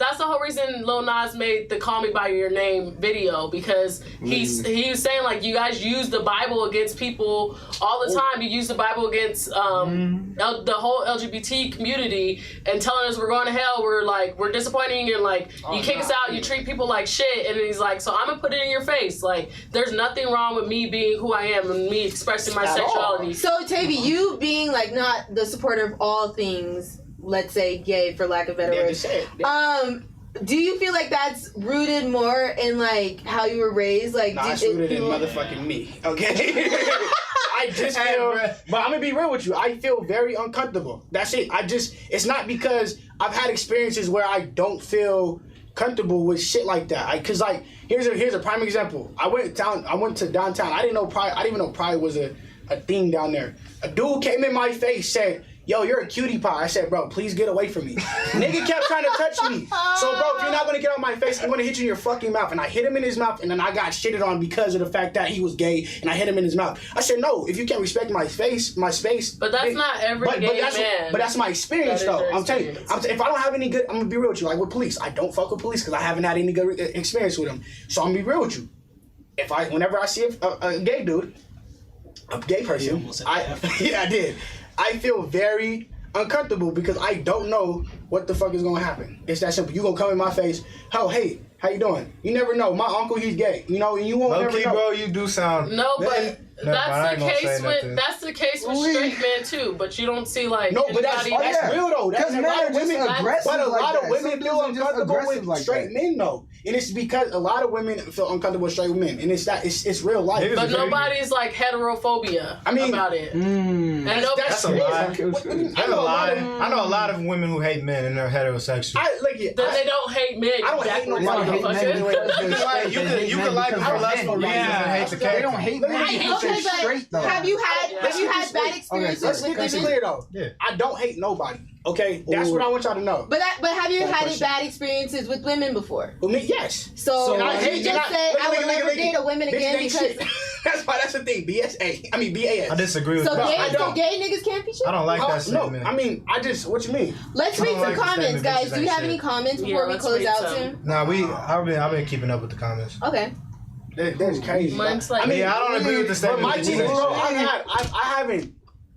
Speaker 3: that's the whole reason Lil Nas made the "Call Me by Your Name" video, because he was saying like, you guys use the Bible against people all the time. You use the Bible against the whole LGBT community, and telling us we're going to hell. We're disappointing, and like you kick us out. You treat people like shit. And he's like, so I'm gonna put it in your face. Like, there's nothing wrong with me being who I am and me expressing my sexuality.
Speaker 2: So Tavi, you being like not the supporter of all things, let's say gay for lack of better words. Do you feel like that's rooted more in like how you were raised? Like,
Speaker 4: nah, it's rooted in motherfucking me. Okay. I just feel, but I'm gonna be real with you. I feel very uncomfortable. That's it. It's not because I've had experiences where I don't feel comfortable with shit like that. Cause like here's a prime example. I went to downtown. I didn't even know pride was a thing down there. A dude came in my face, said, "Yo, you're a cutie pie." I said, "Bro, please get away from me." Nigga kept trying to touch me. So, bro, if you're not gonna get on my face, I'm gonna hit you in your fucking mouth. And I hit him in his mouth, and then I got shitted on because of the fact that he was gay, and I hit him in his mouth. I said, no, if you can't respect my space.
Speaker 3: But that's not every gay man.
Speaker 4: But that's my experience, though. I'm telling you, if I don't have any good, I'm gonna be real with you. Like with police, I don't fuck with police because I haven't had any good experience with them. So I'm gonna be real with you. Whenever I see a gay dude, a gay person, I did. I feel very uncomfortable because I don't know what the fuck is gonna happen. It's that simple. You gonna come in my face, oh hey, how you doing? You never know. My uncle, he's gay. You know, and you won't never know.
Speaker 1: Bro, you do sound.
Speaker 3: No, but that's the case with straight men too. But you don't see like
Speaker 4: no, but that's real though. That's a lot of women. But a lot of women feel uncomfortable with straight men though. And it's because a lot of women feel uncomfortable with straight men, and it's real life.
Speaker 3: But nobody's like heterophobia about it. And
Speaker 1: that's a lie. I know a lot of women who hate men and they're heterosexual.
Speaker 3: They don't hate men.
Speaker 4: I don't hate nobody.
Speaker 1: You can like them for lustful reasons and hate the character.
Speaker 5: They don't hate men.
Speaker 2: Okay, but have you had bad experiences
Speaker 4: Let's
Speaker 2: with
Speaker 4: get this
Speaker 2: women?
Speaker 4: clear though. Yeah. I don't hate nobody. Okay, that's what I want y'all to know.
Speaker 2: But have you had bad experices with women before?
Speaker 4: With me, yes.
Speaker 2: So you just said I would never date a woman again because
Speaker 4: that's the thing. BAS.
Speaker 1: I disagree with that.
Speaker 2: So gay niggas can't be shit?
Speaker 1: I don't like that statement.
Speaker 4: No, I mean, what you mean?
Speaker 2: Let's read some comments, guys. Do you have any comments before we close out soon?
Speaker 1: Nah, I've been keeping up with the comments.
Speaker 2: Okay.
Speaker 4: That's crazy.
Speaker 3: Mine's like,
Speaker 1: I don't agree with the statement.
Speaker 4: But my team, bro,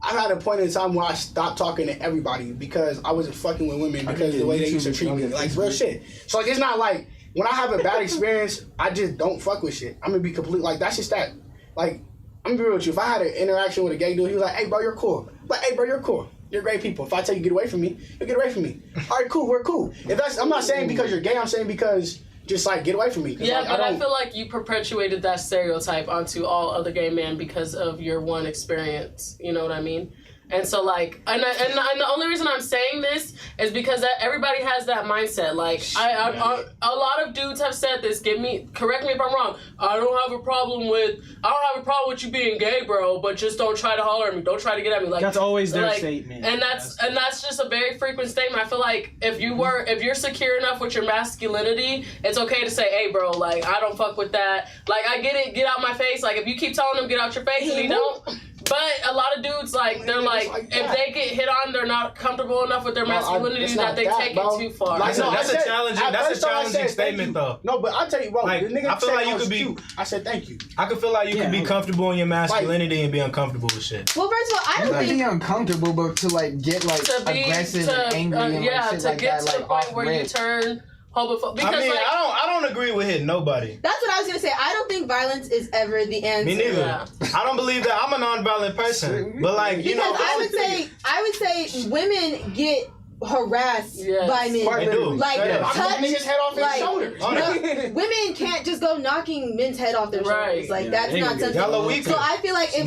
Speaker 4: I've had a point in time where I stopped talking to everybody because I wasn't fucking with women because of the way they used to treat me. Like, real shit. So, like, it's not like, when I have a bad experience, I just don't fuck with shit. I'm gonna be complete, like, that's just that. Like, I'm gonna be real with you. If I had an interaction with a gay dude, he was like, hey, bro, you're cool. Like, hey, bro, you're cool. You're great people. If I tell you get away from me, you get away from me. All right, cool, we're cool. I'm not saying because you're gay, I'm saying because just like get away from me.
Speaker 3: Yeah,
Speaker 4: like,
Speaker 3: but I feel like you perpetuated that stereotype onto all other gay men because of your one experience. You know what I mean? And so, like, and the only reason I'm saying this is because everybody has that mindset. Like, a lot of dudes have said this. Correct me if I'm wrong. I don't have a problem with you being gay, bro. But just don't try to holler at me. Don't try to get at me. Like,
Speaker 6: that's always their statement.
Speaker 3: And that's just a very frequent statement. I feel like if you're secure enough with your masculinity, it's okay to say, hey, bro, like, I don't fuck with that. Like, I get it. Get out my face. Like, if you keep telling them get out your face and they don't. But a lot of dudes, like, they're like, if they get hit on, they're not comfortable enough with their masculinity that they take it too far.
Speaker 1: Like, that's a challenging statement, though.
Speaker 4: No, but I'll tell you, bro,
Speaker 1: like,
Speaker 4: the nigga
Speaker 1: I feel like you could be.
Speaker 4: Cute. I said thank you.
Speaker 1: I could feel like you could be comfortable in your masculinity and be uncomfortable with shit.
Speaker 2: Well, first of all, I don't think
Speaker 5: be uncomfortable, but to like get like aggressive and angry and like shit like that, like off
Speaker 3: where you turn. Because,
Speaker 1: I don't agree with hitting nobody.
Speaker 2: That's what I was gonna say. I don't think violence is ever the answer.
Speaker 1: Me neither. Yeah. I don't believe that. I'm a non-violent person, but like you know,
Speaker 2: I would say women get harassed by men.
Speaker 1: They do.
Speaker 2: Like touch
Speaker 4: niggas head off his shoulders.
Speaker 2: Women can't just go knocking men's head off their shoulders. Like that's not something. So I feel like if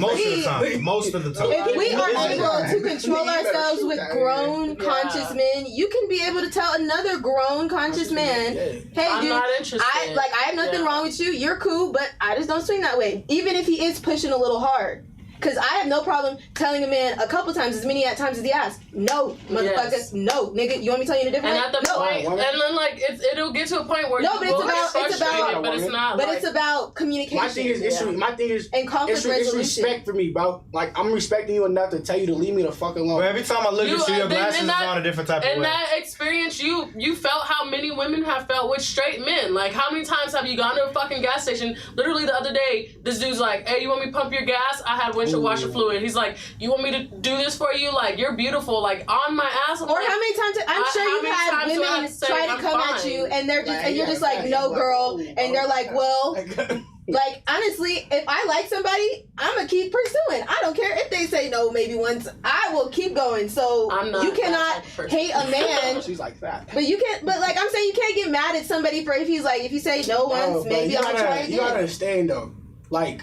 Speaker 1: most of the time,
Speaker 2: if we are able to control ourselves with grown conscious men, you can be able to tell another grown conscious man, hey,
Speaker 3: I'm
Speaker 2: dude,
Speaker 3: not interested.
Speaker 2: I have nothing wrong with you. You're cool, but I just don't swing that way. Even if he is pushing a little hard. Because I have no problem telling a man a couple times, as many times as he asks. No, motherfucker.
Speaker 3: Yes.
Speaker 2: No, nigga. You want me to tell you in a different
Speaker 3: And
Speaker 2: way?
Speaker 3: at the
Speaker 2: No.
Speaker 3: point, and then like it'll get to a point where
Speaker 2: No,
Speaker 3: you
Speaker 2: but it's
Speaker 3: will get
Speaker 2: about- it's
Speaker 3: frustrated,
Speaker 2: about-
Speaker 3: but it's not.
Speaker 2: But
Speaker 3: like,
Speaker 2: it's about communication.
Speaker 4: My thing is
Speaker 2: and conflict
Speaker 4: it's
Speaker 2: resolution.
Speaker 4: respect for me, bro. Like I'm respecting you enough to tell you to leave me the fuck alone.
Speaker 1: But every time I look
Speaker 3: You-
Speaker 1: at you, your
Speaker 3: and then
Speaker 1: glasses
Speaker 3: in
Speaker 1: is
Speaker 3: that-
Speaker 1: on a different type of
Speaker 3: in
Speaker 1: way.
Speaker 3: that experience, you felt how many women have felt with straight men. Like, how many times have you gone to a fucking gas station? Literally the other day, this dude's like, "Hey, you want me to pump your gas? I had windshield washer fluid." He's like, "You want me to do this for you? Like, you're beautiful. Like, on my ass." I'm
Speaker 2: Or
Speaker 3: like,
Speaker 2: how many times? I'm sure
Speaker 3: how
Speaker 2: you've
Speaker 3: many
Speaker 2: had
Speaker 3: times do I have
Speaker 2: women
Speaker 3: to say,
Speaker 2: try to
Speaker 3: "I'm
Speaker 2: come at
Speaker 3: fine"?
Speaker 2: you, and they're just,
Speaker 4: Like,
Speaker 2: and you're
Speaker 4: yeah,
Speaker 2: just like,
Speaker 4: yeah,
Speaker 2: "No,
Speaker 4: but-
Speaker 2: girl,"
Speaker 4: oh,
Speaker 2: and they're like, "Well."
Speaker 4: Like,
Speaker 2: Like, honestly, if I like somebody, I'm gonna keep pursuing. I don't care if they say no maybe once. I will keep going. So
Speaker 3: I'm not
Speaker 2: you
Speaker 3: that
Speaker 2: cannot
Speaker 3: type of person.
Speaker 2: hate a man.
Speaker 4: she's like that.
Speaker 2: But you can't, but like I'm saying, you can't get mad at somebody for if he's like, if you say no once,
Speaker 4: But
Speaker 2: maybe I'll try
Speaker 4: you gotta
Speaker 2: again.
Speaker 4: understand though, like,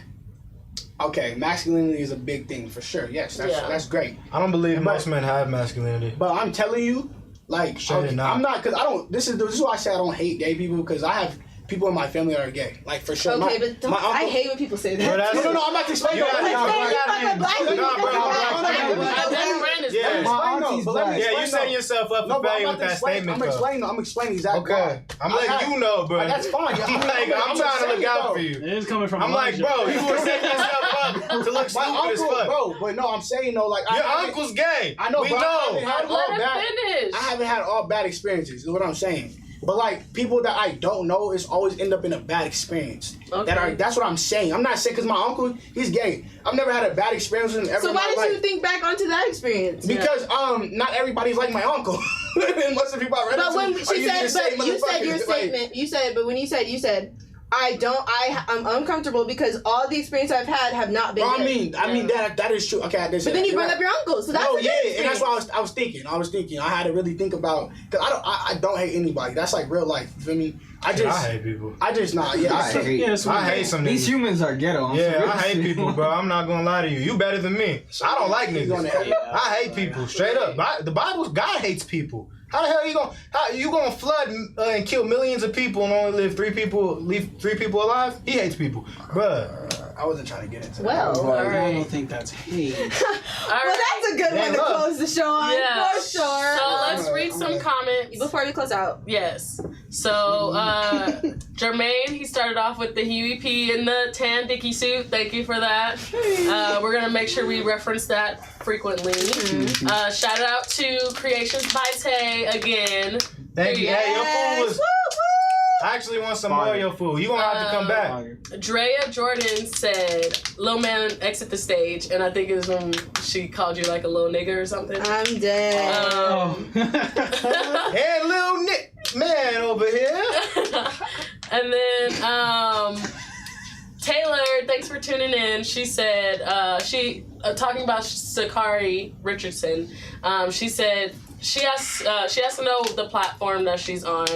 Speaker 4: okay, masculinity is a big thing for sure. Yes, that's great.
Speaker 1: I don't believe most men have masculinity.
Speaker 4: But I'm telling you, like,
Speaker 1: Straight
Speaker 4: okay,
Speaker 1: not.
Speaker 4: I'm not, because I don't. This is why I say I don't hate gay people, because I have people in my family that are gay, like for sure.
Speaker 2: Okay, but don't,
Speaker 4: my uncle,
Speaker 2: I hate when people say that.
Speaker 1: Bro, that's-
Speaker 4: No, I'm not explaining.
Speaker 1: You
Speaker 4: No,
Speaker 1: gotta-
Speaker 4: no,
Speaker 1: you
Speaker 4: no,
Speaker 1: gotta-
Speaker 2: Fucking black
Speaker 1: Nah,
Speaker 2: people,
Speaker 1: bro,
Speaker 2: that's
Speaker 1: bro,
Speaker 2: bad.
Speaker 1: bro,
Speaker 3: That brand is
Speaker 1: Yeah.
Speaker 3: bad.
Speaker 5: My
Speaker 4: Explain,
Speaker 5: auntie's
Speaker 4: though, but let me
Speaker 5: black.
Speaker 1: Yeah, you
Speaker 4: explain,
Speaker 1: setting
Speaker 4: though.
Speaker 1: yourself up
Speaker 4: No,
Speaker 1: for
Speaker 4: but
Speaker 1: failure
Speaker 4: I'm
Speaker 1: with that
Speaker 4: explaining.
Speaker 1: statement,
Speaker 4: I'm explaining exactly.
Speaker 1: Okay,
Speaker 4: why.
Speaker 1: I'm
Speaker 4: I
Speaker 1: letting
Speaker 4: have-
Speaker 1: you know, bro.
Speaker 4: That's fine.
Speaker 1: I'm trying to look out for you.
Speaker 6: It is coming from
Speaker 1: I'm like,
Speaker 6: Elijah.
Speaker 1: bro, you were setting yourself up to look
Speaker 4: My
Speaker 1: stupid as
Speaker 4: uncle,
Speaker 1: fuck.
Speaker 4: bro, but no, I'm saying though, like
Speaker 1: Your
Speaker 4: I haven't-
Speaker 1: uncle's gay.
Speaker 4: I know,
Speaker 1: we
Speaker 4: but I haven't
Speaker 1: know.
Speaker 4: had all
Speaker 3: Let him
Speaker 4: bad.
Speaker 3: finish.
Speaker 4: I haven't had all bad experiences. Is what I'm saying. But like people that I don't know is always end up in a bad experience.
Speaker 3: Okay.
Speaker 4: That's what I'm saying. I'm not saying because my uncle, he's gay. I've never had a bad experience with him ever.
Speaker 2: So
Speaker 4: in
Speaker 2: why
Speaker 4: my
Speaker 2: did
Speaker 4: life.
Speaker 2: you think back onto that experience?
Speaker 4: Because not everybody's like my uncle. And most of the people I read
Speaker 2: But when
Speaker 4: are
Speaker 2: she
Speaker 4: usually the
Speaker 2: said,
Speaker 4: same
Speaker 2: but you said your
Speaker 4: motherfuckers. Like,
Speaker 2: statement. You said, but when you said, I'm uncomfortable because all the experience I've had have not been.
Speaker 4: bro,
Speaker 2: good.
Speaker 4: I mean that is true. Okay, I did say
Speaker 2: But then
Speaker 4: that.
Speaker 2: you
Speaker 4: You're
Speaker 2: bring
Speaker 4: right.
Speaker 2: up your uncle, so that's
Speaker 4: No,
Speaker 2: a good
Speaker 4: yeah,
Speaker 2: experience.
Speaker 4: and that's what I was thinking. I had to really think about because I don't hate anybody. That's like real life. You feel me? I
Speaker 1: hate people.
Speaker 4: I just not. Yeah,
Speaker 5: I hate-
Speaker 6: Yes,
Speaker 1: I hate some
Speaker 5: These
Speaker 1: niggas.
Speaker 5: humans are ghetto. I'm
Speaker 1: Yeah,
Speaker 5: sorry.
Speaker 1: I hate people, bro. I'm not gonna lie to you. You better than me. I don't like
Speaker 4: He's gonna
Speaker 1: niggas.
Speaker 4: hate.
Speaker 1: I hate people, straight up. The Bible, God hates people. How the hell you gonna flood and kill millions of people and only leave three people alive? He hates people, bruh.
Speaker 4: I wasn't trying to get into that.
Speaker 2: Well,
Speaker 6: All
Speaker 3: right.
Speaker 6: I don't think that's hate.
Speaker 3: All
Speaker 2: well,
Speaker 3: right.
Speaker 2: that's a good
Speaker 1: Yeah,
Speaker 2: one to
Speaker 1: look.
Speaker 2: close the show on,
Speaker 3: Yeah.
Speaker 2: for sure.
Speaker 3: So let's read some comments.
Speaker 2: Before we close out,
Speaker 3: Yes. So, Jermaine, he started off with the Huey P in the tan dicky suit. Thank you for that. We're going to make sure we reference that frequently. Shout out to Creations by Tay again.
Speaker 1: Thank you. Hey, your food
Speaker 2: Yes.
Speaker 1: was.
Speaker 2: Woo,
Speaker 1: I actually want some more of your food. You gonna have to come back.
Speaker 3: Drea Jordan said, "Lil man, exit the stage," and I think it was when she called you like a little nigger or something.
Speaker 2: I'm dead.
Speaker 1: And little Nick man over here.
Speaker 3: And then Taylor, thanks for tuning in. She said talking about Sakari Richardson. She said she has to know the platform that she's on,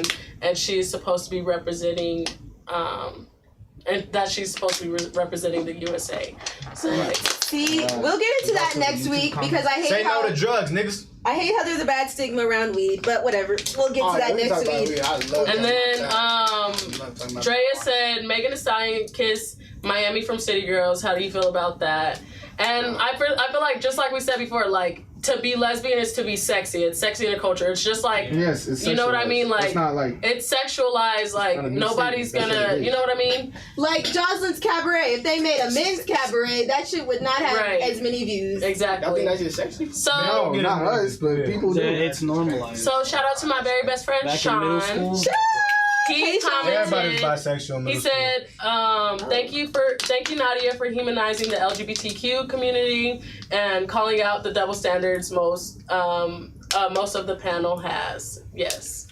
Speaker 3: and she's supposed to be representing and that she's supposed to be representing the USA. So like,
Speaker 2: See, we'll get into that next week because I hate
Speaker 1: Say
Speaker 2: how
Speaker 1: no to drugs, niggas.
Speaker 2: I hate how there's a bad stigma around weed, but whatever. We'll get to that next week.
Speaker 3: and then Drea said Megan Thee Stallion kissed Miami from City Girls. How do you feel about that? And I feel like, just like we said before, like, to be lesbian is to be sexy. It's sexy in a culture. It's just like,
Speaker 5: Yes, it's
Speaker 3: you know what I
Speaker 5: sexualized.
Speaker 3: mean? Like,
Speaker 5: It's not like
Speaker 3: it's sexualized. Like,
Speaker 5: not a new
Speaker 3: nobody's
Speaker 5: statement. That's
Speaker 3: gonna,
Speaker 5: what it is.
Speaker 3: you know what I mean?
Speaker 2: Like Jocelyn's Cabaret. If they made a men's cabaret, that shit would not have
Speaker 3: Right.
Speaker 2: as many views.
Speaker 4: I
Speaker 3: Exactly.
Speaker 4: think that's just sexy.
Speaker 3: So,
Speaker 5: no,
Speaker 1: get
Speaker 5: not
Speaker 1: it.
Speaker 5: us, but people do.
Speaker 6: It's normalized.
Speaker 3: so shout out to my very best friend
Speaker 6: Back in middle
Speaker 3: Sean.
Speaker 6: school,
Speaker 3: He
Speaker 1: Everybody's
Speaker 3: commented.
Speaker 1: bisexual. in
Speaker 3: He
Speaker 1: middle school.
Speaker 3: said, thank you, Nadia, for humanizing the LGBTQ community and calling out the double standards most of the panel has. Yes.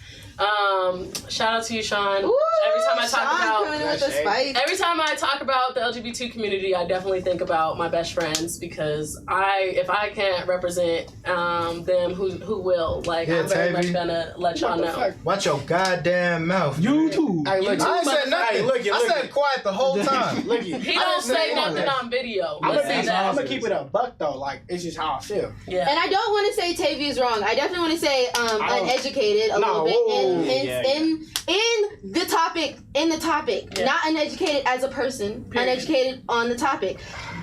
Speaker 3: Shout out to you, Sean.
Speaker 2: Ooh,
Speaker 3: Every time I talk
Speaker 2: Sean
Speaker 3: about
Speaker 2: coming in with the spice.
Speaker 3: Every time I talk about the LGBT community, I definitely think about my best friends because if I can't represent them, who will? Like,
Speaker 1: Yeah,
Speaker 3: I'm very
Speaker 1: Tavi.
Speaker 3: much gonna let y'all know.
Speaker 1: Watch your goddamn mouth.
Speaker 6: YouTube.
Speaker 4: Hey, look,
Speaker 1: I ain't said nothing.
Speaker 4: Hey, look,
Speaker 1: I said quiet the whole time.
Speaker 4: look,
Speaker 3: He don't say nothing on video.
Speaker 4: I'm
Speaker 3: Let's say that.
Speaker 4: gonna keep it a buck though. Like it's just how I feel.
Speaker 3: Yeah.
Speaker 2: And I don't want to say Tavy is wrong. I definitely want to say uneducated a
Speaker 4: No,
Speaker 2: little bit
Speaker 4: whoa,
Speaker 2: in the topic,
Speaker 3: Yeah.
Speaker 2: not uneducated as a person,
Speaker 3: Period.
Speaker 2: uneducated on the topic.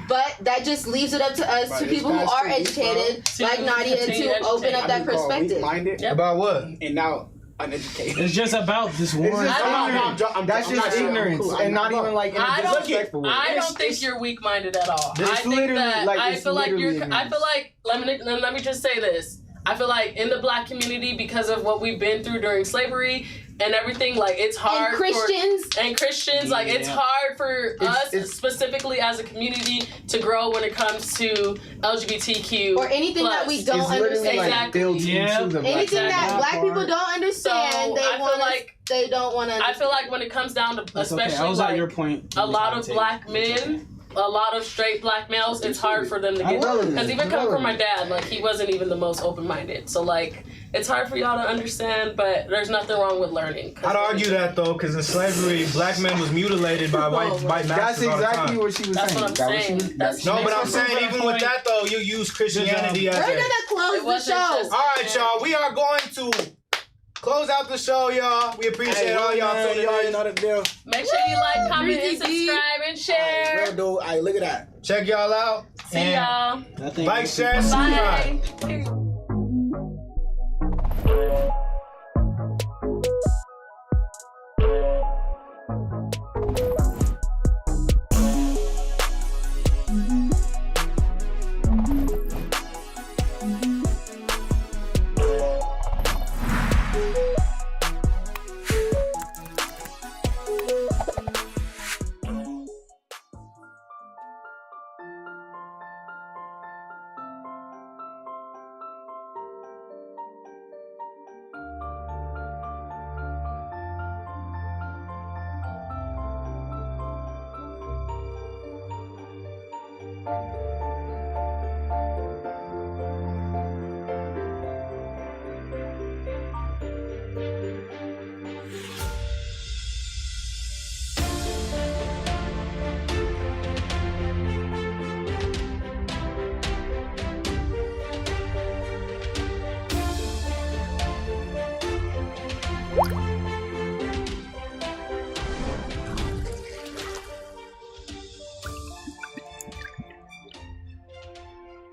Speaker 2: But that just leaves it up to us, to people who are educated, like Nadia, to open up that perspective.
Speaker 1: About what?
Speaker 4: And now uneducated.
Speaker 6: It's just about this one.
Speaker 5: That's just ignorance, and not even like in a disrespectful way.
Speaker 3: I don't think you're weak-minded at all. I think that I feel like let me just say this. I feel like in the black community, because of what we've been through during slavery and everything, like it's hard
Speaker 2: and Christians,
Speaker 3: like it's hard for us specifically as a community to grow when it comes to LGBTQ
Speaker 2: or anything that we don't understand.
Speaker 5: Like
Speaker 2: anything that black people don't understand, they don't want to.
Speaker 3: I feel like when it comes down to, especially
Speaker 6: I was at your point.
Speaker 3: A lot of black men. A lot of straight black males, it's hard for them to get because even coming from my dad, like he wasn't even the most open-minded. So like it's hard for y'all to understand, but there's nothing wrong with learning.
Speaker 1: I'd argue that though, because in slavery, black men was mutilated by white masters.
Speaker 5: That's exactly what she was saying.
Speaker 3: That's what I'm saying.
Speaker 1: No, but I'm saying even with that though, you use Christianity as
Speaker 2: We're gonna close the show.
Speaker 1: All right, y'all. We are going to close out the show, y'all. We appreciate all y'all tuning in.
Speaker 4: You know the deal.
Speaker 3: Make sure you like, comment, and subscribe, and share.
Speaker 4: Real dude. All right, look at that.
Speaker 1: Check y'all out.
Speaker 3: See y'all.
Speaker 1: Like, share, and subscribe.
Speaker 3: Bye.